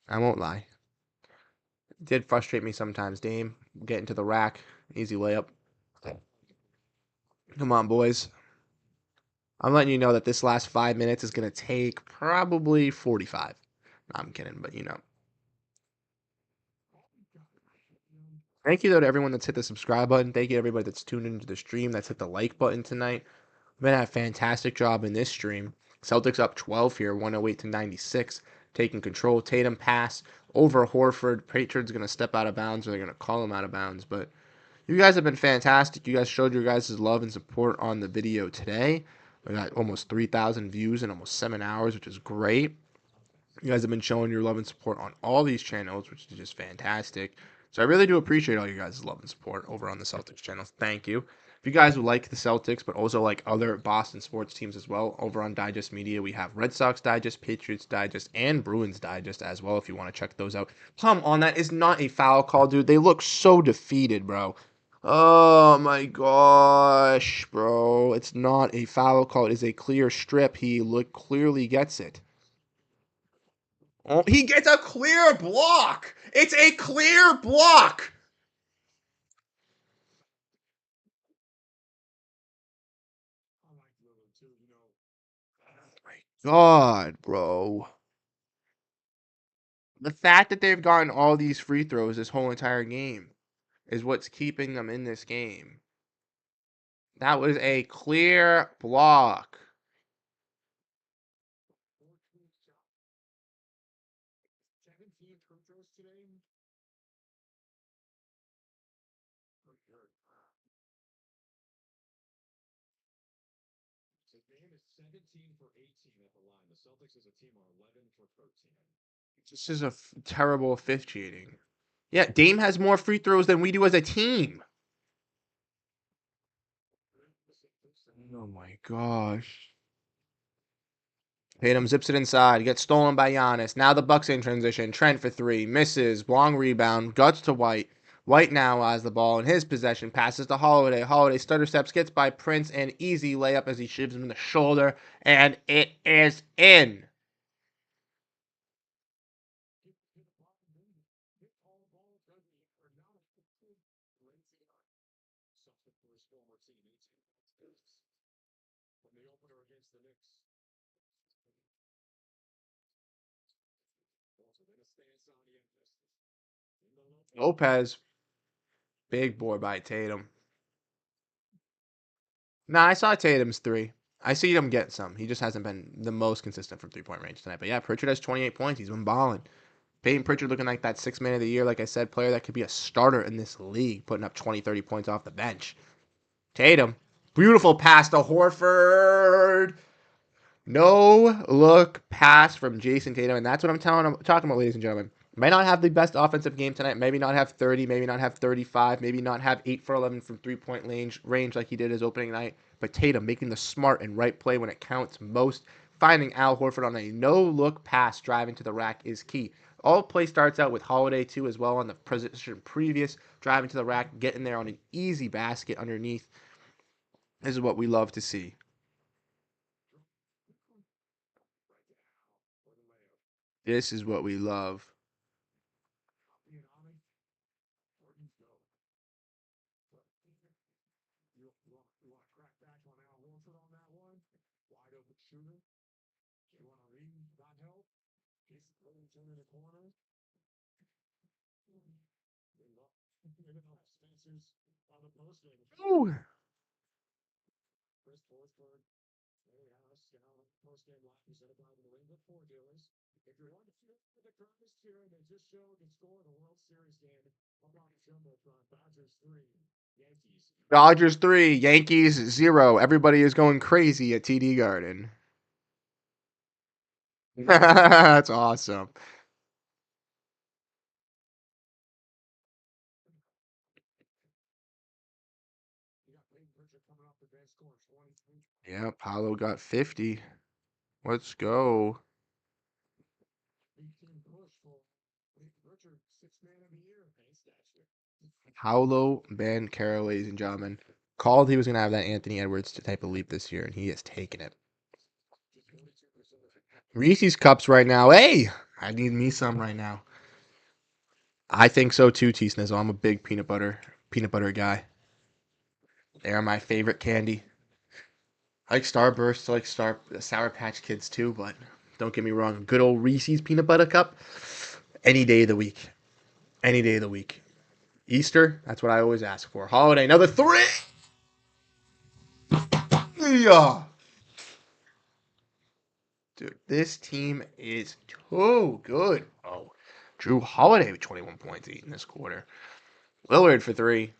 I won't lie. It did frustrate me sometimes. Dame, get into the rack. Easy layup. Come on, boys. I'm letting you know that this last 5 minutes is going to take probably 45. No, I'm kidding, but you know. Thank you, though, to everyone that's hit the subscribe button. Thank you to everybody that's tuned into the stream, that's hit the like button tonight. We've been at a fantastic job in this stream. Celtics up 12 here, 108 to 96, taking control. Tatum pass over Horford. Pritchard's going to step out of bounds, or they're going to call him out of bounds. But you guys have been fantastic. You guys showed your guys' love and support on the video today. We got almost 3,000 views in almost 7 hours, which is great. You guys have been showing your love and support on all these channels, which is just fantastic. So I really do appreciate all you guys' love and support over on the Celtics channel. Thank you. If you guys would like the Celtics, but also like other Boston sports teams as well, over on Digest Media, we have Red Sox Digest, Patriots Digest, and Bruins Digest as well if you want to check those out. Come on, that is not a foul call, dude. They look so defeated, bro. Oh my gosh, bro. It's not a foul call. It is a clear strip. He clearly gets it. Oh, he gets a clear block. It's a clear block. God, bro. The fact that they've gotten all these free throws this whole entire game is what's keeping them in this game. That was a clear block. This is a terrible officiating. Yeah, Dame has more free throws than we do as a team. Oh my gosh. Tatum zips it inside. Gets stolen by Giannis. Now the Bucks in transition. Trent for three. Misses. Long rebound. Guts to White. White now has the ball in his possession. Passes to Holiday. Holiday stutter steps. Gets by Prince. And easy layup as he shivs him in the shoulder. And it is in. Lopez. Big boy by Tatum. Nah, I saw Tatum's three. I see him get some. He just hasn't been the most consistent from 3-point range tonight. But yeah, Pritchard has 28 points. He's been balling. Peyton Pritchard looking like that 6 man of the year, like I said, player that could be a starter in this league, putting up 20, 30 points off the bench. Tatum. Beautiful pass to Horford. No look pass from Jason Tatum. And that's what I'm talking about, ladies and gentlemen. Might not have the best offensive game tonight. Maybe not have 30, maybe not have 35, maybe not have 8 for 11 from 3-point range like he did his opening night. But Tatum making the smart and right play when it counts most. Finding Al Horford on a no-look pass driving to the rack is key. All play starts out with Holiday, too, as well on the position previous. Driving to the rack, getting there on an easy basket underneath. This is what we love to see. This is what we love. Ooh. Dodgers 3, Yankees 0. Everybody is going crazy at TD Garden. That's awesome. Yeah, Paolo got 50. Let's go. Paolo Banchero, ladies and gentlemen, called he was going to have that Anthony Edwards type of leap this year, and he has taken it. Reese's Cups right now. Hey, I need me some right now. I think so too, T Snizzle. I'm a big peanut butter guy. They are my favorite candy. I like Starburst, I like Sour Patch Kids too, but don't get me wrong, good old Reese's peanut butter cup, any day of the week. Any day of the week. Easter, that's what I always ask for. Holiday, another three. Yeah. Dude, this team is too good. Oh, Drew Holiday with 21 points in this quarter. Lillard for three.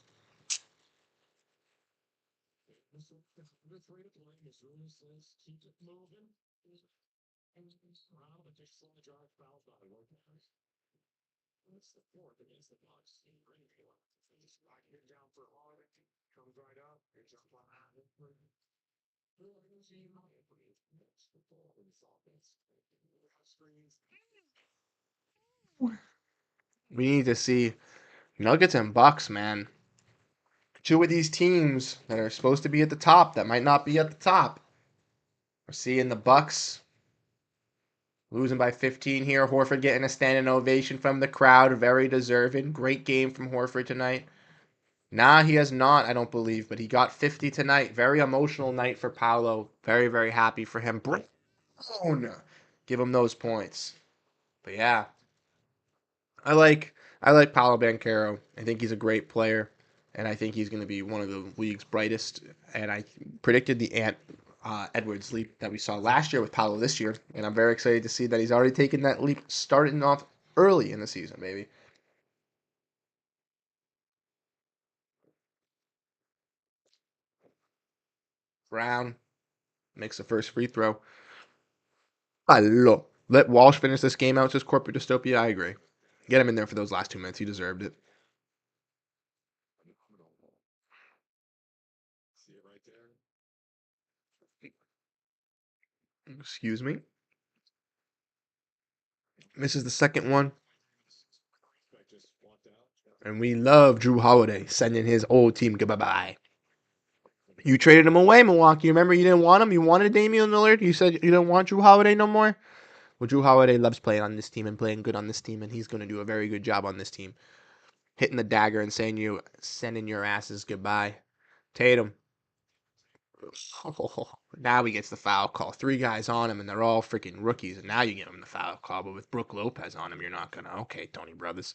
We need to see Nuggets and Bucks, man. Two of these teams that are supposed to be at the top that might not be at the top. We're seeing the Bucks losing by 15 here. Horford getting a standing ovation from the crowd. Very deserving. Great game from Horford tonight. Nah, he has not, I don't believe, but he got 50 tonight. Very emotional night for Paolo. Very, very happy for him. Brown, give him those points. But yeah, I like I like Paolo Banchero. I think he's a great player, and I think he's going to be one of the league's brightest. And I predicted the Edwards leap that we saw last year with Paolo this year, and I'm very excited to see that he's already taken that leap, starting off early in the season, baby. Brown makes the first free throw. Hello. Let Walsh finish this game out. Says corporate dystopia. I agree. Get him in there for those last 2 minutes. He deserved it. Excuse me. Misses the second one. And we love Drew Holiday sending his old team goodbye. You traded him away, Milwaukee. Remember, you didn't want him. You wanted Damian Lillard. You said you didn't want Drew Holiday no more. Well, Drew Holiday loves playing on this team and playing good on this team, and he's going to do a very good job on this team, hitting the dagger and sending your asses goodbye. Tatum. Oh, now he gets the foul call. Three guys on him, and they're all freaking rookies. And now you give him the foul call. But with Brooke Lopez on him, you're not gonna. Okay, Tony Brothers.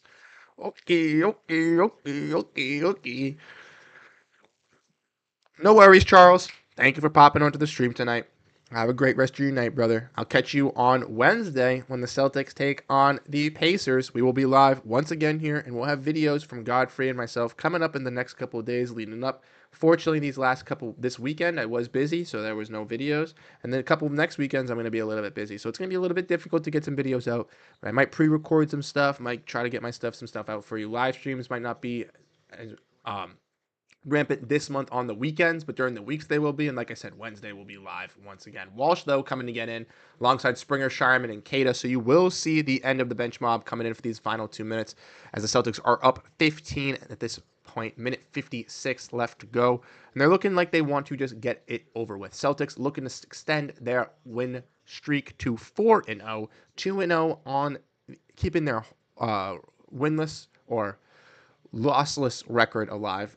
Okay, okay, okay, okay, okay. No worries, Charles. Thank you for popping onto the stream tonight. Have a great rest of your night, brother. I'll catch you on Wednesday when the Celtics take on the Pacers. We will be live once again here, and we'll have videos from Godfrey and myself coming up in the next couple of days leading up. Fortunately, this weekend, I was busy, so there was no videos. And then a couple of next weekends, I'm going to be a little bit busy. So it's going to be a little bit difficult to get some videos out. But I might pre-record some stuff, might try to get some stuff out for you. Live streams might not be as rampant this month on the weekends, but during the weeks they will be. And like I said, Wednesday will be live once again. Walsh, though, coming to get in alongside Springer, Shireman, and Kada. So you will see the end of the bench mob coming in for these final 2 minutes as the Celtics are up 15 at this point. Minute 56 left to go. And they're looking like they want to just get it over with. Celtics looking to extend their win streak to 4-0, 2-0 on keeping their winless or lossless record alive,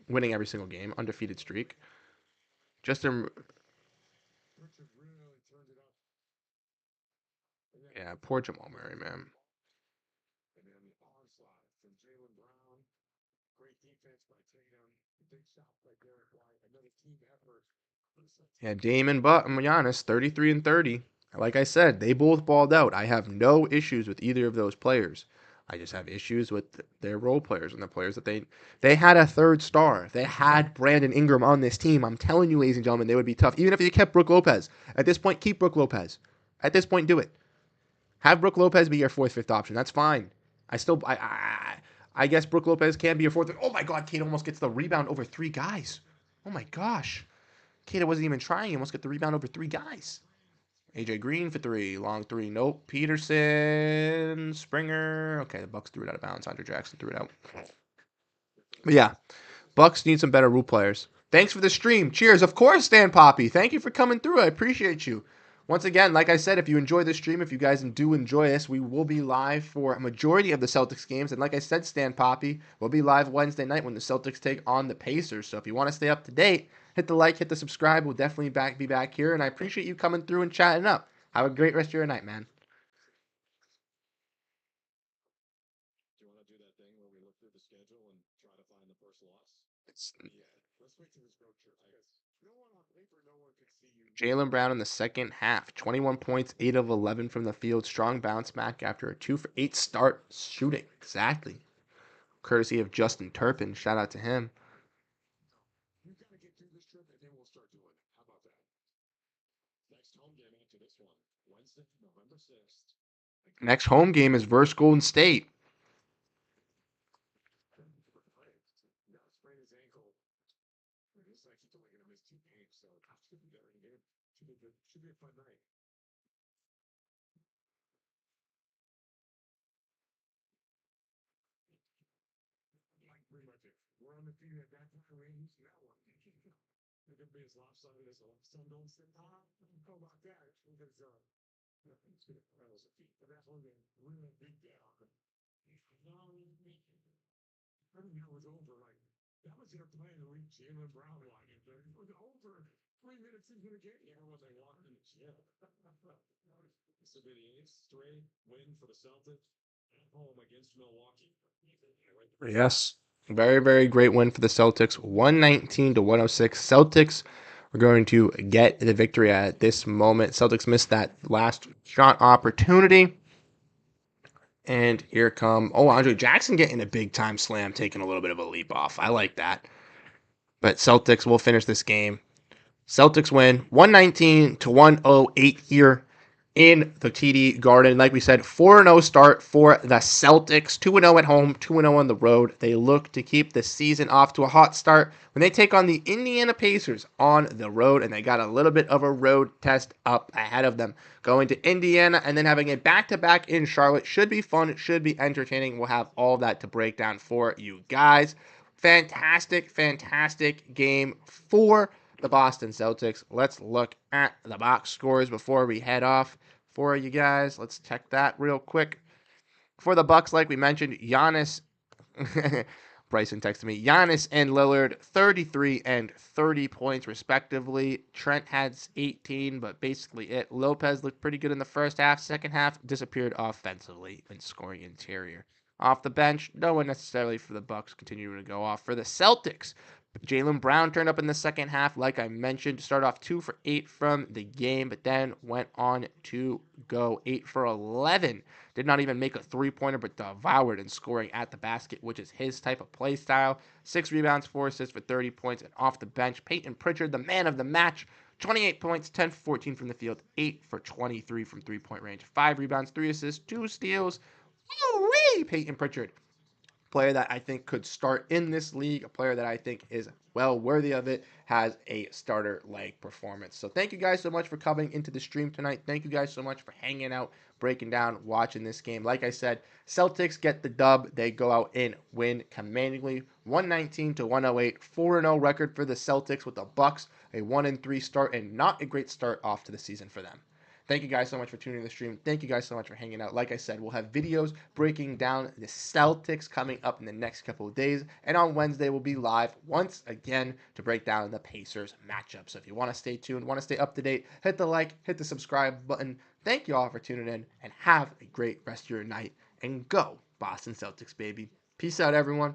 winning every single game, undefeated streak. Just a yeah, poor Jamal Murray, man. Yeah, Damon but Giannis, 33 and 30. Like I said, they both balled out. I have no issues with either of those players. I just have issues with their role players and the players that they had a third star. If they had Brandon Ingram on this team, I'm telling you, ladies and gentlemen, they would be tough. Even if they kept Brooke Lopez. At this point, keep Brooke Lopez. At this point, do it. Have Brook Lopez be your fourth, fifth option. That's fine. I guess Brook Lopez can be your fourth. Oh my God, Kate almost gets the rebound over three guys. Oh my gosh. Kate wasn't even trying. He almost get the rebound over three guys. AJ Green for three. Long three. Nope. Peterson. Springer. Okay, the Bucks threw it out of bounds. Andre Jackson threw it out. But yeah, Bucks need some better role players. Thanks for the stream. Cheers. Of course, Stan Poppy. Thank you for coming through. I appreciate you. Once again, like I said, if you enjoy the stream, if you guys do enjoy this, we will be live for a majority of the Celtics games. And like I said, Stan Poppy, we'll be live Wednesday night when the Celtics take on the Pacers. So if you want to stay up to date, hit the like, hit the subscribe. We'll definitely be back here. And I appreciate you coming through and chatting up. Have a great rest of your night, man. It's Jaylen Brown in the second half, 21 points, 8 of 11 from the field. Strong bounce back after a 2 for 8 start shooting. Exactly. Courtesy of Justin Turpin. Shout out to him. Next home game is versus Golden State. Yes. Very, very great win for the Celtics. 119 to 106. Celtics are going to get the victory at this moment. Celtics missed that last shot opportunity. And here come, Andre Jackson getting a big time slam, taking a little bit of a leap off. I like that. But Celtics will finish this game. Celtics win 119 to 108 here in the TD Garden. Like we said, 4-0 start for the Celtics. 2-0 at home, 2-0 on the road. They look to keep the season off to a hot start when they take on the Indiana Pacers on the road, and they got a little bit of a road test up ahead of them. Going to Indiana and then having a back-to-back in Charlotte should be fun. It should be entertaining. We'll have all that to break down for you guys. Fantastic, fantastic game for the Boston Celtics. Let's look at the box scores before we head off for you guys. Let's check that real quick. For the Bucks, like we mentioned, Giannis, Bryson texted me, Giannis and Lillard, 33 and 30 points respectively. Trent had 18, but basically it. Lopez looked pretty good in the first half. Second half, disappeared offensively in scoring interior. Off the bench, no one necessarily for the Bucks continuing to go off. For the Celtics, Jaylen Brown turned up in the second half, like I mentioned, started off 2 for 8 from the game, but then went on to go 8 for 11. Did not even make a three-pointer, but devoured in scoring at the basket, which is his type of play style. 6 rebounds, 4 assists for 30 points, and off the bench, Peyton Pritchard, the man of the match, 28 points, 10 for 14 from the field, 8 for 23 from three-point range, 5 rebounds, 3 assists, 2 steals. Woo-wee! Peyton Pritchard, player that I think could start in this league, a player that I think is well worthy of it, has a starter-like performance. So thank you guys so much for coming into the stream tonight. Thank you guys so much for hanging out, breaking down, watching this game. Like I said, Celtics get the dub. They go out and win commandingly, 119 to 108, 4-0 record for the Celtics with the Bucks, a 1-3 start, and not a great start off to the season for them. Thank you guys so much for tuning in the stream. Thank you guys so much for hanging out. Like I said, we'll have videos breaking down the Celtics coming up in the next couple of days. And on Wednesday, we'll be live once again to break down the Pacers matchup. So if you want to stay tuned, want to stay up to date, hit the like, hit the subscribe button. Thank you all for tuning in and have a great rest of your night. And go Boston Celtics, baby. Peace out, everyone.